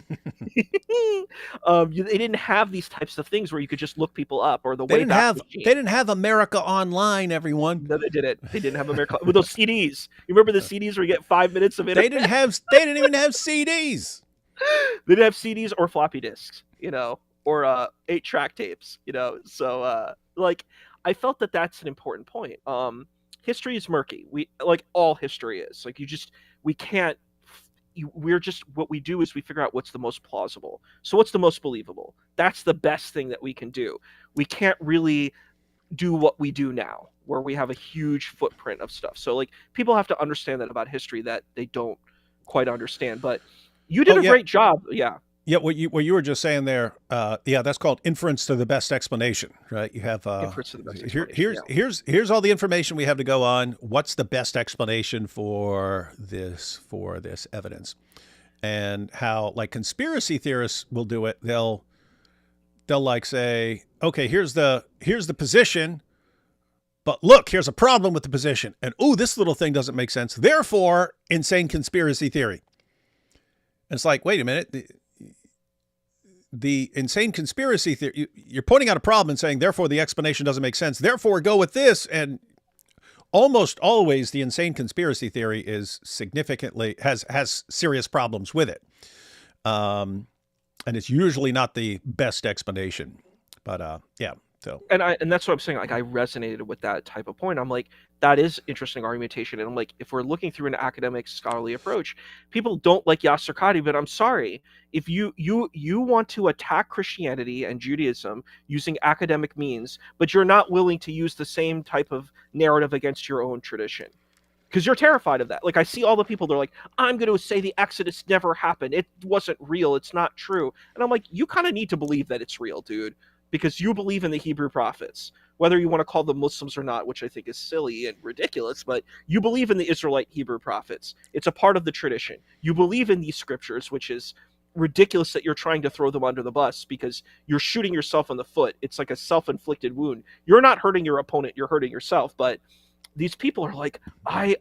They didn't have these types of things where you could just look people up, or they didn't have America Online, everyone. No, they didn't. They didn't have America with those CDs. You remember the CDs where you get 5 minutes of internet? They didn't even have CDs. They didn't have CDs or floppy disks, or 8-track tapes, So like, I felt that that's an important point. History is murky. Like all history is. Like we can't. What we do is we figure out what's the most plausible. So what's the most believable? That's the best thing that we can do. We can't really do what we do now, where we have a huge footprint of stuff. So like, people have to understand that about history that they don't quite understand. But you did a great job. Yeah. Yeah, what you were just saying there, that's called inference to the best explanation, right? You have inference to the best explanation. Here's all the information we have to go on. What's the best explanation for this evidence? And how like conspiracy theorists will do it. They'll like say, okay, here's the position, but look, here's a problem with the position, and this little thing doesn't make sense. Therefore, insane conspiracy theory. And it's like, wait a minute. The insane conspiracy theory, you're pointing out a problem and saying, therefore, the explanation doesn't make sense. Therefore, go with this. And almost always the insane conspiracy theory is significantly has serious problems with it. And it's usually not the best explanation. But so. And that's what I'm saying. Like, I resonated with that type of point. I'm like, that is interesting argumentation. And I'm like, if we're looking through an academic scholarly approach, people don't like Yasser Qadhi, but I'm sorry. If you want to attack Christianity and Judaism using academic means, but you're not willing to use the same type of narrative against your own tradition, because you're terrified of that. Like, I see all the people, they're like, I'm going to say the Exodus never happened. It wasn't real. It's not true. And I'm like, you kind of need to believe that it's real, dude, because you believe in the Hebrew prophets. whether you want to call them Muslims or not, which I think is silly and ridiculous, but you believe in the Israelite Hebrew prophets. It's a part of the tradition. You believe in these scriptures, which is ridiculous that you're trying to throw them under the bus because you're shooting yourself in the foot. It's like a self-inflicted wound. You're not hurting your opponent, you're hurting yourself. But these people are like, I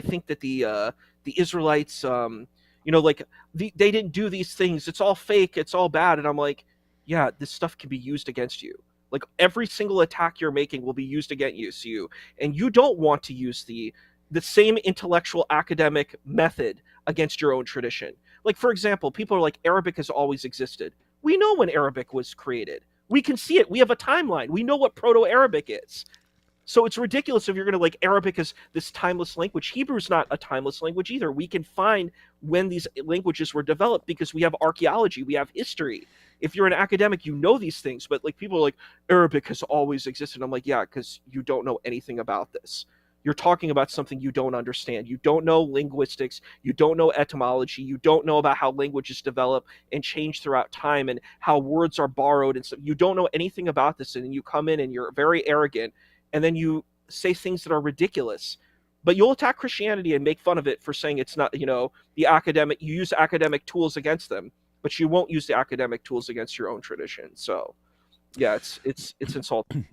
think that the Israelites, they didn't do these things. It's all fake. It's all bad. And I'm like, yeah, this stuff can be used against you. Like every single attack you're making will be used against you. And you don't want to use the same intellectual academic method against your own tradition. Like, for example, people are like, Arabic has always existed. We know when Arabic was created. We can see it. We have a timeline. We know what Proto-Arabic is. So it's ridiculous if you're going to like Arabic as this timeless language. Hebrew's not a timeless language either. We can find when these languages were developed because we have archaeology, we have history. If you're an academic, you know these things. But like people are like, Arabic has always existed. I'm like, yeah, because you don't know anything about this. You're talking about something you don't understand. You don't know linguistics. You don't know etymology. You don't know about how languages develop and change throughout time and how words are borrowed and stuff. You don't know anything about this, and then you come in and you're very arrogant, and then you say things that are ridiculous. But you'll attack Christianity and make fun of it for saying it's not, the academic. You use academic tools against them, but you won't use the academic tools against your own tradition. So, yeah, it's insulting.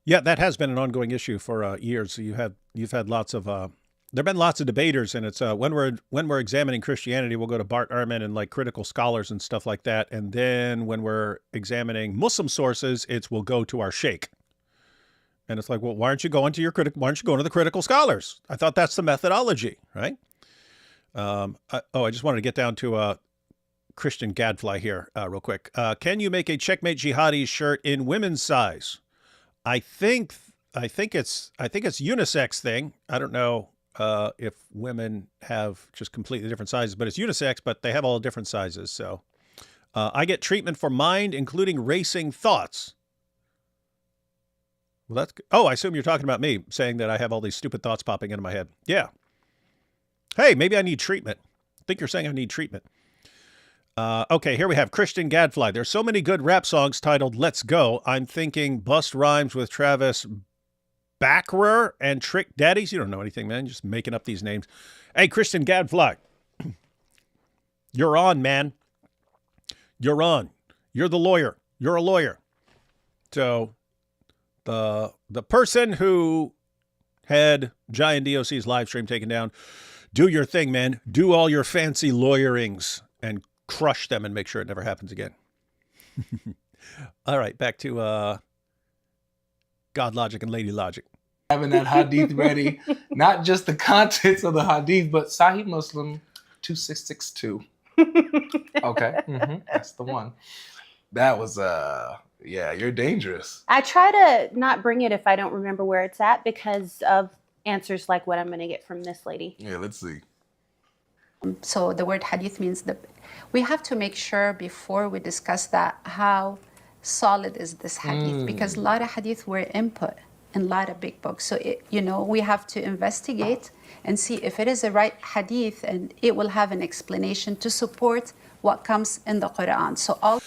Yeah, that has been an ongoing issue for years. So you've had lots of there've been lots of debaters, and it's when we're examining Christianity, we'll go to Bart Ehrman and like critical scholars and stuff like that, and then when we're examining Muslim sources, we'll go to our sheikh, and it's like, well, why aren't you going to the critical scholars? I thought that's the methodology, right? I just wanted to get down to Christian Gadfly here real quick. Can you make a Checkmate Jihadi shirt in women's size? I think it's unisex thing. I don't know if women have just completely different sizes, but it's unisex, but they have all different sizes. So I get treatment for mind, including racing thoughts. Well, I assume you're talking about me saying that I have all these stupid thoughts popping into my head. Yeah. Hey, maybe I need treatment. I think you're saying I need treatment. Okay, here we have Christian Gadfly. There's so many good rap songs titled Let's Go. I'm thinking Bust Rhymes with Travis Backrer and Trick Daddies. You don't know anything, man. Just making up these names. Hey, Christian Gadfly. You're on, man. You're on. You're the lawyer. You're a lawyer. So the person who had Giant DOC's live stream taken down, do your thing, man. Do all your fancy lawyerings and crush them and make sure it never happens again. All right, back to God Logic and Lady Logic. Having that hadith ready, not just the contents of the hadith, but Sahih Muslim 2662. Okay, that's the one. That was yeah, you're dangerous. I try to not bring it if I don't remember where it's at because of answers like what I'm going to get from this lady. Yeah, let's see. So the word hadith means we have to make sure before we discuss that how solid is this hadith, because a lot of hadith were input in a lot of big books. So we have to investigate and see if it is the right hadith, and it will have an explanation to support what comes in the Quran. So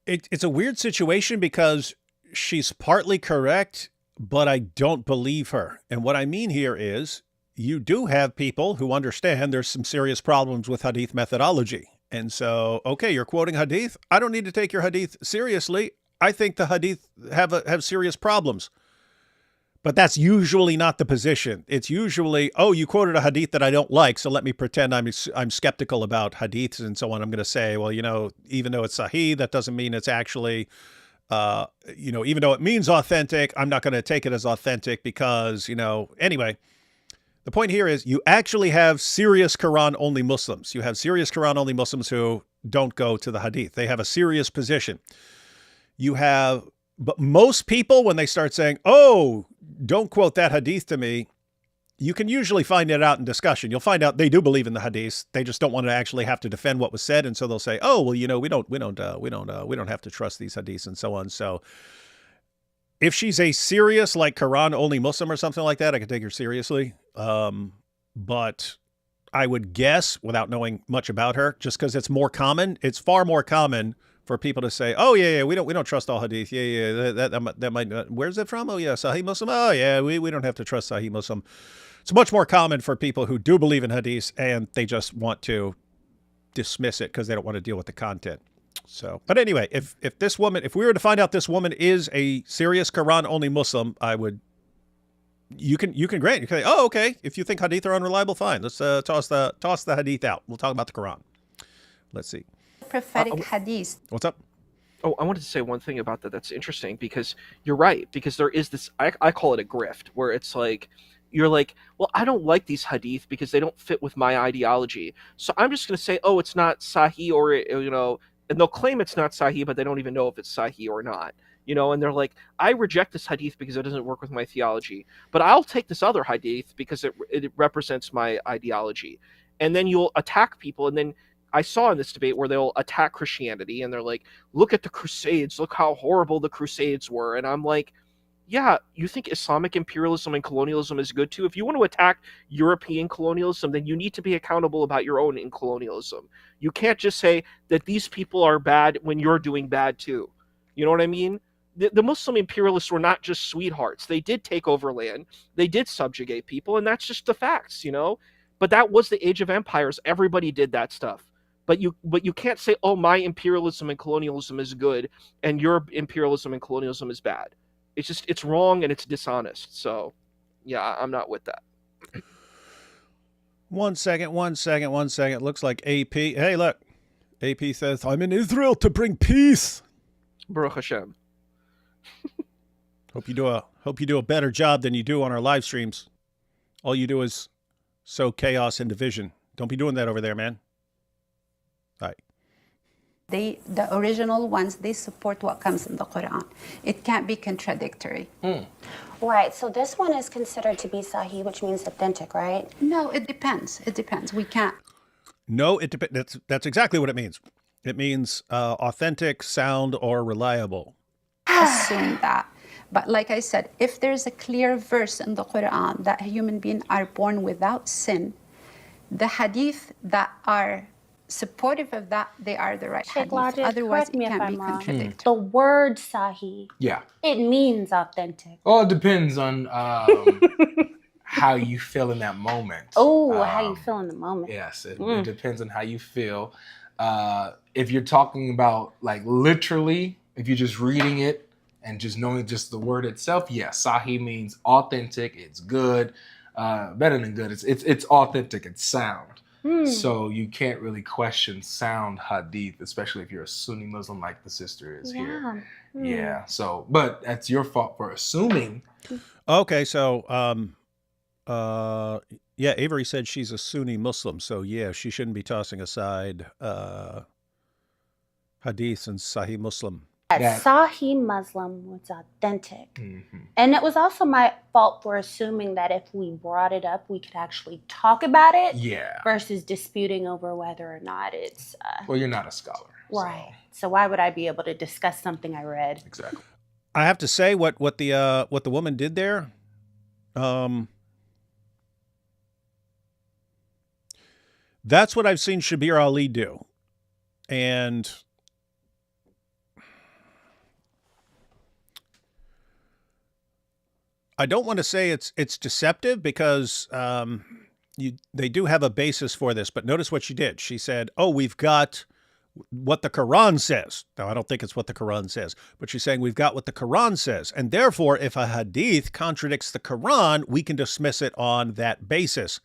it's a weird situation because she's partly correct, but I don't believe her. And what I mean here is, you do have people who understand there's some serious problems with hadith methodology. And so, okay, you're quoting hadith. I don't need to take your hadith seriously. I think the hadith have serious problems. But that's usually not the position. It's usually, oh, you quoted a hadith that I don't like, so let me pretend I'm skeptical about hadiths and so on. I'm going to say, well, even though it's sahih, that doesn't mean it's actually, even though it means authentic, I'm not going to take it as authentic because, anyway. The point here is you actually have serious Quran-only Muslims. You have serious Quran-only Muslims who don't go to the hadith. They have a serious position. But most people, when they start saying, oh, don't quote that hadith to me, you can usually find it out in discussion. You'll find out they do believe in the hadith. They just don't want to actually have to defend what was said. And so they'll say, oh, well, we don't have to trust these hadiths and so on. So if she's a serious, like Quran-only Muslim or something like that, I can take her seriously. But I would guess, without knowing much about her, just because it's far more common for people to say, "Oh yeah, we don't trust all hadith." Yeah, that might not. Where's it from? Oh yeah, Sahih Muslim. Oh yeah, we don't have to trust Sahih Muslim. It's much more common for people who do believe in hadith and they just want to dismiss it because they don't want to deal with the content. So, but anyway, if we were to find out this woman is a serious Quran only Muslim, I would. You can grant. You can say, "Oh, okay. If you think hadith are unreliable, fine. Let's toss the hadith out. We'll talk about the Quran." Let's see. Prophetic hadith. What's up? Oh, I wanted to say one thing about that that's interesting, because you're right, because there is this, I call it a grift, where it's like, you're like, well, I don't like these hadith because they don't fit with my ideology. So I'm just going to say, oh, it's not sahih, or, and they'll claim it's not sahih, but they don't even know if it's sahih or not. And they're like, I reject this hadith because it doesn't work with my theology, but I'll take this other hadith because it represents my ideology. And then you'll attack people, and then I saw in this debate where they'll attack Christianity and they're like, look at the Crusades, look how horrible the Crusades were. And I'm like, yeah, you think Islamic imperialism and colonialism is good too? If you want to attack European colonialism, then you need to be accountable about your own colonialism. You can't just say that these people are bad when you're doing bad too. You know what I mean? The Muslim imperialists were not just sweethearts. They did take over land. They did subjugate people, and that's just the facts, But that was the age of empires. Everybody did that stuff. But you can't say, oh, my imperialism and colonialism is good and your imperialism and colonialism is bad. It's wrong and it's dishonest. So, yeah, I'm not with that. One second. Looks like AP. Hey, look. AP says, I'm in Israel to bring peace. Baruch Hashem. Hope you do a better job than you do on our live streams. All you do is sow chaos and division. Don't be doing that over there, man. All right. The original ones, they support what comes in the Quran. It can't be contradictory. Right, so this one is considered to be sahih, which means authentic, right? No, it depends. We can't. No, it depends. That's exactly what it means. It means authentic, sound, or reliable. Assume that. But like I said, if there's a clear verse in the Quran that human beings are born without sin, the hadith that are supportive of that, they are the right Sheikh hadith. Logic, Otherwise, correct me it if can't I'm be wrong. contradictory. The word sahih, Yeah. it means authentic. Well, it depends on how you feel in that moment. Oh, how you feel in the moment. Yes, it depends on how you feel. If you're talking about like literally, if you're just reading it and just knowing just the word itself, yes, sahih means authentic. It's good, better than good. It's authentic. It's sound. So you can't really question sound hadith, especially if you're a Sunni Muslim like the sister is here. Yeah. So, but that's your fault for assuming. Okay, so yeah, Avery said she's a Sunni Muslim, so yeah, she shouldn't be tossing aside hadith and Sahih Muslim. Sahih Muslim was authentic. And it was also my fault for assuming that if we brought it up, we could actually talk about it versus disputing over whether or not it's... well, you're not a scholar. Right. So why would I be able to discuss something I read? Exactly. I have to say what the woman did there, that's what I've seen Shabir Ali do. And I don't want to say it's deceptive because they do have a basis for this, but notice what she did. She said, oh, we've got what the Quran says. Now, I don't think it's what the Quran says, but she's saying we've got what the Quran says. And therefore, if a hadith contradicts the Quran, we can dismiss it on that basis.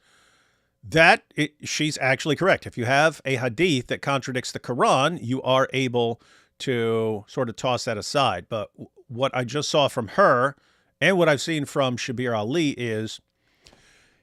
She's actually correct. If you have a hadith that contradicts the Quran, you are able to sort of toss that aside. But what I just saw from her and what I've seen from Shabir Ali is,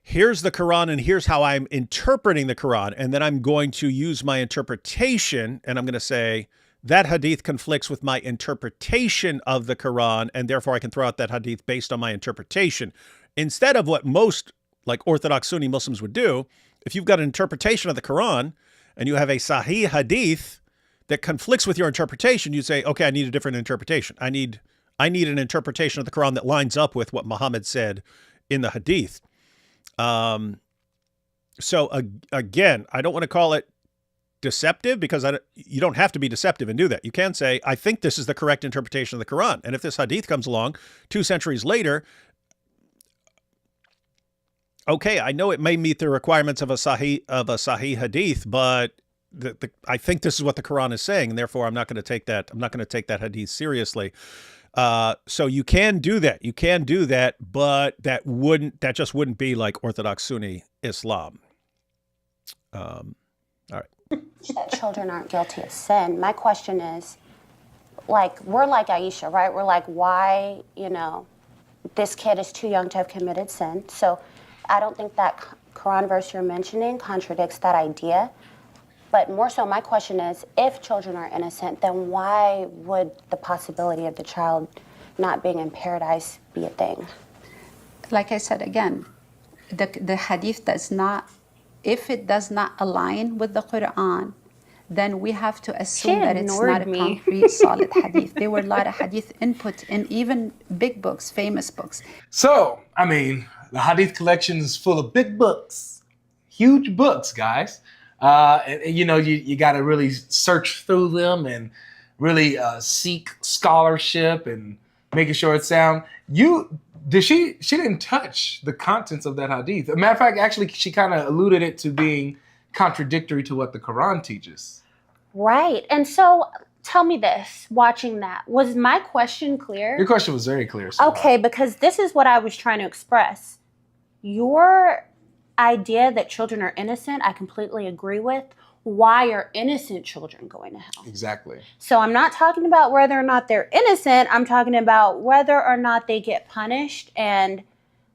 here's the Quran and here's how I'm interpreting the Quran. And then I'm going to use my interpretation and I'm going to say that hadith conflicts with my interpretation of the Quran. And therefore I can throw out that hadith based on my interpretation. Instead of what most like Orthodox Sunni Muslims would do, if you've got an interpretation of the Quran and you have a Sahih hadith that conflicts with your interpretation, you'd say, okay, I need a different interpretation. I need an interpretation of the Quran that lines up with what Muhammad said in the hadith. So again, I don't want to call it deceptive, because you don't have to be deceptive and do that. You can say, I think this is the correct interpretation of the Quran. And if this hadith comes along 2 centuries later, okay, I know it may meet the requirements of a sahih hadith, but I think this is what the Quran is saying, and therefore I'm not going to take that hadith seriously. So you can do that. You can do that, but that just wouldn't be like Orthodox Sunni Islam. All right. That children aren't guilty of sin. My question is, like, we're like Aisha, right? We're like, why, this kid is too young to have committed sin. So I don't think that Quran verse you're mentioning contradicts that idea. But more so, my question is, if children are innocent, then why would the possibility of the child not being in paradise be a thing? Like I said again, the hadith does not, if it does not align with the Quran, then we have to assume that it's not a concrete, solid hadith. There were a lot of hadith input in even big books, famous books. So, I mean, the hadith collection is full of big books, huge books, guys. And you got to really search through them and really seek scholarship and making sure it's sound. She didn't touch the contents of that hadith. As a matter of fact, actually, she kind of alluded it to being contradictory to what the Quran teaches. Right. And so tell me this, watching that, was my question clear? Your question was very clear. Okay, because this is what I was trying to express. Your idea that children are innocent, I completely agree with. Why are innocent children going to hell? Exactly. So I'm not talking about whether or not they're innocent. I'm talking about whether or not they get punished. And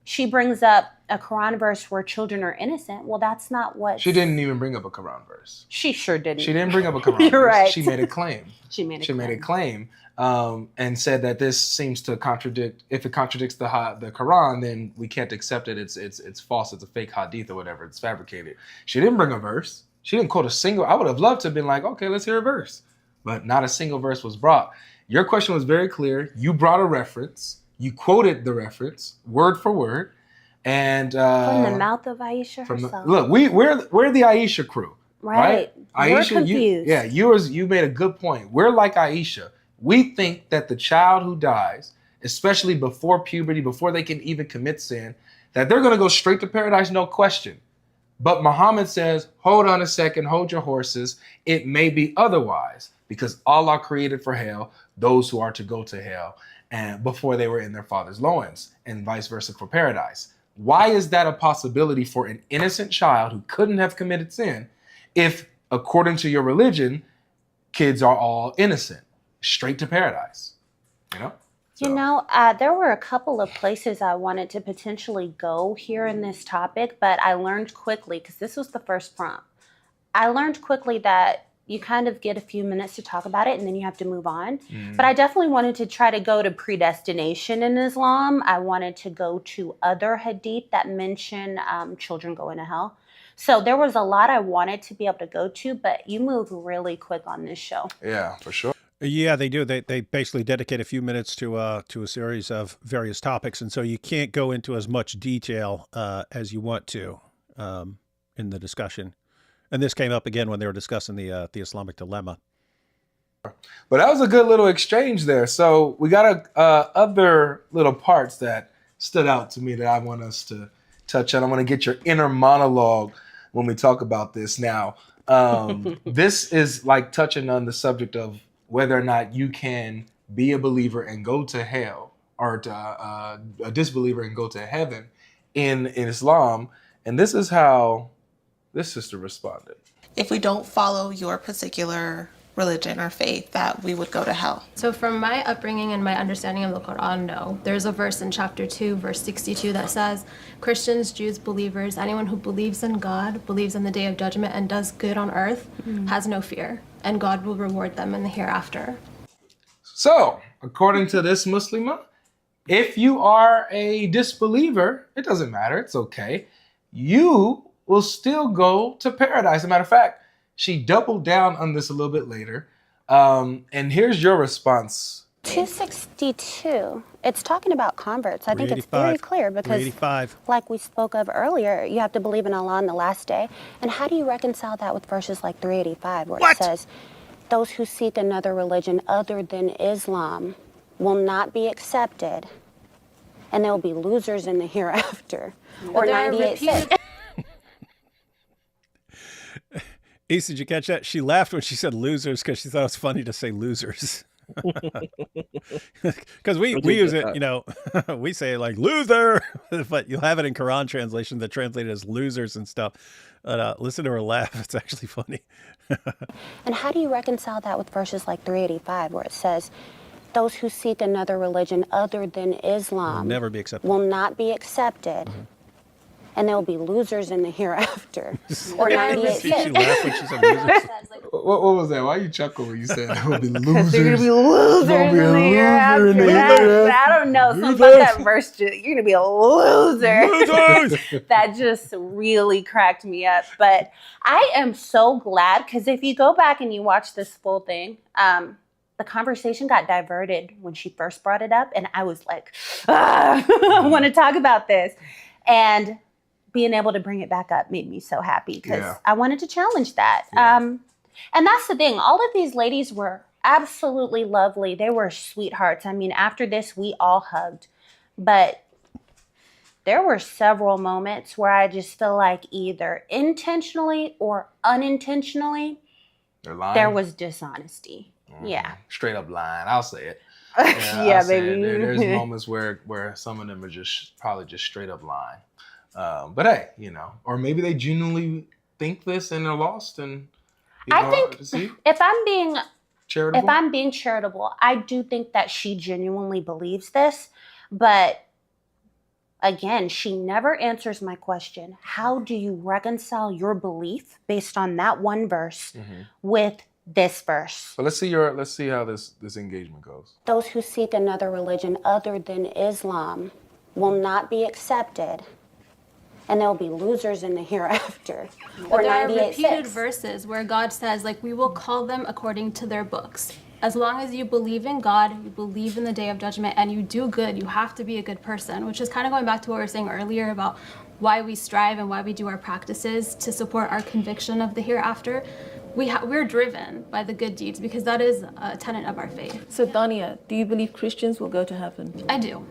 she brings up a Quran verse where children are innocent. Well, that's not what... She didn't even bring up a Quran verse. She sure didn't. She didn't bring up a Quran verse. You're right. She made a claim. She made a claim and said that this seems to contradict. If it contradicts the Quran, then we can't accept it. It's false. It's a fake hadith or whatever. It's fabricated. She didn't bring a verse. She didn't quote a single. I would have loved to have been like, okay, let's hear a verse, but not a single verse was brought. Your question was very clear. You brought a reference. You quoted the reference word for word, and from the mouth of Aisha herself. Look, we're the Aisha crew. Right. Aisha, we're confused. You made a good point. We're like Aisha. We think that the child who dies, especially before puberty, before they can even commit sin, that they're going to go straight to paradise, no question. But Muhammad says, hold on a second, hold your horses. It may be otherwise, because Allah created for hell those who are to go to hell and before they were in their father's loins, and vice versa for paradise. Why is that a possibility for an innocent child who couldn't have committed sin if, according to your religion, kids are all innocent, straight to paradise? There were a couple of places I wanted to potentially go here in this topic, but I learned quickly, because this was the first prompt, I learned quickly that you kind of get a few minutes to talk about it and then you have to move on. But I definitely wanted to try to go to predestination in Islam. I wanted to go to other hadith that mention children going to hell. So there was a lot I wanted to be able to go to, but you move really quick on this show. Yeah, for sure. Yeah, they do. They basically dedicate a few minutes to a series of various topics, and so you can't go into as much detail as you want to in the discussion. And this came up again when they were discussing the Islamic dilemma. But that was a good little exchange there. So we got other little parts that stood out to me that I want us to touch on. I want to get your inner monologue when we talk about this. Now, this is like touching on the subject of whether or not you can be a believer and go to hell, or a disbeliever and go to heaven in Islam. And this is how this sister responded. If we don't follow your particular religion or faith, that we would go to hell. So from my upbringing and my understanding of the Quran, no. There's a verse in chapter 2, verse 62 that says, Christians, Jews, believers, anyone who believes in God, believes in the day of judgment, and does good on earth has no fear, and God will reward them in the hereafter. So, according to this Muslimah, if you are a disbeliever, it doesn't matter, it's okay. You will still go to paradise. As a matter of fact, she doubled down on this a little bit later. And here's your response 262. It's talking about converts. I think it's 385. very clear because, 385. like we spoke of earlier, you have to believe in Allah on the last day. And how do you reconcile that with verses like 385, where What? it says, "Those who seek another religion other than Islam will not be accepted, and there will be losers in the hereafter." Or there are 98:6. Issa, did you catch that? She laughed when she said losers because she thought it was funny to say losers. Because we use it, you know, we say it like loser, but you'll have it in Quran translation that translated as losers and stuff. But listen to her laugh; it's actually funny. And how do you reconcile that with verses like 385, where it says, "Those who seek another religion other than Islam Will never be accepted. will not be accepted, and there will be losers in the hereafter." Or There are 98:6. She laughed when she said losers. What was that? Why you chuckle when you said there will be losers? They're gonna be losers Gonna be a in the loser hereafter. in the That's- I don't know. Something about that verse. You're gonna be a loser. Losers! That just really cracked me up. But I am so glad because if you go back and you watch this full thing, the conversation got diverted when she first brought it up, and I was like, I want to talk about this. And being able to bring it back up made me so happy because I wanted to challenge that. And that's the thing. All of these ladies were absolutely lovely. They were sweethearts. I mean, after this, we all hugged. But there were several moments where I just feel like either intentionally or unintentionally, They're lying. there was dishonesty. Yeah. Straight up lying. I'll say it. Yeah, I'll say it. baby. There's moments where some of them are just probably just straight up lying. But hey, you know, or maybe they genuinely think this and they're lost. And you I know, think see, if I'm being charitable. I do think that she genuinely believes this, but again, she never answers my question. How do you reconcile your belief based on that one verse with this verse? So let's see how this engagement goes. Those who seek another religion other than Islam will not be accepted, and there will be losers in the hereafter. Or There are repeated 98:6. verses where God says, like, we will call them according to their books. As long as you believe in God, you believe in the day of judgment, and you do good, you have to be a good person, which is kind of going back to what we were saying earlier about why we strive and why we do our practices to support our conviction of the hereafter. We're driven by the good deeds because that is a tenet of our faith. So, Dania, do you believe Christians will go to heaven? I do.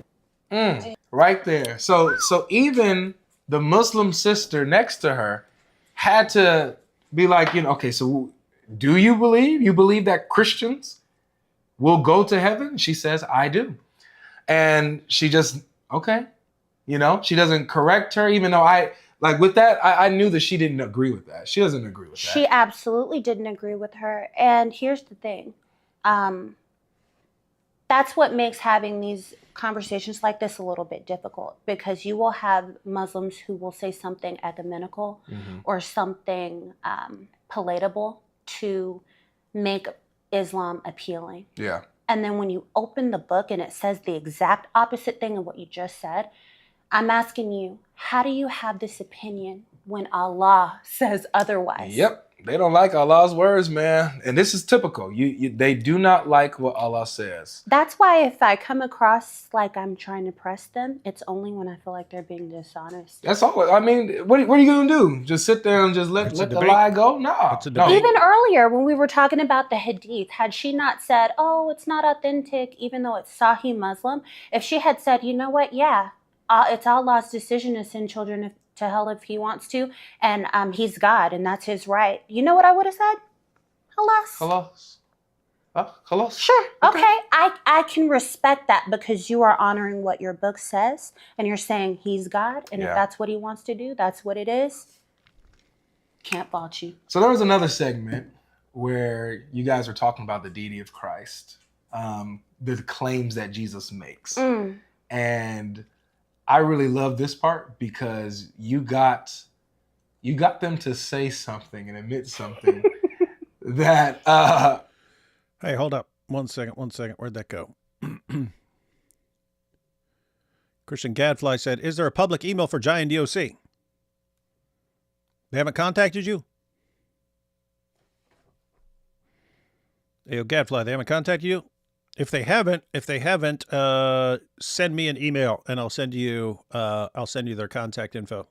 Right there. So even the Muslim sister next to her had to be like, you know, okay, so do you believe that Christians will go to heaven? She says, I do. And she just, okay, you know, she doesn't correct her, even though I knew that she didn't agree with that. She doesn't agree with that. She absolutely didn't agree with her. And here's the thing. That's what makes having these conversations like this a little bit difficult, because you will have Muslims who will say something ecumenical or something palatable to make Islam appealing. Yeah. And then when you open the book and it says the exact opposite thing of what you just said, I'm asking you, how do you have this opinion when Allah says otherwise? Yep. They don't like Allah's words, man. And this is typical. They do not like what Allah says. That's why if I come across like I'm trying to press them, it's only when I feel like they're being dishonest. That's all. I mean, what are you going to do? Just sit there and just let the lie go? No. Even earlier when we were talking about the hadith, had she not said, oh, it's not authentic, even though it's Sahih Muslim, if she had said, you know what, it's Allah's decision to send children to hell if he wants to, and he's God and that's his right, you know what I would have said? Halas. Halas. Sure. Okay. I can respect that because you are honoring what your book says and you're saying he's God, and if that's what he wants to do, that's what it is. Can't fault you. So there was another segment where you guys were talking about the deity of Christ, the claims that Jesus makes. And I really love this part because you got them to say something and admit something that Hey, hold up. One second. Where'd that go? Christian Gadfly said, is there a public email for Giant DOC? They haven't contacted you? Hey, Gadfly, they haven't contacted you? If they haven't, send me an email and I'll send you their contact info.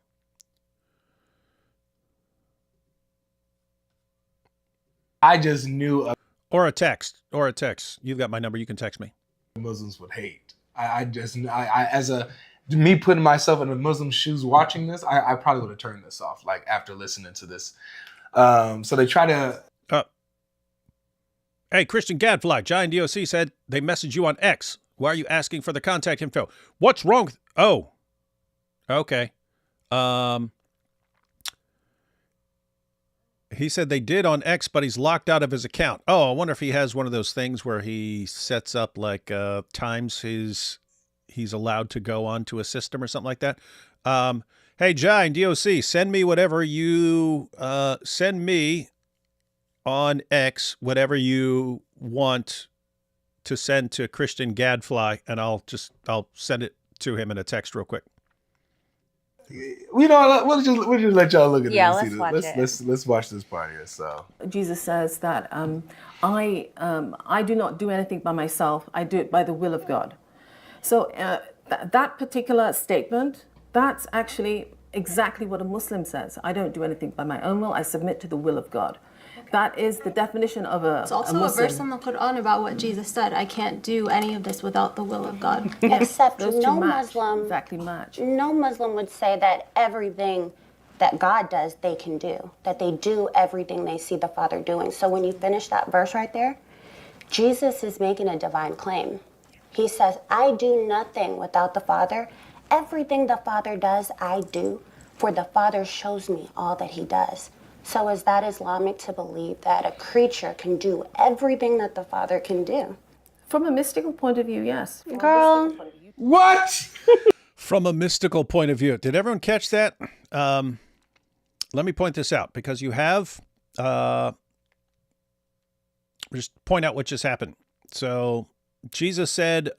I just knew or a text. You've got my number. You can text me. Muslims would hate. I as a me putting myself in a Muslim shoes watching this, I probably would have turned this off like after listening to this. So they try to. Hey, Christian Gadfly, Giant DOC said they messaged you on X. Why are you asking for the contact info? What's wrong with... Oh. Okay. He said they did on X, but he's locked out of his account. Oh, I wonder if he has one of those things where he sets up like times he's allowed to go on to a system or something like that. Hey, Giant DOC, send me whatever you... send me... on X, whatever you want to send to Christian Gadfly, and I'll send it to him in a text real quick. You know, we'll just let y'all look at it. Let's watch it. Let's watch this part here. So Jesus says that I do not do anything by myself. I do it by the will of God. So that particular statement, that's actually exactly what a Muslim says. I don't do anything by my own will. I submit to the will of God. That is the definition of a It's also a verse in the Quran about what Jesus said. I can't do any of this without the will of God. Except Those two no match, Muslim exactly match. No Muslim would say that everything that God does, they can do. That they do everything they see the Father doing. So when you finish that verse right there, Jesus is making a divine claim. He says, I do nothing without the Father. Everything the Father does, I do, for the Father shows me all that he does. So is that Islamic to believe that a creature can do everything that the Father can do? From a mystical point of view, yes. Girl. what? From a mystical point of view, did everyone catch that? Let me point this out because you have just point out what just happened. So Jesus said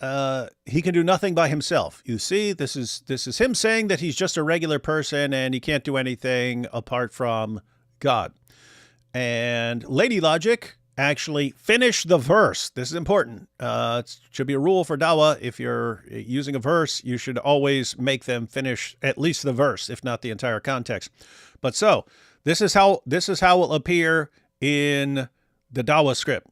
he can do nothing by himself. You see, this is him saying that he's just a regular person and he can't do anything apart from God. And Lady Logic actually finish the verse. This is important. It should be a rule for Dawah. If you're using a verse, you should always make them finish at least the verse, if not the entire context. But so this is how it will appear in the Dawah script.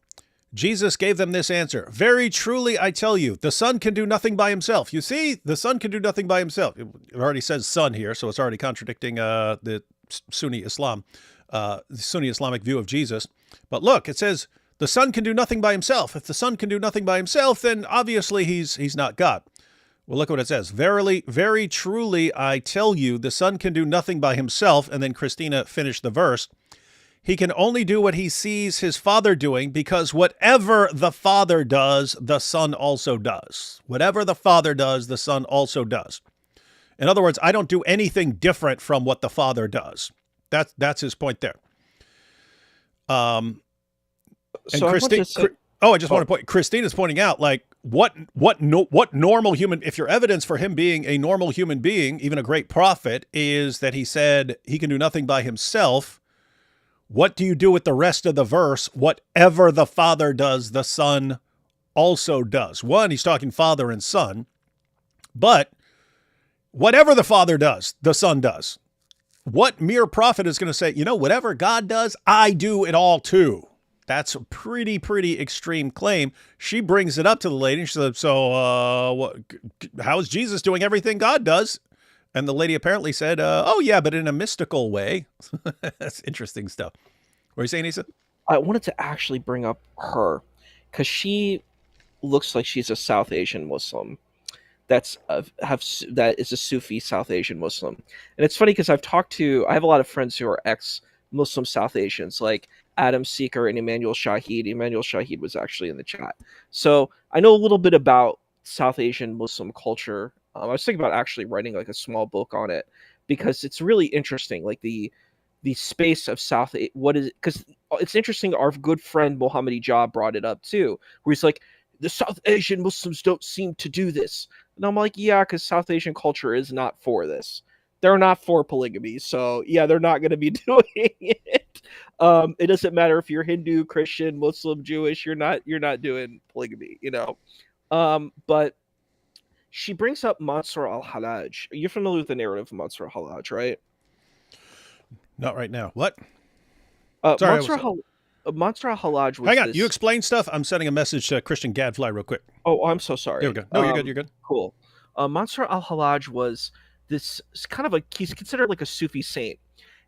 Jesus gave them this answer. Very truly, I tell you, the Son can do nothing by himself. You see, the Son can do nothing by himself. It already says Son here, so it's already contradicting the Sunni Islam. The Sunni Islamic view of Jesus. But look, it says the Son can do nothing by himself. If the Son can do nothing by himself, then obviously he's not God. Well, look what it says. Verily, very truly, I tell you, the Son can do nothing by himself. And then Christina finished the verse. He can only do what he sees his Father doing, because whatever the Father does, the Son also does. Whatever the Father does, the Son also does. In other words, I don't do anything different from what the Father does. That's his point there. And So Christine, I just want to point. Christina's pointing out, like, what normal human. If your evidence for him being a normal human being, even a great prophet, is that he said he can do nothing by himself. What do you do with the rest of the verse? Whatever the Father does, the Son also does. One, he's talking Father and Son, but whatever the Father does, the Son does. What mere prophet is going to say, whatever God does, I do it all too? That's a pretty extreme claim. She brings it up to the lady. She said, so how is Jesus doing everything God does? And the lady apparently said, oh, yeah, but in a mystical way. That's interesting stuff. What are you saying, Issa? I wanted to actually bring up her because she looks like she's a South Asian Muslim. That is a Sufi South Asian Muslim. And it's funny because I have a lot of friends who are ex-Muslim South Asians, like Adam Seeker and Emmanuel Shahid. Emmanuel Shahid was actually in the chat. So I know a little bit about South Asian Muslim culture. I was thinking about actually writing like a small book on it because it's really interesting, like the space of because it's interesting. Our good friend Mohammed Ijab brought it up too, where he's like, the South Asian Muslims don't seem to do this. And I'm like, yeah, because South Asian culture is not for this. They're not for polygamy. So, yeah, they're not going to be doing it. It doesn't matter if you're Hindu, Christian, Muslim, Jewish. You're not doing polygamy, But she brings up Mansur al-Hallaj. You're familiar with the narrative of Mansur al-Hallaj, right? Not right now. What? Sorry, Mansur al-Hallaj was. Hang on, you explain stuff. I'm sending a message to Christian Gadfly real quick. Oh, I'm so sorry. There we go. No, you're good. You're good. Cool. Mansur al-Hallaj was this kind of he's considered like a Sufi saint.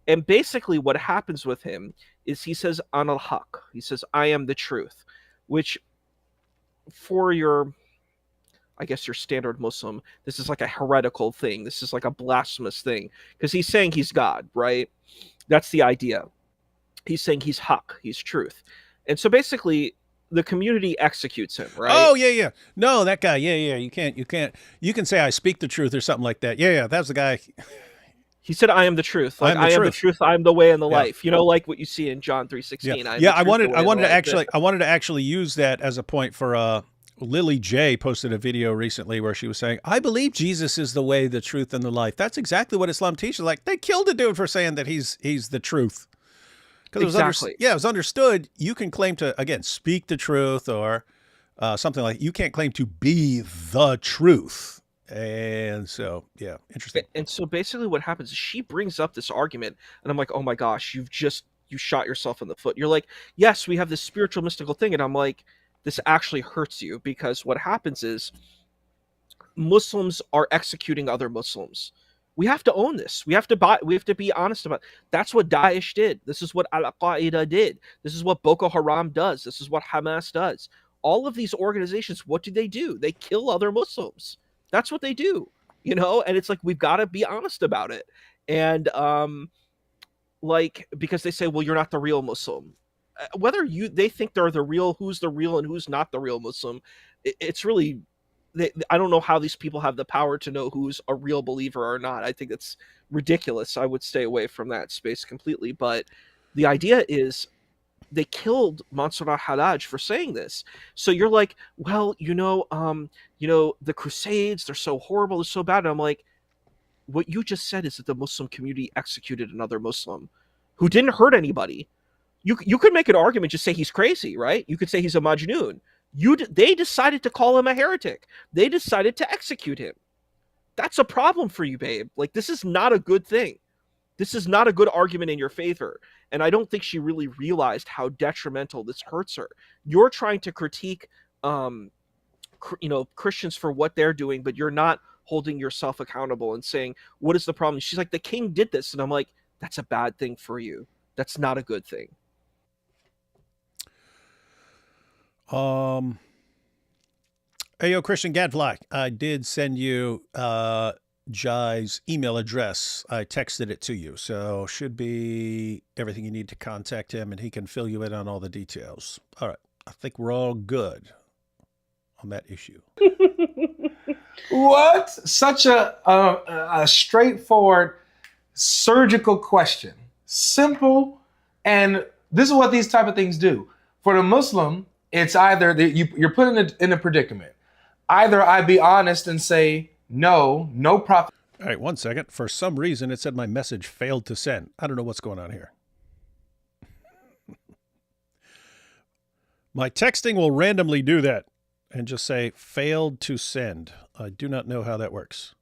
And basically what happens with him is he says, An al-Haq. He says, I am the truth, which for your standard Muslim, this is like a heretical thing. This is like a blasphemous thing because he's saying he's God, right? That's the idea. He's saying he's Haq, he's truth. And so basically the community executes him, right? Oh, yeah. No, that guy. Yeah. You can say I speak the truth or something like that. Yeah. That's the guy. He said, I am the truth. Like, I am the truth. I'm the way and the life. Like what you see in John 3:16. Yeah. I wanted to actually use that as a point for Lily J posted a video recently where she was saying, I believe Jesus is the way, the truth, and the life. That's exactly what Islam teaches. Like, they killed a dude for saying that he's the truth. Because it was understood you can claim to, again, speak the truth or something like you can't claim to be the truth. And so, yeah, interesting. And so basically what happens is she brings up this argument and I'm like, oh my gosh, you shot yourself in the foot. You're like, yes, we have this spiritual mystical thing. And I'm like, this actually hurts you because what happens is Muslims are executing other Muslims. We have to own this. We have to be honest about it. That's what Daesh did. This is what Al-Qaeda did. This is what Boko Haram does. This is what Hamas does. All of these organizations, what do? They kill other Muslims. That's what they do, and it's like, we've got to be honest about it. And because they say, well, you're not the real Muslim. Whether they think they're the real, who's the real and who's not the real Muslim, it's really, I don't know how these people have the power to know who's a real believer or not. I think it's ridiculous. I would stay away from that space completely. But the idea is they killed Mansur al-Hallaj for saying this. So you're like, well, the Crusades, they're so horrible, they're so bad. And I'm like, what you just said is that the Muslim community executed another Muslim who didn't hurt anybody. You could make an argument, just say he's crazy, right? You could say he's a majnoon. They decided to call him a heretic. They decided to execute him. That's a problem for you, babe. Like, this is not a good thing. This is not a good argument in your favor. And I don't think she really realized how detrimental this hurts her. You're trying to critique, Christians for what they're doing, but you're not holding yourself accountable and saying, what is the problem? She's like, the king did this. And I'm like, that's a bad thing for you. That's not a good thing. Hey, yo, Christian Gadfly, I did send you Jai's email address. I texted it to you, so should be everything you need to contact him, and he can fill you in on all the details. All right, I think we're all good on that issue. What? Such a straightforward, surgical question. Simple, and this is what these type of things do. For the Muslim, it's either you're put in a predicament. Either I be honest and say, no prophet. All right, 1 second. For some reason, it said my message failed to send. I don't know what's going on here. My texting will randomly do that and just say failed to send. I do not know how that works.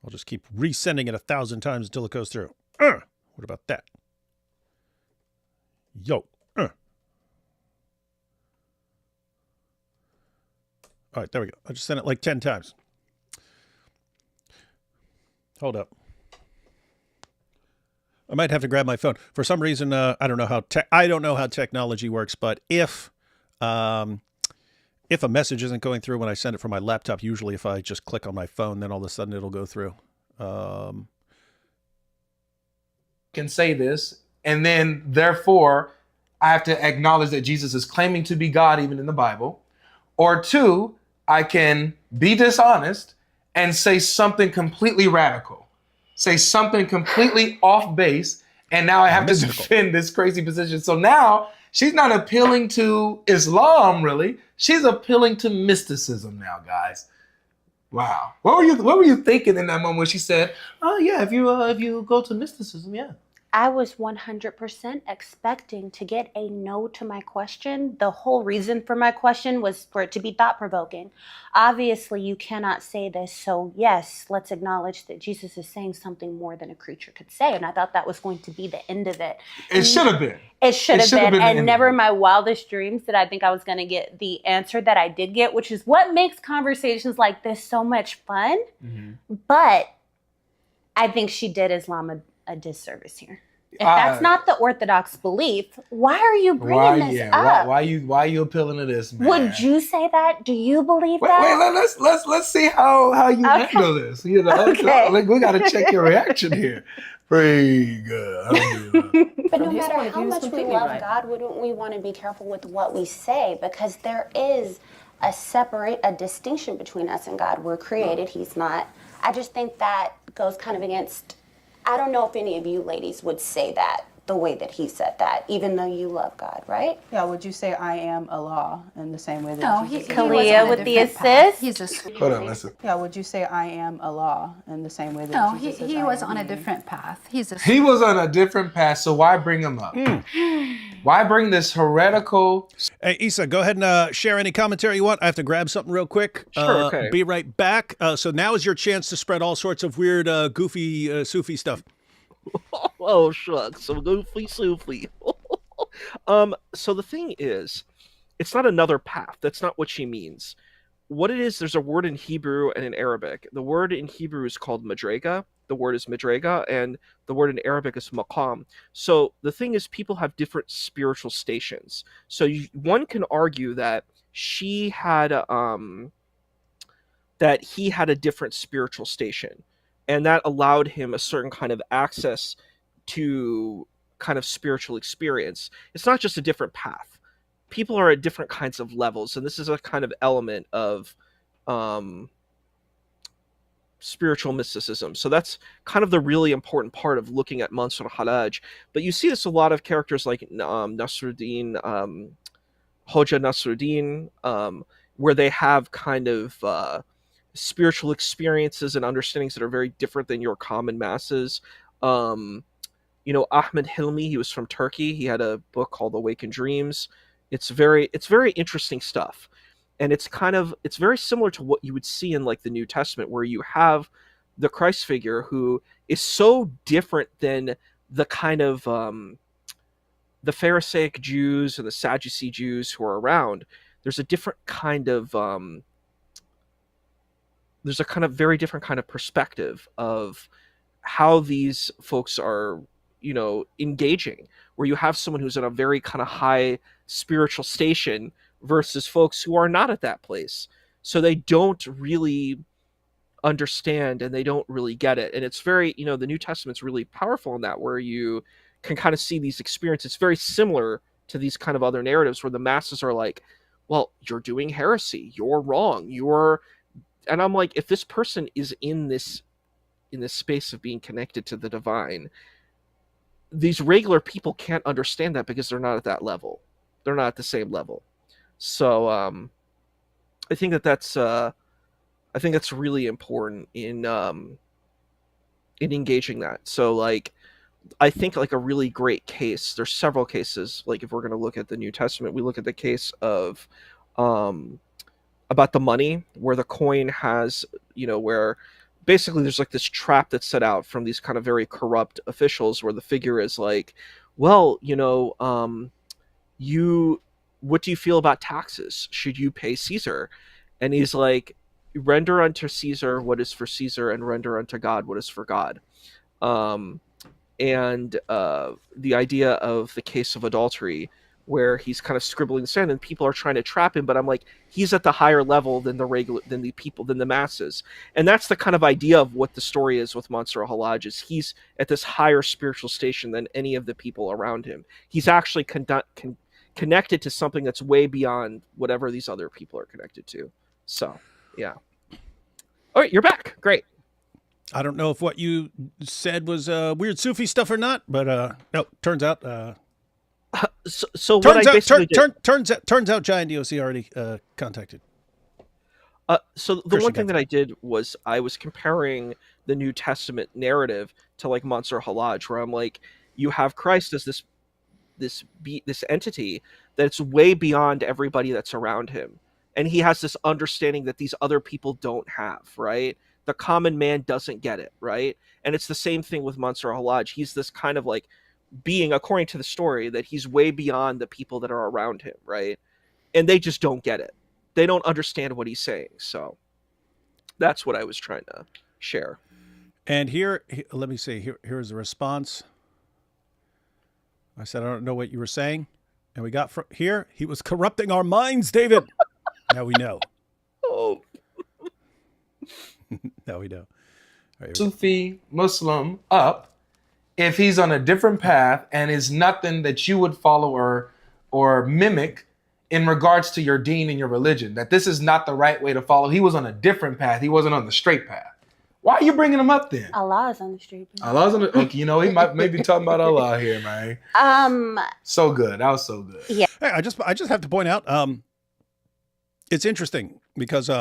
I'll just keep resending it 1,000 times until it goes through. What about that? Yo. All right, there we go. I just sent it like 10 times. Hold up. I might have to grab my phone. For some reason, I don't know how technology works, but if a message isn't going through when I send it from my laptop, usually if I just click on my phone, then all of a sudden it'll go through. Can say this, and then therefore I have to acknowledge that Jesus is claiming to be God even in the Bible. Or two, I can be dishonest and say something completely radical, say something completely off base, and now I have to defend this crazy position. So now she's not appealing to Islam, really. She's appealing to mysticism now, guys. Wow. What were you thinking in that moment when she said, "Oh yeah, if you go to mysticism, yeah." I was 100% expecting to get a no to my question. The whole reason for my question was for it to be thought-provoking. Obviously, you cannot say this, so yes, let's acknowledge that Jesus is saying something more than a creature could say, and I thought that was going to be the end of it. It should have been. It should have been, the and end never of in my wildest dreams did I think I was going to get the answer that I did get, which is what makes conversations like this so much fun. But I think she did Islam a disservice here. If that's not the Orthodox belief, why are you bringing this up? Why you appealing to this, man? Would you say that? Do you believe Wait, that? let's see how you handle this. You know, like, we got to check your reaction here. Pretty good. But no matter how much we love God, wouldn't we want to be careful with what we say? Because there is a distinction between us and God. We're created, He's not. I just think that goes kind of against, I don't know if any of you ladies would say that the way that he said that, even though you love God, right? Yeah, would you say I am Allah in the same way that No, Jesus he said? Kalia with the assist. He's a Hold on, listen. Yeah, would you say I am Allah in the same way that No, Jesus says he I was am on a he? different path. He was on a different path, so why bring him up? Why bring this heretical? Hey, Issa, go ahead and share any commentary you want. I have to grab something real quick. Sure, okay. Be right back. So now is your chance to spread all sorts of weird, goofy, Sufi stuff. Oh, shucks. So goofy soofy. So the thing is, it's not another path. That's not what she means. What it is, there's a word in Hebrew and in Arabic. The word in Hebrew is called madrega. The word is madrega, and the word in Arabic is maqam. So the thing is, people have different spiritual stations. So one can argue that she had, that he had a different spiritual station, and that allowed him a certain kind of access to kind of spiritual experience. It's not just a different path. People are at different kinds of levels, and this is a kind of element of spiritual mysticism. So that's kind of the really important part of looking at Mansur Halaj. But you see this a lot of characters like Nasruddin, Hoja Nasruddin, where they have kind of spiritual experiences and understandings that are very different than your common masses. Ahmed Hilmi, he was from Turkey. He had a book called Awakened Dreams. It's very interesting stuff. And it's very similar to what you would see in like the New Testament, where you have the Christ figure who is so different than the kind of the Pharisaic Jews and the Sadducee Jews who are around. There's a different kind of very different kind of perspective of how these folks are, engaging, where you have someone who's in a very kind of high spiritual station versus folks who are not at that place. So they don't really understand and they don't really get it. And it's very, the New Testament's really powerful in that, where you can kind of see these experiences. It's very similar to these kind of other narratives where the masses are like, well, you're doing heresy, you're wrong, and I'm like, if this person is in this space of being connected to the divine, these regular people can't understand that because they're not at that level. They're not at the same level. So I think that's really important in engaging that. So like, I think like a really great case, there's several cases, like if we're going to look at the New Testament, we look at the case of about the money, where the coin has, where basically there's like this trap that's set out from these kind of very corrupt officials, where the figure is like, well, what do you feel about taxes? Should you pay Caesar? And he's like, render unto Caesar what is for Caesar, and render unto God what is for God. And the idea of the case of adultery, where he's kind of scribbling sand and people are trying to trap him, but I'm like, he's at the higher level than the masses. And that's the kind of idea of what the story is with Mansur Halaj, is he's at this higher spiritual station than any of the people around him. He's actually connected to something that's way beyond whatever these other people are connected to. So, yeah. All right, you're back. Great. I don't know if what you said was weird Sufi stuff or not, but no, turns out. Turns out Giant DOC already contacted. So the one thing that I did was I was comparing the New Testament narrative to like Mansur Halaj, where I'm like, you have Christ as this entity that's way beyond everybody that's around him, and he has this understanding that these other people don't have, right? The common man doesn't get it, right? And it's the same thing with Mansur Halaj. He's this kind of like being, according to the story, that he's way beyond the people that are around him, right? And they just don't get it. They don't understand what he's saying. So that's what I was trying to share. And here, let me see. Here's the response. I said, I don't know what you were saying. And we got from here, he was corrupting our minds, David. Now we know. Oh. Now we know. Right, Sufi Muslim up if he's on a different path and is nothing that you would follow or mimic in regards to your deen and your religion, that this is not the right way to follow. He was on a different path. He wasn't on the straight path. Why are you bringing him up then? Allah is on the street. Allah's on the, okay, you know, he might be talking about Allah here, man. So good. That was so good. Yeah. Hey, I just have to point out, it's interesting because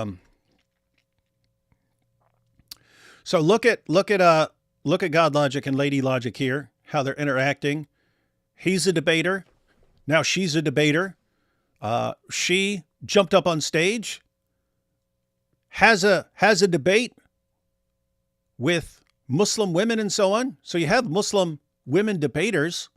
so look at God Logic and Lady Logic here, how they're interacting. He's a debater. Now she's a debater. She jumped up on stage, has a debate with Muslim women and so on. So you have Muslim women debaters.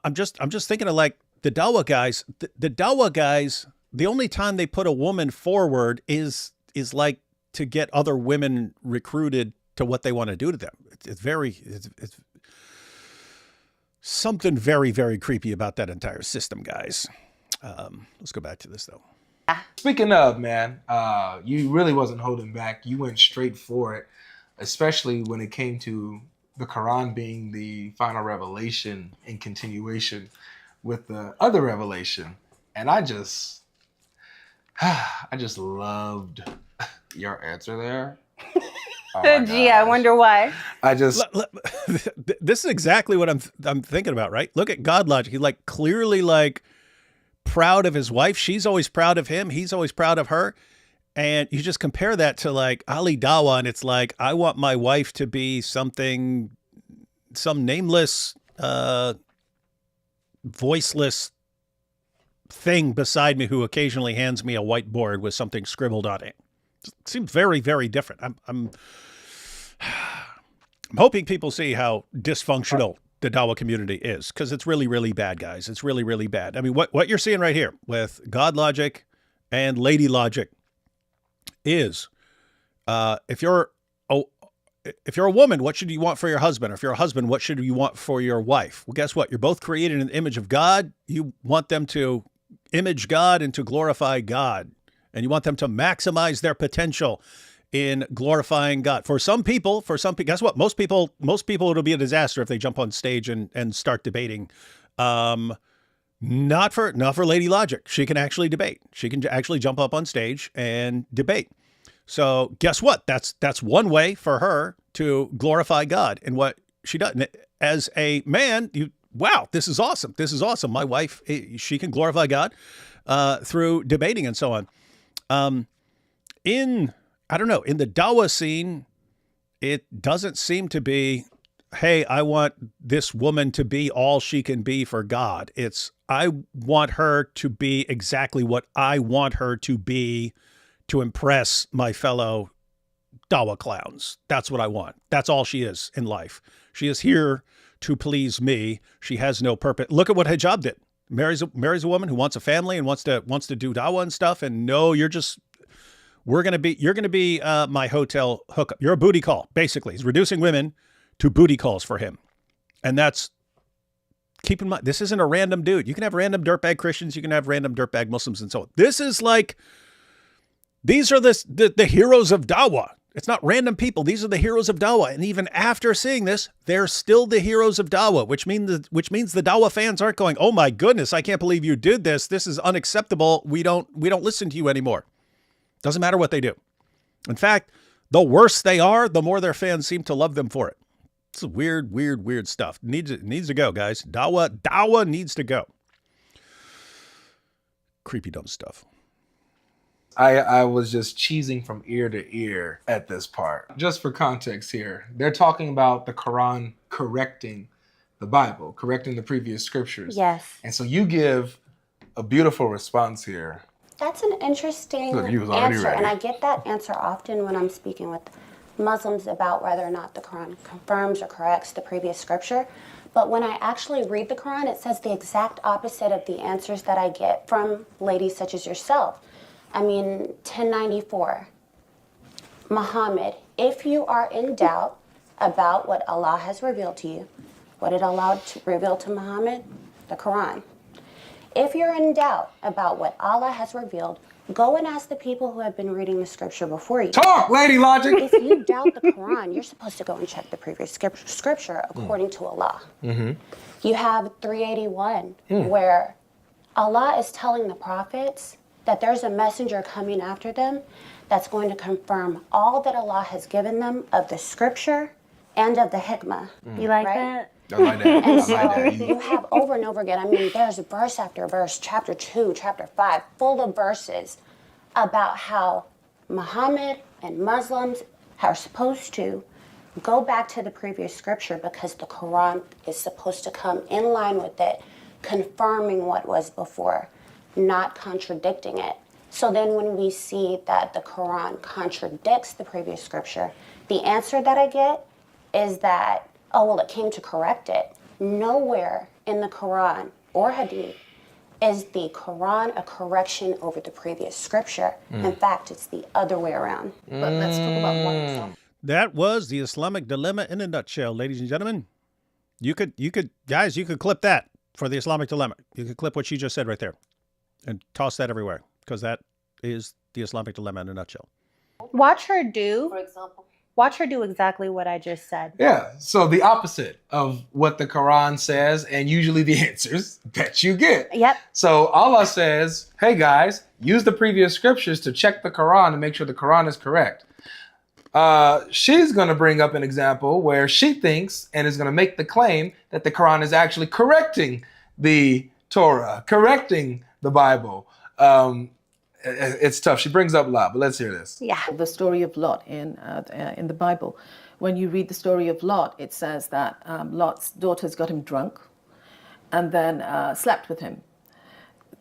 I'm just thinking of like the Dawah guys. The Dawah guys, the only time they put a woman forward is like to get other women recruited to what they want to do to them. It's something very, very creepy about that entire system, guys. Let's go back to this, though. Speaking of, man, you really wasn't holding back. You went straight for it, especially when it came to the Quran being the final revelation in continuation with the other revelation. And I just loved your answer there. Oh gee, I wonder why. This is exactly what I'm thinking about, right? Look at God Logic. He's like clearly like proud of his wife. She's always proud of him. He's always proud of her. And you just compare that to like Ali Dawah, and it's like, I want my wife to be some nameless, voiceless thing beside me who occasionally hands me a whiteboard with something scribbled on it. It seems very, very different. I'm hoping people see how dysfunctional the Dawah community is, because it's really, really bad, guys. It's really, really bad. I mean, what you're seeing right here with God Logic and Lady Logic is, if you're a woman, what should you want for your husband? Or if you're a husband, what should you want for your wife? Well, guess what? You're both created in the image of God. You want them to image God and to glorify God. And you want them to maximize their potential in glorifying God. For some people, guess what? Most people, it'll be a disaster if they jump on stage and start debating. Not for Lady Logic. She can actually debate. She can actually jump up on stage and debate. So guess what? That's one way for her to glorify God in what she does. And as a man, wow, this is awesome. This is awesome. My wife, she can glorify God through debating and so on. In the Dawah scene, it doesn't seem to be, hey, I want this woman to be all she can be for God. It's, I want her to be exactly what I want her to be to impress my fellow Dawah clowns. That's what I want. That's all she is in life. She is here to please me. She has no purpose. Look at what hijab did. Marries a woman who wants a family and wants to do Dawah and stuff. And no, you're going to be my hotel hookup. You're a booty call, basically. He's reducing women to booty calls for him. And that's, keep in mind, this isn't a random dude. You can have random dirtbag Christians. You can have random dirtbag Muslims and so on. This is like, these are the heroes of Dawah. It's not random people. These are the heroes of Dawah. And even after seeing this, they're still the heroes of Dawah, which means the Dawah fans aren't going, oh my goodness, I can't believe you did this. This is unacceptable. We don't listen to you anymore. Doesn't matter what they do. In fact, the worse they are, the more their fans seem to love them for it. It's weird, weird, weird stuff. Needs to go, guys. Dawah needs to go. Creepy, dumb stuff. I was just cheesing from ear to ear at this part. Just for context here, they're talking about the Quran correcting the Bible, correcting the previous scriptures. Yes. And so you give a beautiful response here. That's an interesting Look, he was already answer, ready. and I get that answer often when I'm speaking with Muslims about whether or not the Quran confirms or corrects the previous scripture. But when I actually read the Quran, it says the exact opposite of the answers that I get from ladies such as yourself. I mean, 1094, Muhammad, if you are in doubt about what Allah has revealed to you, what it allowed to reveal to Muhammad, the Quran. If you're in doubt about what Allah has revealed, go and ask the people who have been reading the scripture before you. Talk, Lady Logic! If you doubt the Quran, you're supposed to go and check the previous scripture according to Allah. Mm-hmm. You have 381, where Allah is telling the prophets that there's a messenger coming after them that's going to confirm all that Allah has given them of the scripture and of the hikmah. You like Right? that? I like that. And I so like that. you have over and over again, I mean, there's verse after verse, chapter 2, chapter 5, full of verses about how Muhammad and Muslims are supposed to go back to the previous scripture because the Quran is supposed to come in line with it, confirming what was before, not contradicting it. So then when we see that the Quran contradicts the previous scripture, the answer that I get is that, oh, well, it came to correct it. Nowhere in the Quran or Hadith is the Quran a correction over the previous scripture. In fact, it's the other way around. But let's talk about one example. That was the Islamic dilemma in a nutshell, ladies and gentlemen. You could clip that for the Islamic dilemma. You could clip what she just said right there and toss that everywhere, because that is the Islamic dilemma in a nutshell. Watch her do. For example. Watch her do exactly what I just said. Yeah, so the opposite of what the Quran says and usually the answers that you get. Yep. So Allah says, hey guys, use the previous scriptures to check the Quran and make sure the Quran is correct. She's going to bring up an example where she thinks and is going to make the claim that the Quran is actually correcting the Torah, correcting the Bible. It's tough. She brings up a lot, but let's hear this. Yeah. The story of Lot in the Bible. When you read the story of Lot, it says that Lot's daughters got him drunk and then slept with him.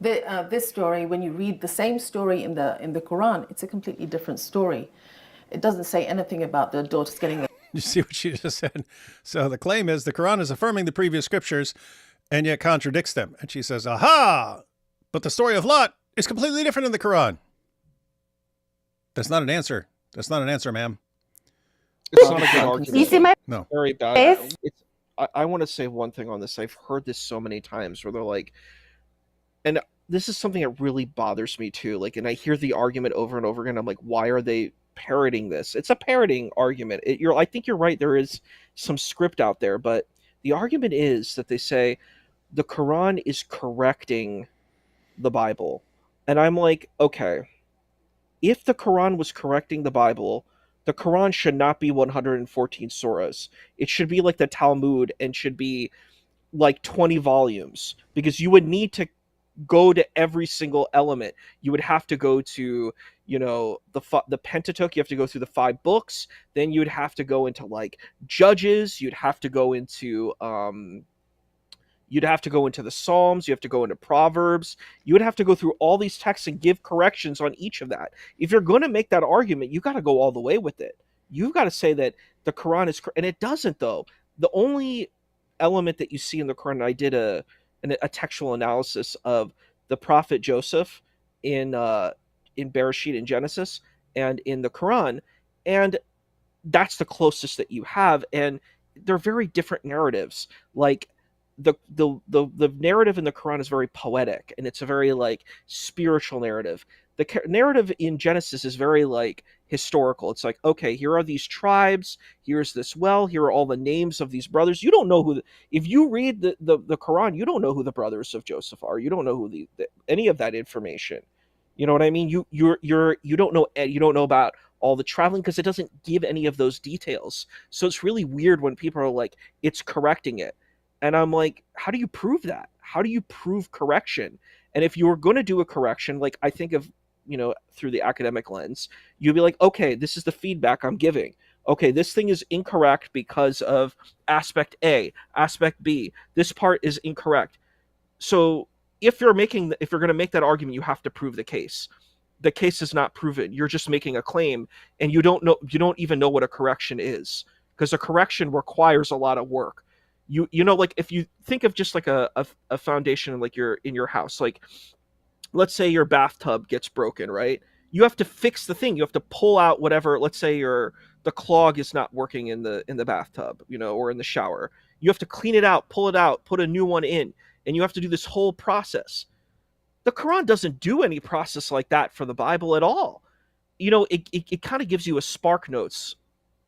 This story, when you read the same story in the Quran, it's a completely different story. It doesn't say anything about the daughters getting. You see what she just said? So the claim is the Quran is affirming the previous scriptures and yet contradicts them. And she says, aha, but the story of Lot is completely different in the Quran. That's not an answer. That's not an answer, ma'am. It's not a good argument. You see my No. Very bad. face? I want to say one thing on this. I've heard this so many times where they're like, and this is something that really bothers me too. Like, and I hear the argument over and over again. I'm like, why are they parroting this? It's a parroting argument. I think you're right. There is some script out there, but the argument is that they say the Quran is correcting the Bible. And I'm like, okay, if the Quran was correcting the Bible, the Quran should not be 114 surahs. It should be like the Talmud and should be like 20 volumes, because you would need to go to every single element. You would have to go to, the Pentateuch. You have to go through the 5 books. Then you'd have to go into like Judges. You'd have to go into the Psalms. You have to go into Proverbs. You would have to go through all these texts and give corrections on each of that. If you're going to make that argument, you got to go all the way with it. You've got to say that the Quran is, and it doesn't though. The only element that you see in the Quran, I did a textual analysis of the prophet Joseph in Bereshit in Genesis and in the Quran, and that's the closest that you have, and they're very different narratives. Like the narrative in the Quran is very poetic, and it's a very like spiritual narrative. The narrative in Genesis is very like historical. It's like, okay, here are these tribes, here's this well, here are all the names of these brothers. You don't know who if you read the Quran, you don't know who the brothers of Joseph are. You don't know who any of that information. You know what I mean? You don't know about all the traveling, because it doesn't give any of those details. So it's really weird when people are like, it's correcting it. And I'm like, how do you prove that? How do you prove correction? And if you were going to do a correction, like I think of through the academic lens, you'll be like, okay, this is the feedback I'm giving. Okay, this thing is incorrect because of aspect A, aspect B. This part is incorrect. So if you're going to make that argument, you have to prove the case. The case is not proven. You're just making a claim, and you don't even know what a correction is, because a correction requires a lot of work. Like if you think of just like a foundation like in your house, like let's say your bathtub gets broken, right? You have to fix the thing. You have to pull out whatever. Let's say the clog is not working in the bathtub, or in the shower. You have to clean it out, pull it out, put a new one in, and you have to do this whole process. The Quran doesn't do any process like that for the Bible at all. It kind of gives you a Spark Notes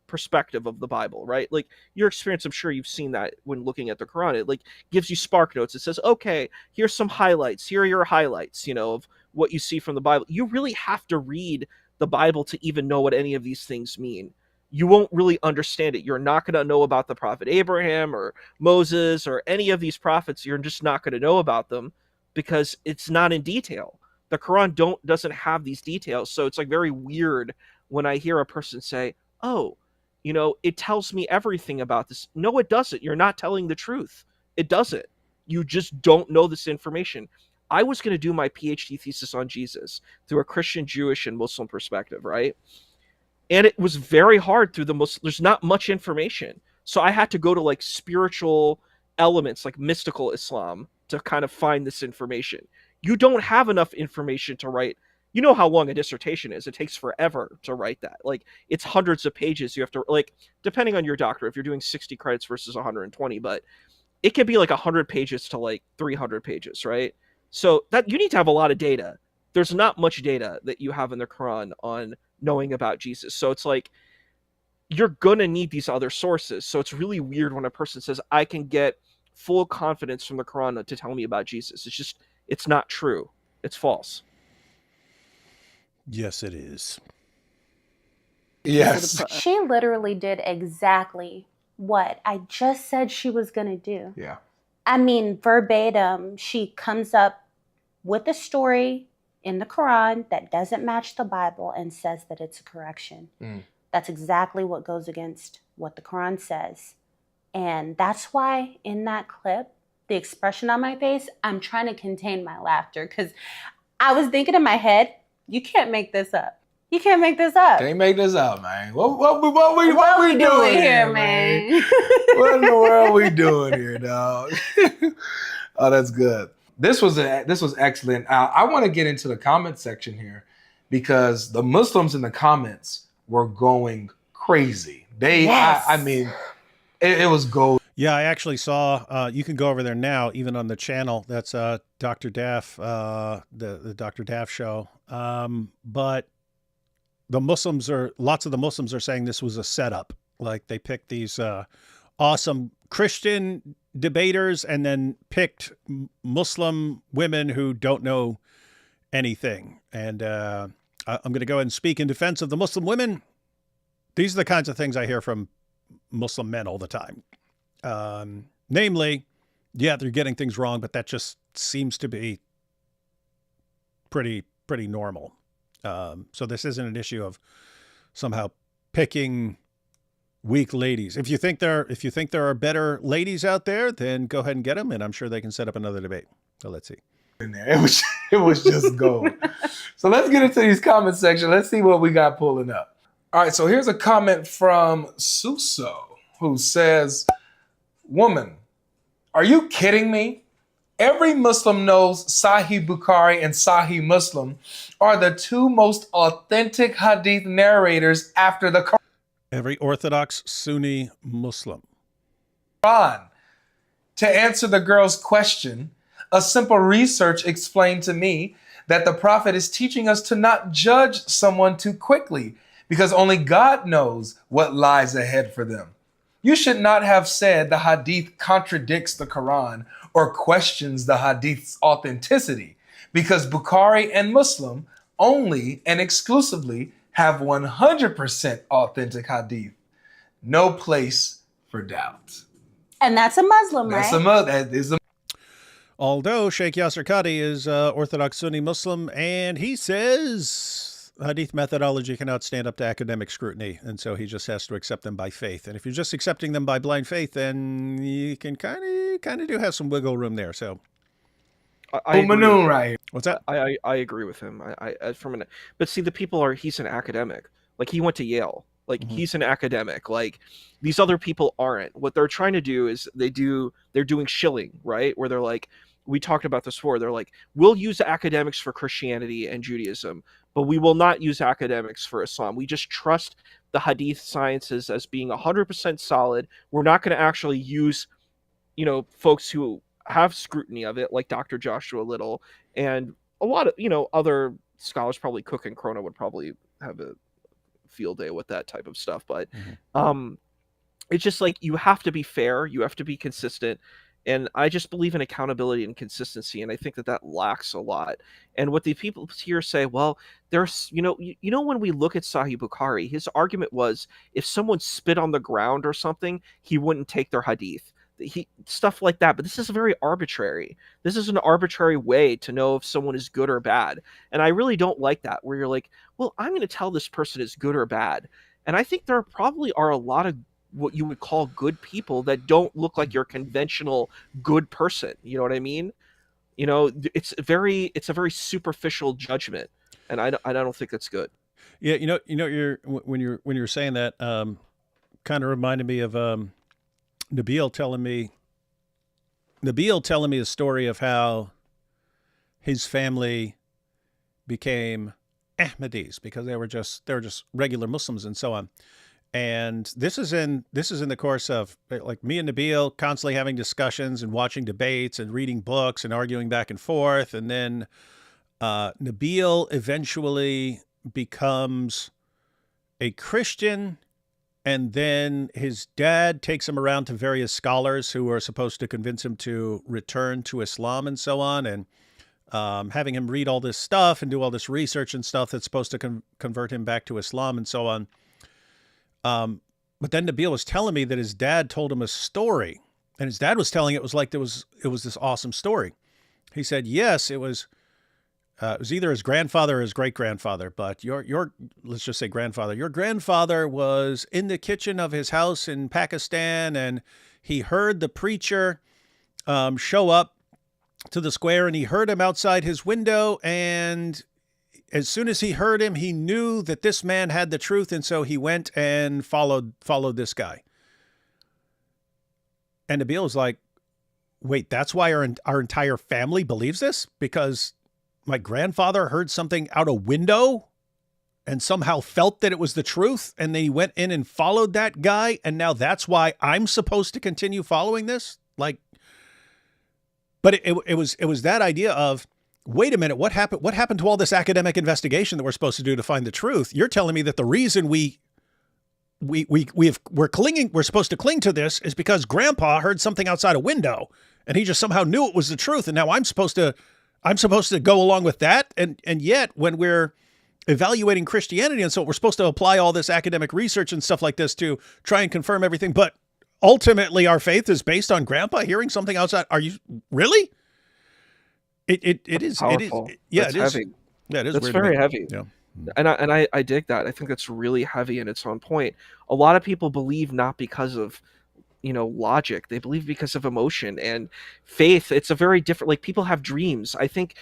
perspective of the Bible, right? Like your experience, I'm sure you've seen that when looking at the Quran. It like gives you Spark Notes. It says, okay, here's some highlights. Here are your highlights, of what you see from the Bible. You really have to read the Bible to even know what any of these things mean. You won't really understand it. You're not going to know about the prophet Abraham or Moses or any of these prophets. You're just not going to know about them because it's not in detail. The Quran doesn't have these details. So it's like very weird when I hear a person say, oh, it tells me everything about this. No, it doesn't. You're not telling the truth. It doesn't. You just don't know this information. I was going to do my PhD thesis on Jesus through a Christian, Jewish, and Muslim perspective, right? And it was very hard through the Muslim. There's not much information. So I had to go to like spiritual elements, like mystical Islam, to kind of find this information. You don't have enough information to write. You know how long a dissertation is. It takes forever to write that. Like it's hundreds of pages. You have to, like, depending on your doctorate, if you're doing 60 credits versus 120, but it can be like 100 pages to like 300 pages, right? So that you need to have a lot of data. There's not much data that you have in the Quran on knowing about Jesus. So it's like, you're going to need these other sources. So it's really weird when a person says, I can get full confidence from the Quran to tell me about Jesus. It's not true. It's false. Yes, it is. Yes. She literally did exactly what I just said she was going to do. Yeah. I mean, verbatim, she comes up with a story in the Quran that doesn't match the Bible and says that it's a correction. That's exactly what goes against what the Quran says. And that's why in that clip, the expression on my face, I'm trying to contain my laughter because I was thinking in my head, you can't make this up. You can't make this up. Can't make this up, man. What we doing here, man? What in the world we doing here, dog? Oh, that's good. This was excellent. I want to get into the comment section here because the Muslims in the comments were going crazy. I mean, it was gold. Yeah, I actually saw, you can go over there now, even on the channel. That's Dr. Daff, the Dr. Daff show. But lots of the Muslims are saying this was a setup. Like they picked these awesome Christian debaters and then picked Muslim women who don't know anything. And I'm going to go ahead and speak in defense of the Muslim women. These are the kinds of things I hear from Muslim men all the time. Namely, yeah, they're getting things wrong, but that just seems to be pretty normal. So this isn't an issue of somehow picking weak ladies. If you think there are better ladies out there, then go ahead and get them, and I'm sure they can set up another debate. So let's see. In there, it was just gold. So let's get into these comment section. Let's see what we got pulling up. All right, so here's a comment from Suso who says, "Woman, are you kidding me? Every Muslim knows Sahih Bukhari and Sahih Muslim are the two most authentic hadith narrators after the Quran." Every Orthodox Sunni Muslim. To answer the girl's question, a simple research explained to me that the Prophet is teaching us to not judge someone too quickly because only God knows what lies ahead for them. You should not have said the hadith contradicts the Quran or questions the hadith's authenticity because Bukhari and Muslim only and exclusively have 100% authentic hadith. No place for doubt. And that's a Muslim, right? That is a Although Sheikh Yasser Qadi is Orthodox Sunni Muslim, and he says Hadith methodology cannot stand up to academic scrutiny, and so he just has to accept them by faith. And if you're just accepting them by blind faith, then you can kind of do have some wiggle room there. So, Manoon right here. What's that? I agree with him. But see, the people are. He's an academic. Like, he went to Yale. Like, he's an academic. Like, these other people aren't. What they're trying to do is they're doing shilling, right? Where they're like, we talked about this before. They're like, we'll use academics for Christianity and Judaism, but we will not use academics for Islam. We just trust the Hadith sciences as being 100% solid. We're not going to actually use, folks who have scrutiny of it, like Dr. Joshua Little and a lot of, other scholars. Probably Cook and Krona would probably have a field day with that type of stuff. But it's just like, you have to be fair, you have to be consistent, and I just believe in accountability and consistency, and I think that lacks a lot. And what the people here say, well, there's when we look at Sahih Bukhari, his argument was if someone spit on the ground or something, he wouldn't take their hadith. Stuff like that. But this is very arbitrary. This is an arbitrary way to know if someone is good or bad. And I really don't like that, where you're like, well, I'm going to tell this person is good or bad. And I think there probably are a lot of what you would call good people that don't look like your conventional good person. You know what I mean? It's a very superficial judgment, and I don't think that's good. Yeah, when you're saying that, kind of reminded me of Nabil telling me a story of how his family became Ahmadis because they were just regular Muslims and so on. And this is in the course of, like, me and Nabil constantly having discussions and watching debates and reading books and arguing back and forth. And then Nabil eventually becomes a Christian. And then his dad takes him around to various scholars who are supposed to convince him to return to Islam and so on. And having him read all this stuff and do all this research and stuff that's supposed to convert him back to Islam and so on. But then Nabil was telling me that his dad told him a story, and his dad was telling it was like it was this awesome story. He said, yes, it was either his grandfather or his great-grandfather, but your let's just say grandfather. Your grandfather was in the kitchen of his house in Pakistan, and he heard the preacher show up to the square, and he heard him outside his window, and as soon as he heard him, he knew that this man had the truth, and so he went and followed this guy. And Nabil was like, wait, that's why our entire family believes this? Because my grandfather heard something out a window and somehow felt that it was the truth, and then he went in and followed that guy, and now that's why I'm supposed to continue following this? Like, but it was that idea of, wait a minute, what happened to all this academic investigation that we're supposed to do to find the truth? You're telling me that the reason we're supposed to cling to this is because Grandpa heard something outside a window and he just somehow knew it was the truth, and now I'm supposed to go along with that. And yet when we're evaluating Christianity and so we're supposed to apply all this academic research and stuff like this to try and confirm everything, but ultimately our faith is based on Grandpa hearing something outside. Are you really? It is powerful. Yeah, That's it is heavy. Yeah, it is. That's weird very to me. heavy. Yeah. And I dig that. I think that's really heavy, and it's on point. A lot of people believe not because of logic. They believe because of emotion and faith. It's a very different, like, people have dreams. I think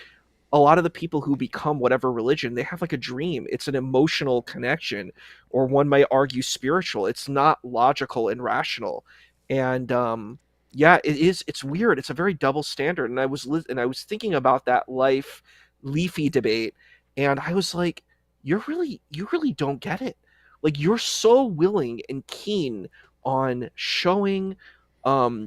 a lot of the people who become whatever religion, they have like a dream. It's an emotional connection, or one might argue spiritual. It's not logical and rational. And yeah, it is. It's weird. It's a very double standard. And I was thinking about that Leafy debate, and I was like, you really don't get it. Like, you're so willing and keen on showing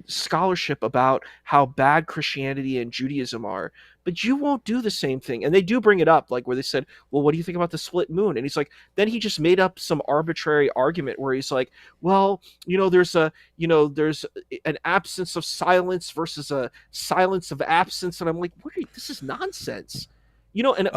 scholarship about how bad Christianity and Judaism are, but you won't do the same thing. And they do bring it up, like, where they said, well, what do you think about the split moon? And he's like, then he just made up some arbitrary argument where he's like, well, there's an absence of silence versus a silence of absence. And I'm like, this is nonsense. And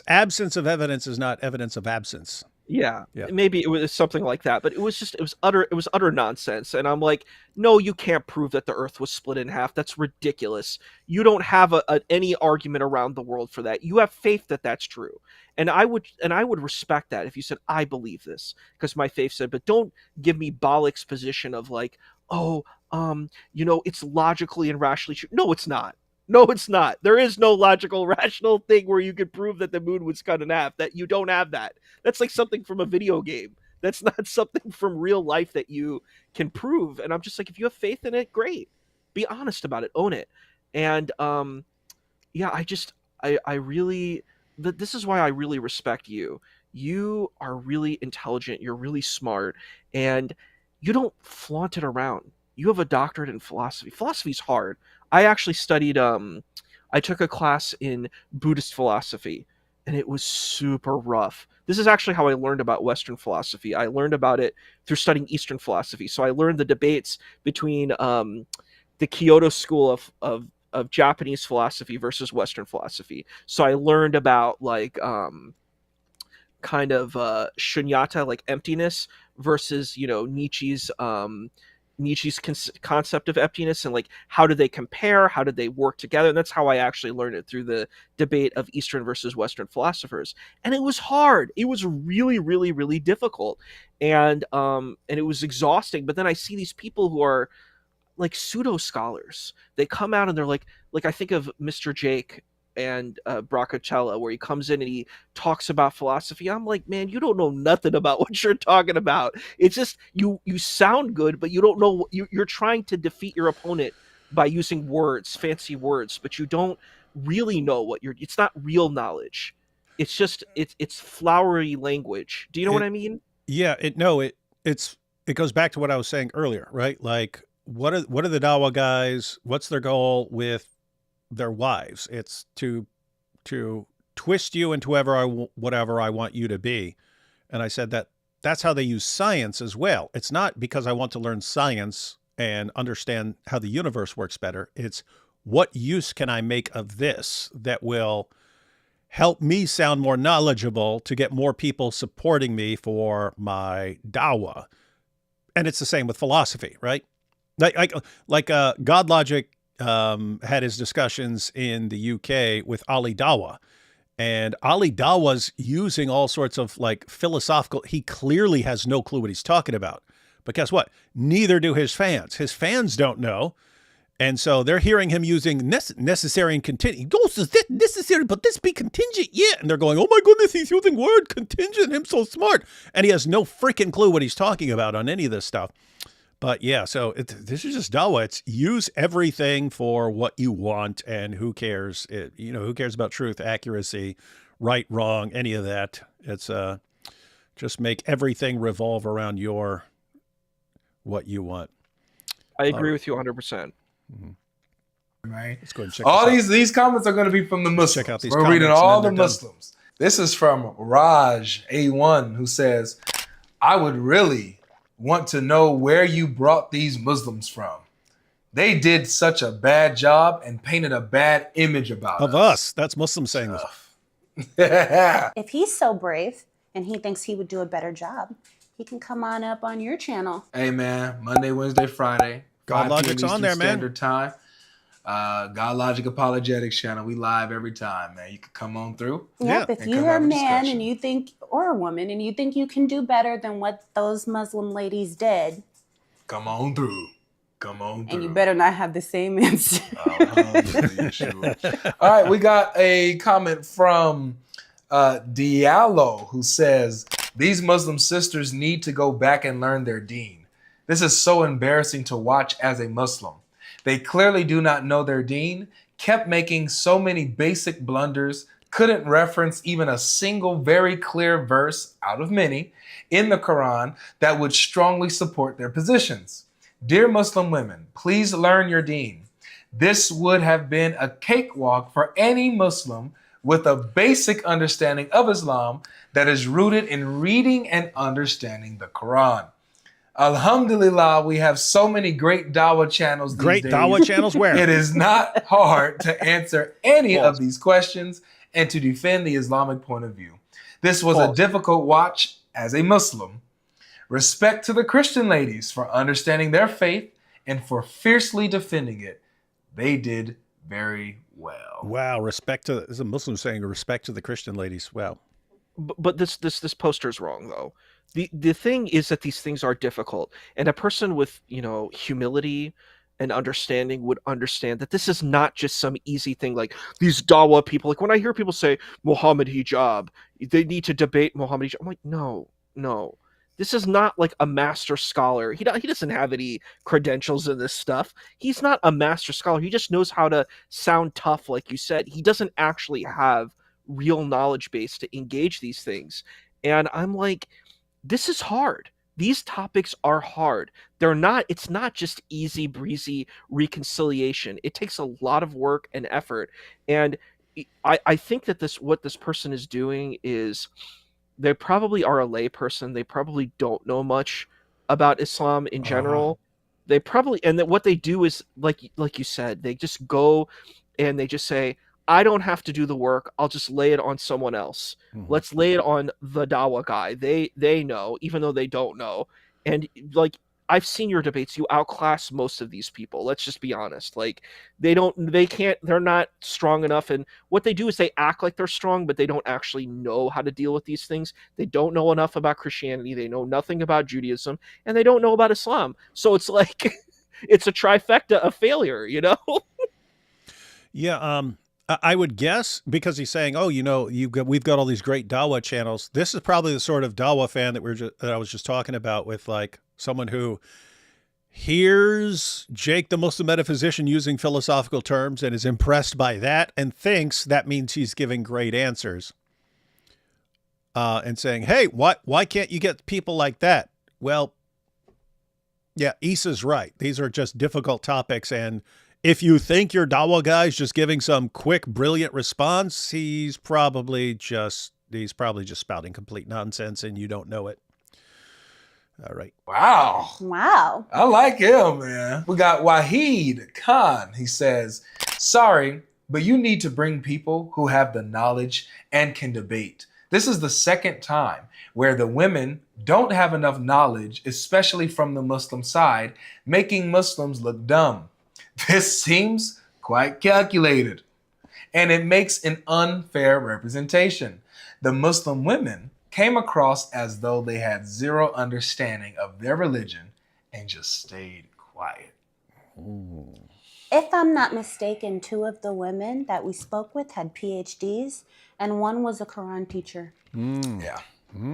absence of evidence is not evidence of absence. Yeah, maybe it was something like that, but it was utter nonsense. And I'm like, no, you can't prove that the Earth was split in half. That's ridiculous. You don't have any argument around the world for that. You have faith that that's true, and I would respect that if you said I believe this because my faith said. But don't give me Balak's position of like, oh, it's logically and rationally true. No, it's not. No, it's not. There is no logical, rational thing where you could prove that the moon was cut in half. That you don't have that. That's like something from a video game. That's not something from real life that you can prove. And I'm just like, if you have faith in it, great. Be honest about it. Own it. And I really, this is why I really respect you. You are really intelligent. You're really smart, and you don't flaunt it around. You have a doctorate in philosophy. Philosophy's hard. I actually studied, I took a class in Buddhist philosophy, and it was super rough. This is actually how I learned about Western philosophy. I learned about it through studying Eastern philosophy. So I learned the debates between the Kyoto school of Japanese philosophy versus Western philosophy. So I learned about like kind of shunyata, like emptiness, versus Nietzsche's concept of emptiness, and like how do they compare, how did they work together. And that's how I actually learned it, through the debate of Eastern versus Western philosophers. And it was hard. It was really, really, really difficult, and it was exhausting. But then I see these people who are like pseudo scholars. They come out and they're like I think of Mr. Jake and Bracacella, where he comes in and he talks about philosophy. I'm like, man, you don't know nothing about what you're talking about. It's just you sound good, but you don't know. You're trying to defeat your opponent by using words, fancy words, but you don't really know what you're. It's not real knowledge. It's just it's flowery language. Do you know what I mean? Yeah. It goes back to what I was saying earlier, right? Like, what are the Dawah guys? What's their goal with their wives? It's to twist you into whatever I want you to be. And I said that's how they use science as well. It's not because I want to learn science and understand how the universe works better. It's what use can I make of this that will help me sound more knowledgeable to get more people supporting me for my Dawah. And it's the same with philosophy, right? Like God Logic had his discussions in the UK with Ali Dawah, and Ali Dawah's using all sorts of like philosophical. He clearly has no clue what he's talking about, but guess what? Neither do his fans. His fans don't know, and so they're hearing him using necessary and contingent. He goes, "Is that necessary? But this be contingent, yeah?" And they're going, "Oh my goodness, he's using word contingent. Him so smart," and he has no freaking clue what he's talking about on any of this stuff. But yeah, so this is just Dawah. It's use everything for what you want, and who cares? Who cares about truth, accuracy, right, wrong, any of that? It's just make everything revolve around what you want. I agree with you 100%. Mm-hmm. Right. Let's go ahead and check all these comments are going to be from the Muslims. Check out these We're reading all the Muslims. This is from Raj A1, who says, "I would really want to know where you brought these Muslims from. They did such a bad job and painted a bad image about us." That's Muslims saying this. If he's so brave and he thinks he would do a better job, he can come on up on your channel. Hey man, Monday, Wednesday, Friday. God Logic's on there, man. Standard time. God Logic Apologetics channel. We live every time, man. You can come on through. Yep. If you're a man and you think, or a woman, and you think you can do better than what those Muslim ladies did, come on through. Come on through. And you better not have the same answer. All right, we got a comment from Diallo, who says, "These Muslim sisters need to go back and learn their deen. This is so embarrassing to watch as a Muslim. They clearly do not know their deen, kept making so many basic blunders, couldn't reference even a single very clear verse out of many in the Quran that would strongly support their positions. Dear Muslim women, please learn your deen. This would have been a cakewalk for any Muslim with a basic understanding of Islam that is rooted in reading and understanding the Quran. Alhamdulillah, we have so many great Dawah channels these days. Great Dawah channels where? It is not hard to answer any of these questions and to defend the Islamic point of view. This was a difficult watch as a Muslim. Respect to the Christian ladies for understanding their faith and for fiercely defending it. They did very well. Wow, respect to, as a Muslim saying, respect to the Christian ladies. Wow. But this poster is wrong though. The thing is that these things are difficult, and a person with humility and understanding would understand that this is not just some easy thing like these Dawah people. Like when I hear people say Muhammad hijab, they need to debate Muhammad hijab. I'm like, no. This is not like a master scholar. He doesn't have any credentials in this stuff. He's not a master scholar. He just knows how to sound tough, like you said. He doesn't actually have real knowledge base to engage these things. And I'm like, this is hard. These topics are hard. It's not just easy breezy reconciliation. It takes a lot of work and effort. And I think that what this person is doing is, they probably are a lay person. They probably don't know much about Islam in general. They probably, and that what they do is like you said, they just go and they just say, I don't have to do the work. I'll just lay it on someone else. Mhm. Let's lay it on the Dawah guy. They know, even though they don't know. And like, I've seen your debates. You outclass most of these people. Let's just be honest. Like they're not strong enough. And what they do is they act like they're strong, but they don't actually know how to deal with these things. They don't know enough about Christianity. They know nothing about Judaism, and they don't know about Islam. So it's like, it's a trifecta of failure, Yeah. I would guess, because he's saying, oh, we've got all these great Dawah channels. This is probably the sort of Dawah fan that I was just talking about, with like someone who hears Jake the Muslim metaphysician using philosophical terms and is impressed by that and thinks that means he's giving great answers. And saying, hey, why can't you get people like that? Well, yeah, Issa's right. These are just difficult topics, and if you think your Dawah guy is just giving some quick, brilliant response, he's probably just spouting complete nonsense, and you don't know it. All right. Wow. I like him, man. We got Wahid Khan. He says, sorry, but you need to bring people who have the knowledge and can debate. This is the second time where the women don't have enough knowledge, especially from the Muslim side, making Muslims look dumb. This seems quite calculated, and it makes an unfair representation. The Muslim women came across as though they had zero understanding of their religion and just stayed quiet. Ooh. If I'm not mistaken, 2 of the women that we spoke with had PhDs, and 1 was a Quran teacher. Yeah.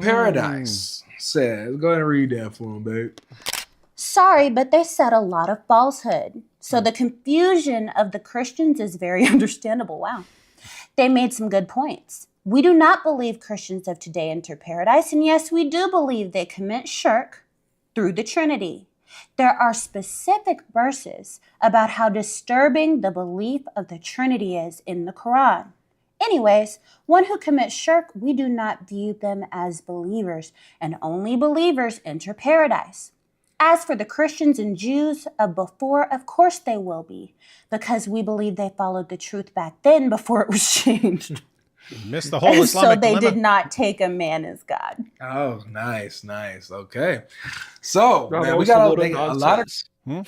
Paradise says, go ahead and read that for him, babe. Sorry, but they said a lot of falsehood. So the confusion of the Christians is very understandable. Wow. They made some good points. We do not believe Christians of today enter paradise. And yes, we do believe they commit shirk through the Trinity. There are specific verses about how disturbing the belief of the Trinity is in the Quran. Anyways, one who commits shirk, we do not view them as believers, and only believers enter paradise. As for the Christians and Jews of before, of course they will be, because we believe they followed the truth back then before it was changed. You missed the whole Islamic so they dilemma. did not take a man as God. Oh, nice. Okay. So, No, man, that we was got a a lot of...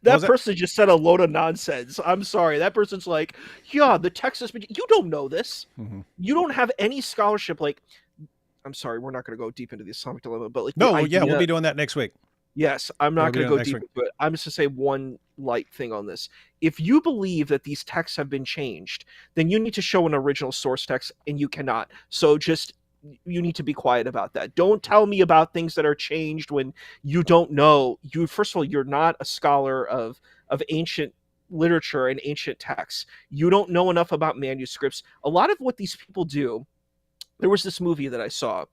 That person just said a load of nonsense. I'm sorry. That person's like, yeah, the text has been... You don't know this. Mm-hmm. You don't have any scholarship. Like, I'm sorry, we're not going to go deep into the Islamic dilemma, but like, No, yeah, we'll be doing that next week. Yes, I'm not going to go deep into it. I'm just going to say one light thing on this. If you believe that these texts have been changed, then you need to show an original source text, and you cannot. So you need to be quiet about that. Don't tell me about things that are changed when you don't know. First of all, you're not a scholar of ancient literature and ancient texts. You don't know enough about manuscripts. A lot of what these people do, there was this movie that I saw,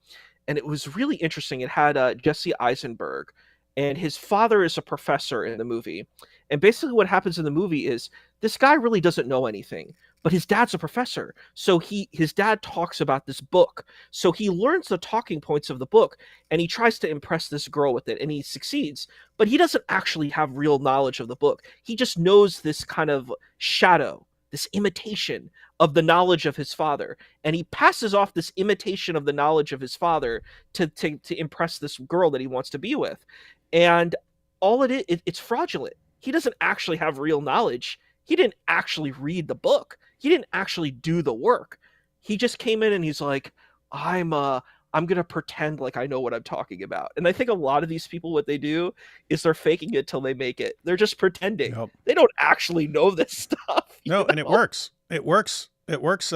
and it was really interesting. It had Jesse Eisenberg, and his father is a professor in the movie. And basically what happens in the movie is this guy really doesn't know anything, but his dad's a professor. So his dad talks about this book. So he learns the talking points of the book, and he tries to impress this girl with it, and he succeeds. But he doesn't actually have real knowledge of the book. He just knows this kind of shadow this imitation of the knowledge of his father, and he passes off this imitation of the knowledge of his father to impress this girl that he wants to be with. And all it is, it's fraudulent. He doesn't actually have real knowledge. He didn't actually read the book. He didn't actually do the work. He just came in and he's like, I'm going to pretend like I know what I'm talking about. And I think a lot of these people, what they do is they're faking it till they make it. They're just pretending. Nope. They don't actually know this stuff. No, and it works. It works. It works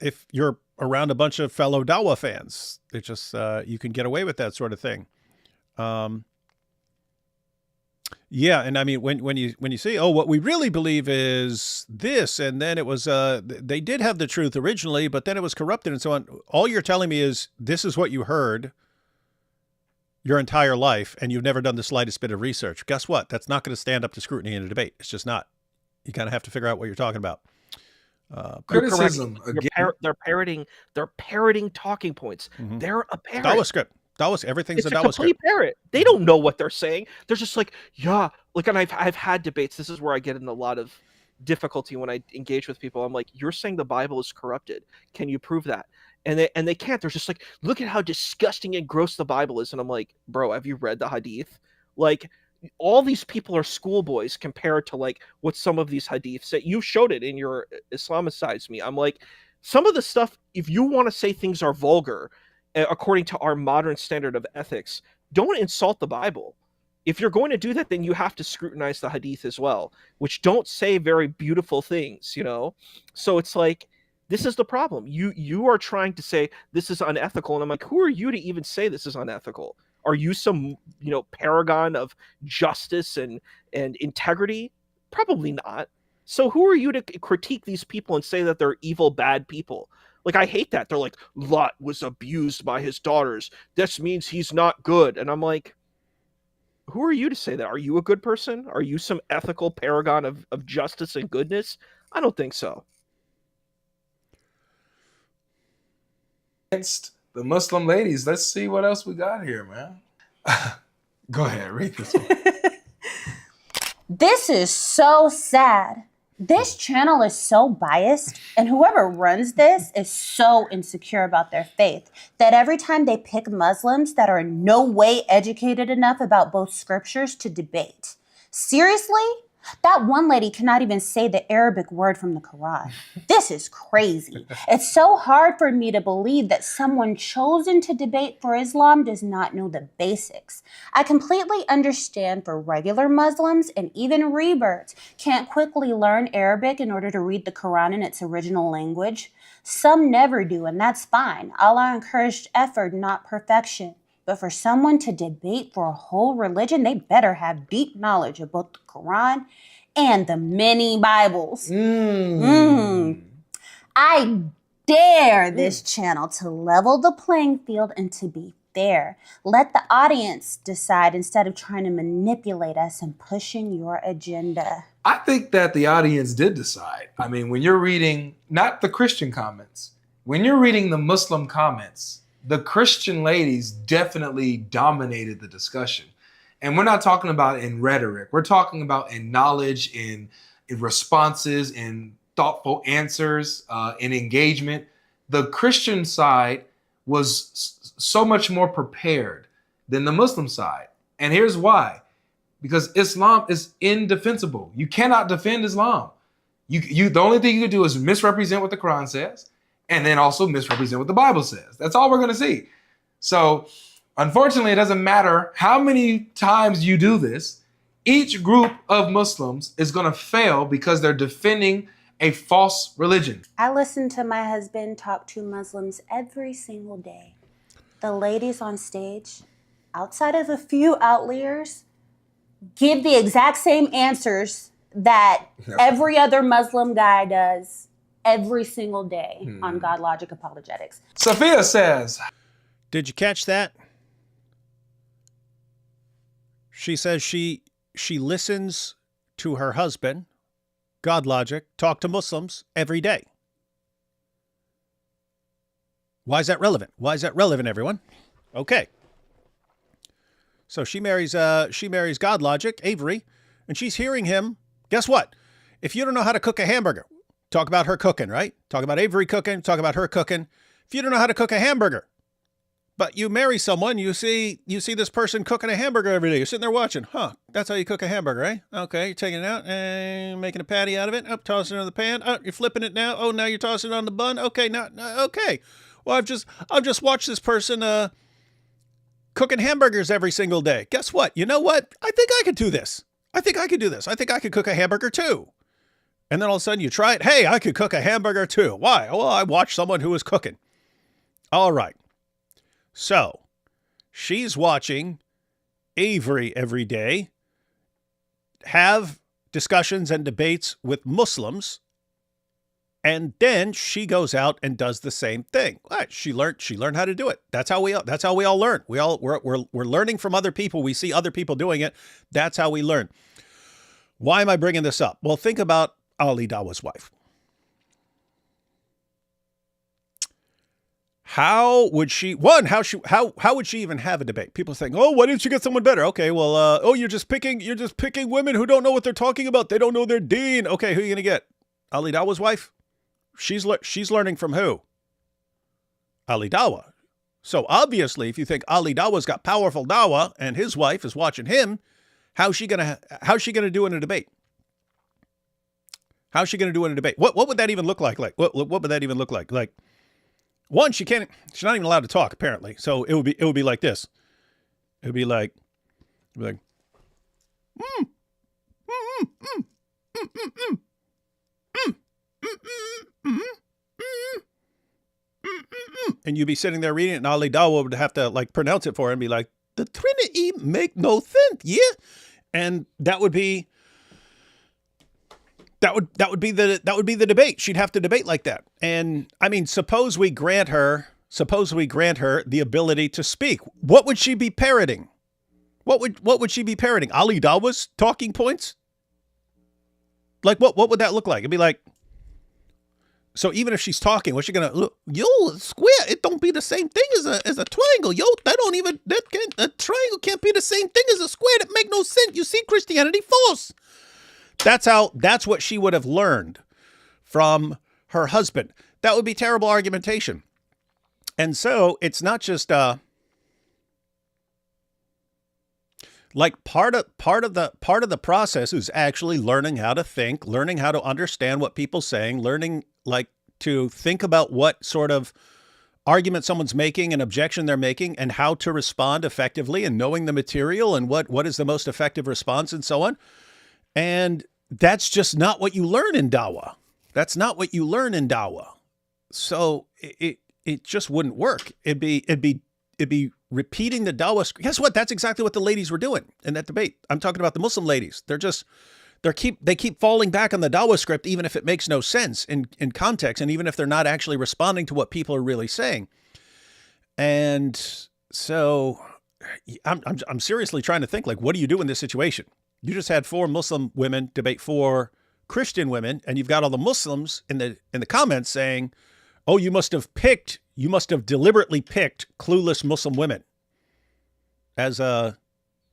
if you're around a bunch of fellow Dawah fans. It just, you can get away with that sort of thing. Yeah, and I mean, when you say, oh, what we really believe is this, and then it was, they did have the truth originally, but then it was corrupted and so on. All you're telling me is this is what you heard your entire life, and you've never done the slightest bit of research. Guess what? That's not going to stand up to scrutiny in a debate. It's just not. You kind of have to figure out what you're talking about. Criticism. They're parroting talking points. Mm-hmm. They're a parrot. Dawah script. Everything's it's a Dawah script. Parrot. They don't know what they're saying. They're just like, yeah. Like, and I've had debates. This is where I get in a lot of difficulty when I engage with people. I'm like, you're saying the Bible is corrupted. Can you prove that? And they can't. They're just like, look at how disgusting and gross the Bible is. And I'm like, bro, have you read the Hadith? Like, all these people are schoolboys compared to like what some of these Hadiths say. You showed it in your Islamicize Me. I'm like, some of the stuff, if you want to say things are vulgar, according to our modern standard of ethics, don't insult the Bible. If you're going to do that, then you have to scrutinize the Hadith as well, which don't say very beautiful things, you know? So it's like, this is the problem. You are trying to say this is unethical. And I'm like, who are you to even say this is unethical? Are you some, paragon of justice and integrity? Probably not. So who are you to critique these people and say that they're evil, bad people? Like, I hate that. They're like, Lot was abused by his daughters. This means he's not good. And I'm like, who are you to say that? Are you a good person? Are you some ethical paragon of justice and goodness? I don't think so. Against the Muslim ladies. Let's see what else we got here, man. Go ahead, read this one. This is so sad. This channel is so biased, and whoever runs this is so insecure about their faith that every time they pick Muslims that are in no way educated enough about both scriptures to debate. Seriously? That one lady cannot even say the Arabic word from the Quran. This is crazy. It's so hard for me to believe that someone chosen to debate for Islam does not know the basics. I completely understand for regular Muslims and even rebirths can't quickly learn Arabic in order to read the Quran in its original language. Some never do, and that's fine. Allah encouraged effort, not perfection. But for someone to debate for a whole religion, they better have deep knowledge of both the Quran and the many Bibles. I dare this channel to level the playing field and to be fair. Let the audience decide instead of trying to manipulate us and pushing your agenda. I think that the audience did decide. I mean, when you're reading, not the Christian comments, when you're reading the Muslim comments, the Christian ladies definitely dominated the discussion. And we're not talking about in rhetoric. We're talking about in knowledge, in responses, in thoughtful answers, in engagement. The Christian side was so much more prepared than the Muslim side. And here's why. Because Islam is indefensible. You cannot defend Islam. The only thing you can do is misrepresent what the Quran says, and then also misrepresent what the Bible says. That's all we're going to see. So, unfortunately, it doesn't matter how many times you do this. Each group of Muslims is going to fail because they're defending a false religion. I listen to my husband talk to Muslims every single day. The ladies on stage, outside of a few outliers, give the exact same answers that every other Muslim guy does every single day on God Logic Apologetics. Sophia says, did you catch that? She says she listens to her husband, God Logic, talk to Muslims every day. Why is that relevant? Why is that relevant, everyone? Okay. So she marries God Logic, Avery, and she's hearing him. Guess what? If you don't know how to cook a hamburger, talk about her cooking, right? Talk about Avery cooking, talk about her cooking. If you don't know how to cook a hamburger, but you marry someone, you see this person cooking a hamburger every day. You're sitting there watching. Huh, that's how you cook a hamburger, eh? Okay, you're taking it out and making a patty out of it. Up, tossing it in the pan. Oh, you're flipping it now. Oh, now you're tossing it on the bun. Okay, now, okay. Well, I've just watched this person cooking hamburgers every single day. Guess what? You know what? I think I could do this. I think I could do this. I think I could cook a hamburger too. And then all of a sudden you try it. Hey, I could cook a hamburger too. Why? Well, I watched someone who was cooking. All right. So she's watching Avery every day have discussions and debates with Muslims. And then she goes out and does the same thing. Right, she learned how to do it. That's how we all learn. We're learning from other people. We see other people doing it. That's how we learn. Why am I bringing this up? Well, think about Ali Dawah's wife. How would she even have a debate? People think, oh, why didn't you get someone better? Okay, well, you're just picking women who don't know what they're talking about. They don't know their deen. Okay, who are you gonna get? Ali Dawah's wife? She's learning from who? Ali Dawah. So obviously, if you think Ali Dawah's got powerful Dawah and his wife is watching him, how's she gonna do in a debate? How's she gonna do in a debate? What would that even look like? Like what would that even look like? Like, one, she's not even allowed to talk, apparently. So it would be like this. It would be like and you'd be sitting there reading it, and Ali Dawah would have to like pronounce it for her and be like, the Trinity make no sense, yeah? And that would be the debate. She'd have to debate like that. And I mean, suppose we grant her the ability to speak. What would she be parroting? What would she be parroting? Ali Dawah's talking points? Like what would that look like? It'd be like, so even if she's talking, what's she gonna look? Yo, square, it don't be the same thing as a triangle. Yo, a triangle can't be the same thing as a square. That make no sense. You see Christianity false. That's what she would have learned from her husband. That would be terrible argumentation. And so it's not just like part of the process is actually learning how to think, learning how to understand what people saying, learning like to think about what sort of argument someone's making, an objection they're making, and how to respond effectively, and knowing the material and what is the most effective response and so on. And that's just not what you learn in Dawah. That's not what you learn in Dawah. So it just wouldn't work. It'd be repeating the Dawah. Guess what? That's exactly what the ladies were doing in that debate. I'm talking about the Muslim ladies. They keep falling back on the Dawah script, even if it makes no sense in context, and even if they're not actually responding to what people are really saying. And so I'm seriously trying to think, like, what do you do in this situation? You just had 4 Muslim women debate 4 Christian women, and you've got all the Muslims in the comments saying, oh, you must have deliberately picked clueless Muslim women. As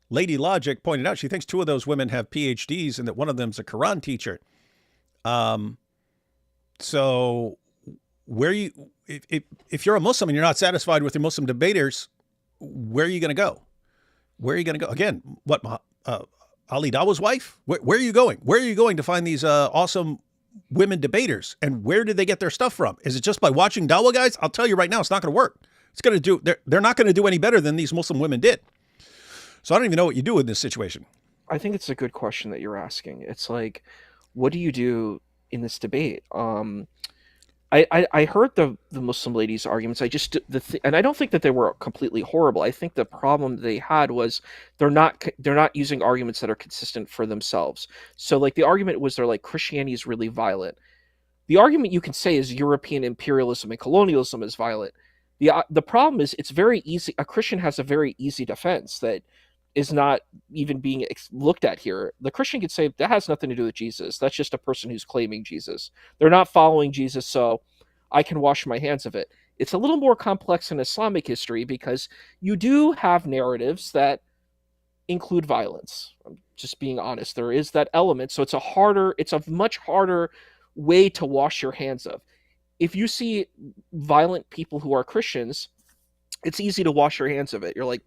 Lady Logic pointed out, she thinks 2 of those women have PhDs and that one of them's a Quran teacher. So if you're a Muslim and you're not satisfied with your Muslim debaters, where are you going to go? Where are you going to go? Again, what, Ali Dawah's wife? Where are you going? Where are you going to find these awesome women debaters? And where did they get their stuff from? Is it just by watching Dawah, guys? I'll tell you right now, it's not going to work. They're not going to do any better than these Muslim women did. So I don't even know what you do in this situation. I think it's a good question that you're asking. It's like, what do you do in this debate? I heard the Muslim ladies' arguments. And I don't think that they were completely horrible. I think the problem they had was they're not using arguments that are consistent for themselves. So like the argument was they're like, Christianity is really violent. The argument you can say is European imperialism and colonialism is violent. The problem is it's very easy. A Christian has a very easy defense that is not even being looked at here. The Christian could say that has nothing to do with Jesus. That's just a person who's claiming Jesus. They're not following Jesus, so I can wash my hands of it. It's a little more complex in Islamic history because you do have narratives that include violence. I'm just being honest. There is that element. So it's a much harder way to wash your hands of. If you see violent people who are Christians, it's easy to wash your hands of it. You're like,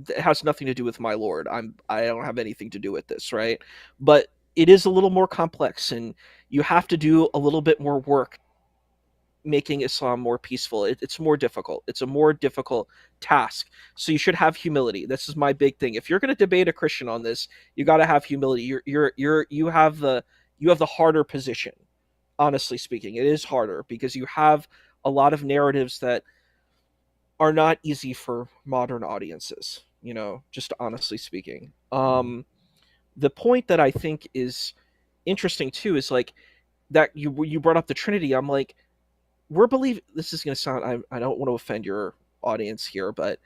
it has nothing to do with my Lord. I don't have anything to do with this, right? But it is a little more complex, and you have to do a little bit more work making Islam more peaceful. It's more difficult. It's a more difficult task. So you should have humility. This is my big thing. If you're going to debate a Christian on this, you got to have humility. You have the harder position. Honestly speaking, it is harder because you have a lot of narratives that are not easy for modern audiences, just honestly speaking. The point that I think is interesting too is like that you brought up the Trinity. I'm like, this is going to sound, I don't want to offend your audience here, but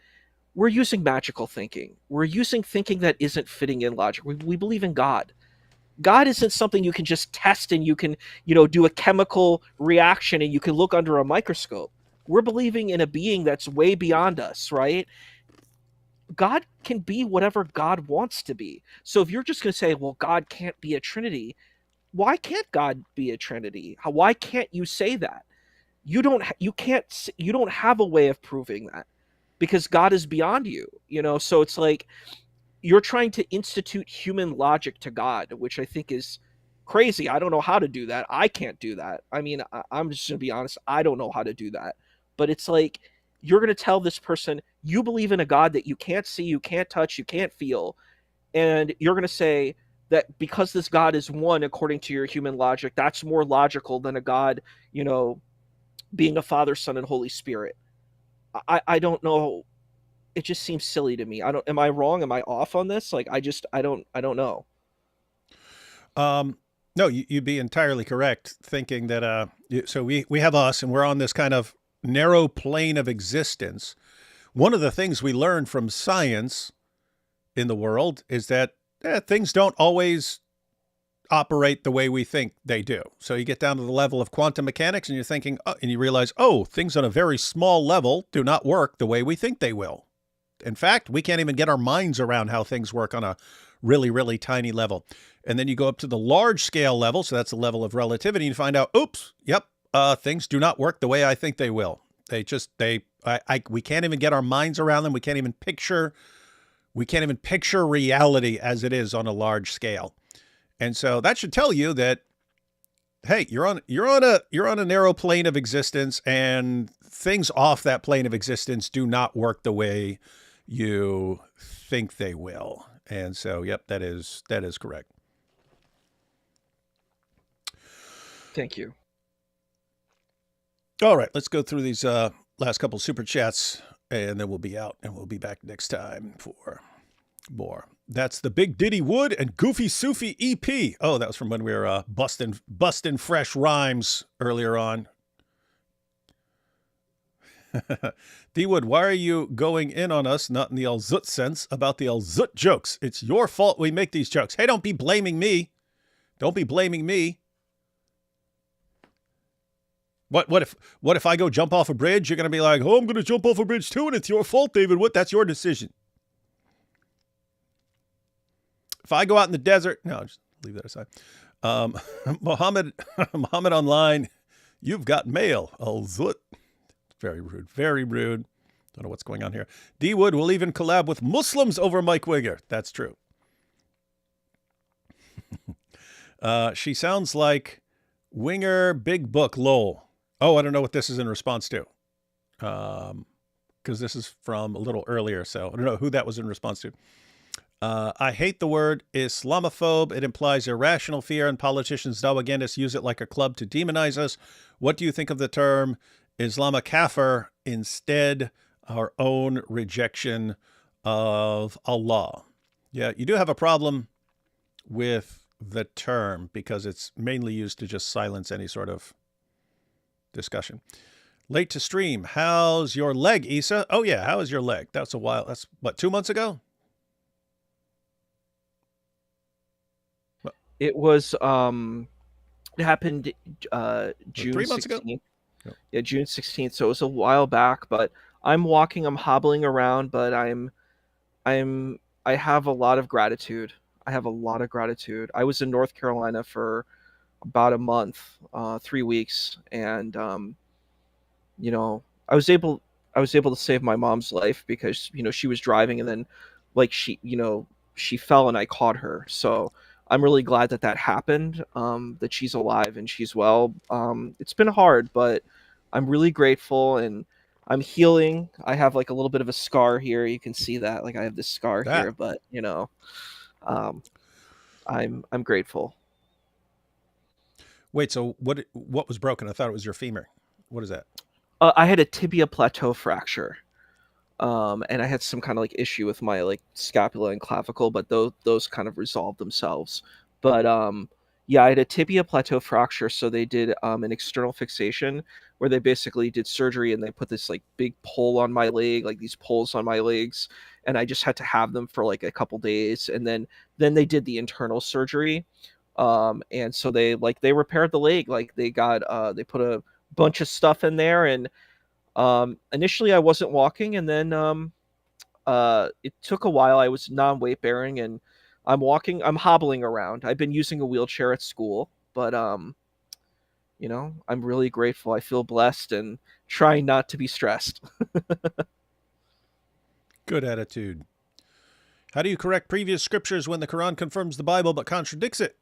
we're using magical thinking. We're using thinking that isn't fitting in logic. We believe in God. God isn't something you can just test and you can, do a chemical reaction and you can look under a microscope. We're believing in a being that's way beyond us, right? God can be whatever God wants to be. So if you're just going to say, well, God can't be a Trinity, why can't God be a Trinity? Why can't you say that? You don't have a way of proving that because God is beyond you, so it's like you're trying to institute human logic to God, which I think is crazy. I don't know how to do that. I can't do that. I mean, I'm just going to be honest. I don't know how to do that. But it's like you're going to tell this person you believe in a God that you can't see, you can't touch, you can't feel. And you're going to say that because this God is one, according to your human logic, that's more logical than a God, being a Father, Son, and Holy Spirit. I don't know. It just seems silly to me. Am I wrong? Am I off on this? Like, I don't know. No, you'd be entirely correct thinking that, so we have us and we're on this kind of narrow plane of existence. One of the things we learn from science in the world is that things don't always operate the way we think they do. So you get down to the level of quantum mechanics and you're thinking, and you realize, things on a very small level do not work the way we think they will. In fact, we can't even get our minds around how things work on a really, really tiny level. And then you go up to the large scale level. So that's the level of relativity. And you find out, things do not work the way I think they will. We can't even get our minds around them. We can't even picture reality as it is on a large scale. And so that should tell you that, hey, you're on a narrow plane of existence, and things off that plane of existence do not work the way you think they will. And so, yep, that is correct. Thank you. All right, let's go through these last couple super chats, and then we'll be out, and we'll be back next time for more. That's the Big Diddy Wood and Goofy Sufi EP. Oh, that was from when we were busting fresh rhymes earlier on. D Wood, why are you going in on us, not in the Al-Zut sense, about the Al-Zut jokes? It's your fault we make these jokes. Hey, don't be blaming me. Don't be blaming me. What if I go jump off a bridge? You're going to be like, I'm going to jump off a bridge too, and it's your fault, David. That's your decision. If I go out in the desert, no, just leave that aside. Muhammad online, you've got mail. Al-Zut. Very rude. Very rude. Don't know what's going on here. D Wood will even collab with Muslims over Mike Wigger. That's true. She sounds like Winger Big Book lol. Oh, I don't know what this is in response to. Because this is from a little earlier, so I don't know who that was in response to. I hate the word Islamophobe. It implies irrational fear, and politicians, Dawagandists, use it like a club to demonize us. What do you think of the term Islamokafir instead? Our own rejection of Allah. Yeah, you do have a problem with the term because it's mainly used to just silence any sort of discussion. Late to stream. How's your leg, Issa? Oh, yeah. How is your leg? That's a while. That's what, 2 months ago? It was it happened June 3 months 16th. ago? Yep. Yeah, June 16th. So it was a while back, but I'm walking, I'm hobbling around, but I'm I have a lot of gratitude. I have a lot of gratitude. I was in North Carolina for about a month, 3 weeks, and you know, I was able to save my mom's life because she was driving, and then like she fell and I caught her. So I'm really glad that that happened. That she's alive and she's well. It's been hard, but I'm really grateful and I'm healing. I have like a little bit of a scar here. You can see that, like I have this scar here, but um, I'm grateful. Wait, so what was broken? I thought it was your femur. What is that? I had a tibia plateau fracture, and I had some kind of like issue with my like scapula and clavicle, but those kind of resolved themselves. But yeah, I had a tibia plateau fracture, so they did an external fixation where they basically did surgery and they put this like big pole on my leg, like these poles on my legs, and I just had to have them for like a couple days, and then they did the internal surgery, and so they repaired the leg, like they put a bunch of stuff in there, and initially I wasn't walking, and then it took a while. I was non-weight bearing, and I'm hobbling around. I've been using a wheelchair at school, but I'm really grateful. I feel blessed and trying not to be stressed. Good attitude. How do you correct previous scriptures when the Quran confirms the Bible but contradicts it?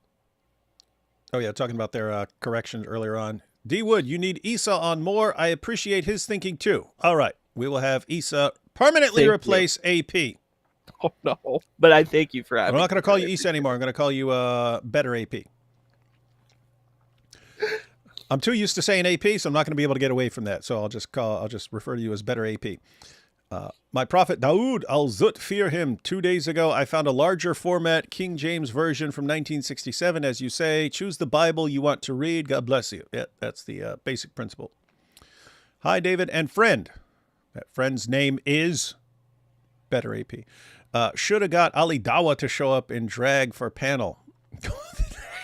Oh yeah, talking about their corrections earlier on. D. Wood, you need Isa on more. I appreciate his thinking too. All right, we will have Isa permanently replace AP. Oh no, but I thank you for having me. I'm not going to call you Isa anymore. I'm going to call you Better AP. I'm too used to saying AP, so I'm not going to be able to get away from that. So I'll just refer to you as Better AP. My prophet Dawood al-Zut, fear him. 2 days ago, I found a larger format King James version from 1967. As you say, choose the Bible you want to read. God bless you. Yeah, that's the basic principle. Hi, David and friend. That friend's name is Better AP. Should have got Ali Dawah to show up in drag for panel.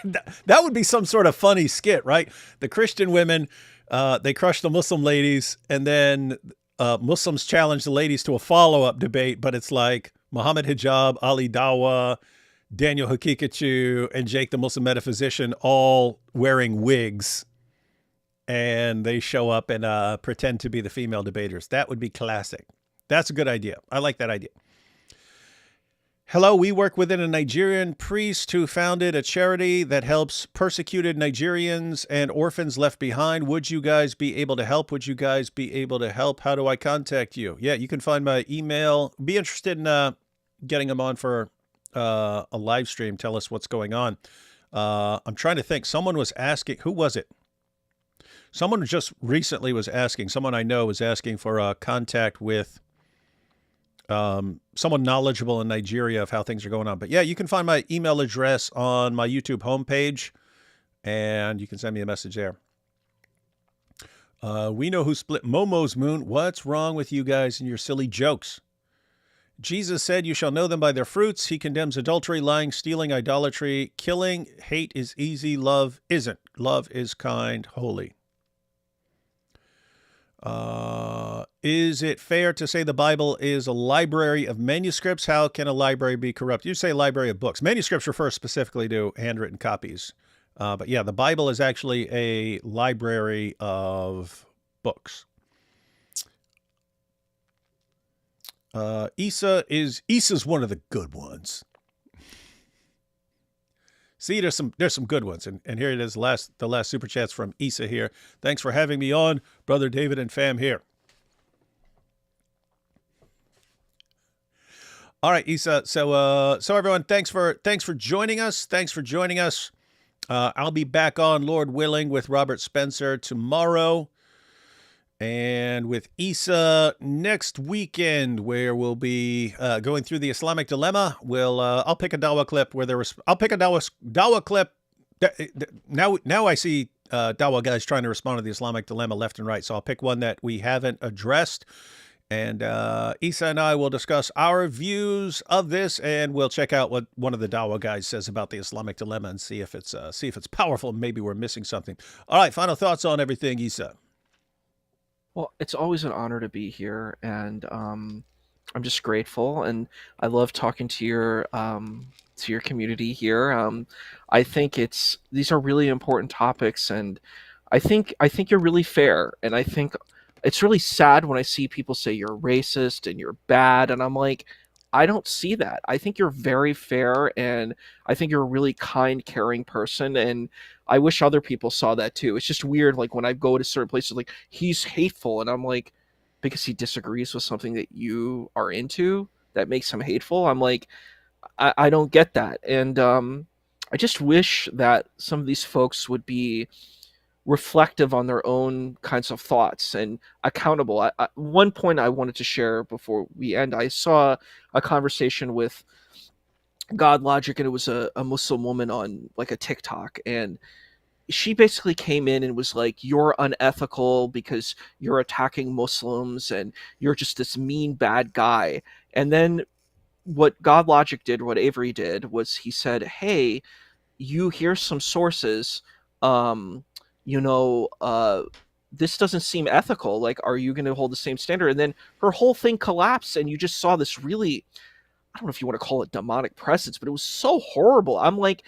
That would be some sort of funny skit, right? The Christian women, they crush the Muslim ladies, and then Muslims challenge the ladies to a follow-up debate, but it's like Muhammad Hijab, Ali Dawah, Daniel Hakikachu, and Jake the Muslim metaphysician all wearing wigs, and they show up and pretend to be the female debaters. That would be classic. That's a good idea. I like that idea. Hello, we work within a Nigerian priest who founded a charity that helps persecuted Nigerians and orphans left behind. Would you guys be able to help? Would you guys be able to help? How do I contact you? Yeah, you can find my email. Be interested in getting them on for a live stream. Tell us what's going on. I'm trying to think. Someone was asking. Who was it? Someone just recently was asking. Someone I know was asking for contact with someone knowledgeable in Nigeria of how things are going on. But yeah, you can find my email address on my YouTube homepage, and you can send me a message there. We know who split Momo's moon. What's wrong with you guys and your silly jokes? Jesus said, you shall know them by their fruits. He condemns adultery, lying, stealing, idolatry, killing. Hate is easy. Love isn't. Love is kind, holy. Is it fair to say the Bible is a library of manuscripts? How can a library be corrupt? You say library of books. Manuscripts refer specifically to handwritten copies. But yeah, the Bible is actually a library of books. Isa's one of the good ones. See, there's some good ones, and here it is. The last super chats from Isa here. Thanks for having me on, brother David and fam here. All right, Isa. So everyone, thanks for joining us. Thanks for joining us. I'll be back on, Lord willing, with Robert Spencer tomorrow, and with Isa next weekend, where we'll be going through the Islamic dilemma. I'll pick a Dawah clip I'll pick a Dawah clip. Now I see Dawah guys trying to respond to the Islamic dilemma left and right. So I'll pick one that we haven't addressed, and Isa and I will discuss our views of this, and we'll check out what one of the Dawah guys says about the Islamic dilemma and see if it's powerful. Maybe we're missing something. All right, final thoughts on everything, Isa. Well, it's always an honor to be here, and I'm just grateful, and I love talking to your community here. I think these are really important topics, and I think you're really fair, and I think it's really sad when I see people say you're racist and you're bad, and I'm like, I don't see that. I think you're very fair, and I think you're a really kind, caring person, and I wish other people saw that too. It's just weird, like when I go to certain places, like he's hateful, and I'm like, because he disagrees with something that you are into, that makes him hateful. I'm like, I don't get that, and I just wish that some of these folks would be reflective on their own kinds of thoughts and accountable. One point I wanted to share before we end, I saw a conversation with God Logic, and it was a Muslim woman on like a TikTok, and she basically came in and was like, you're unethical because you're attacking Muslims and you're just this mean bad guy. And then what God Logic did, what Avery did, was he said, hey, you hear some sources, um, you know, this doesn't seem ethical. Like, are you going to hold the same standard? And then her whole thing collapsed, and you just saw this really, I don't know if you want to call it demonic presence, but it was so horrible. I'm like,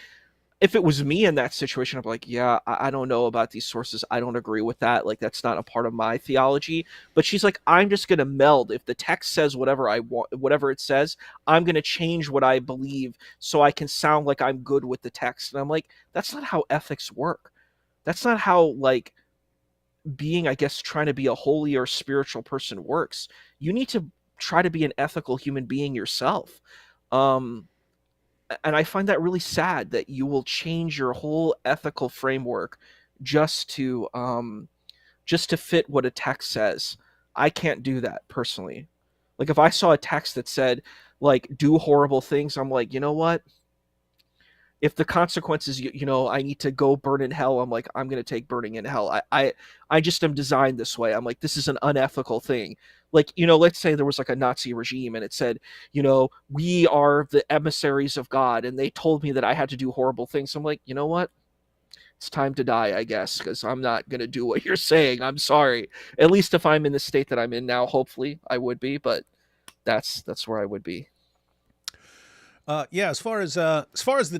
if it was me in that situation, I'm like, yeah, I don't know about these sources. I don't agree with that. Like, that's not a part of my theology. But she's like, I'm just going to meld. If the text says whatever I want, whatever it says, I'm going to change what I believe so I can sound like I'm good with the text. And I'm like, that's not how ethics work. That's not how, like, being, I guess, trying to be a holy or spiritual person works. You need to try to be an ethical human being yourself. And I find that really sad that you will change your whole ethical framework just to fit what a text says. I can't do that personally. Like, if I saw a text that said, like, do horrible things, I'm like, you know what? If the consequences, I need to go burn in hell, I'm like, I'm going to take burning in hell. I just am designed this way. I'm like, this is an unethical thing. Like, let's say there was like a Nazi regime and it said, we are the emissaries of God, and they told me that I had to do horrible things. I'm like, you know what? It's time to die, I guess, because I'm not going to do what you're saying. I'm sorry. At least if I'm in the state that I'm in now, hopefully I would be, but that's where I would be. Yeah, as far as the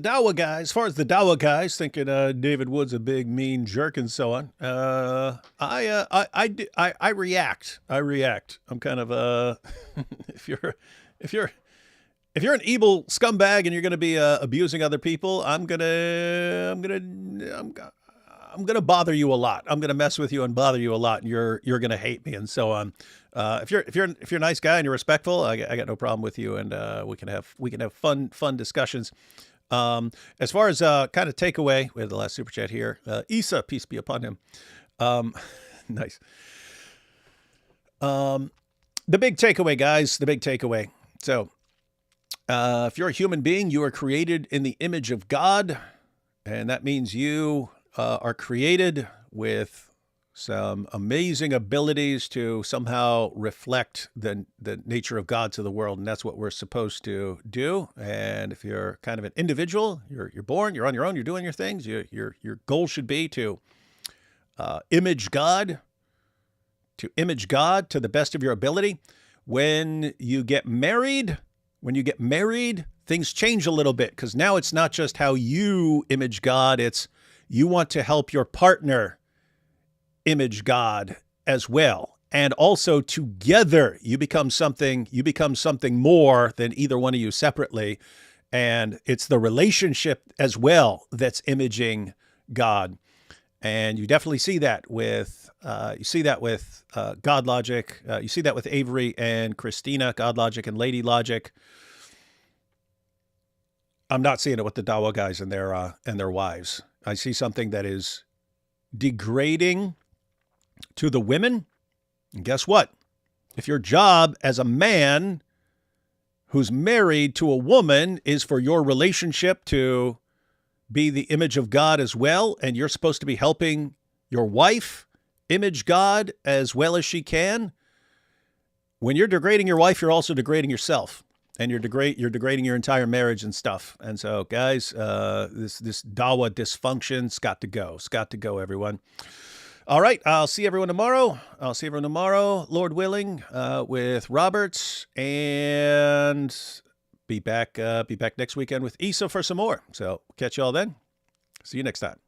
Dawah guys thinking David Wood's a big mean jerk and so on. I react. I'm kind of if you're an evil scumbag and you're going to be abusing other people, I'm gonna bother you a lot. I'm gonna mess with you and bother you a lot, and you're gonna hate me and so on. If you're a nice guy and you're respectful, I got no problem with you, and we can have fun discussions. As far as kind of takeaway, we have the last super chat here. Isa, peace be upon him. Nice. The big takeaway, guys. The big takeaway. So, if you're a human being, you are created in the image of God, and that means you are created with some amazing abilities to somehow reflect the nature of God to the world, and that's what we're supposed to do. And if you're kind of an individual, you're born, you're on your own, you're doing your things. Your goal should be to image God, to the best of your ability. When you get married, things change a little bit, because now it's not just how you image God, it's you want to help your partner image God as well. And also together you become something more than either one of you separately. And it's the relationship as well that's imaging God. And you definitely see that with God Logic. You see that with Avery and Christina, God Logic and Lady Logic. I'm not seeing it with the Dawah guys and their wives. I see something that is degrading to the women. And guess what? If your job as a man who's married to a woman is for your relationship to be the image of God as well, and you're supposed to be helping your wife image God as well as she can, when you're degrading your wife, you're also degrading yourself. And you're degrading your entire marriage and stuff. And so, guys, this Dawah dysfunction's got to go. It's got to go, everyone. All right, I'll see everyone tomorrow. Lord willing, with Roberts, and be back next weekend with Issa for some more. So catch y'all then. See you next time.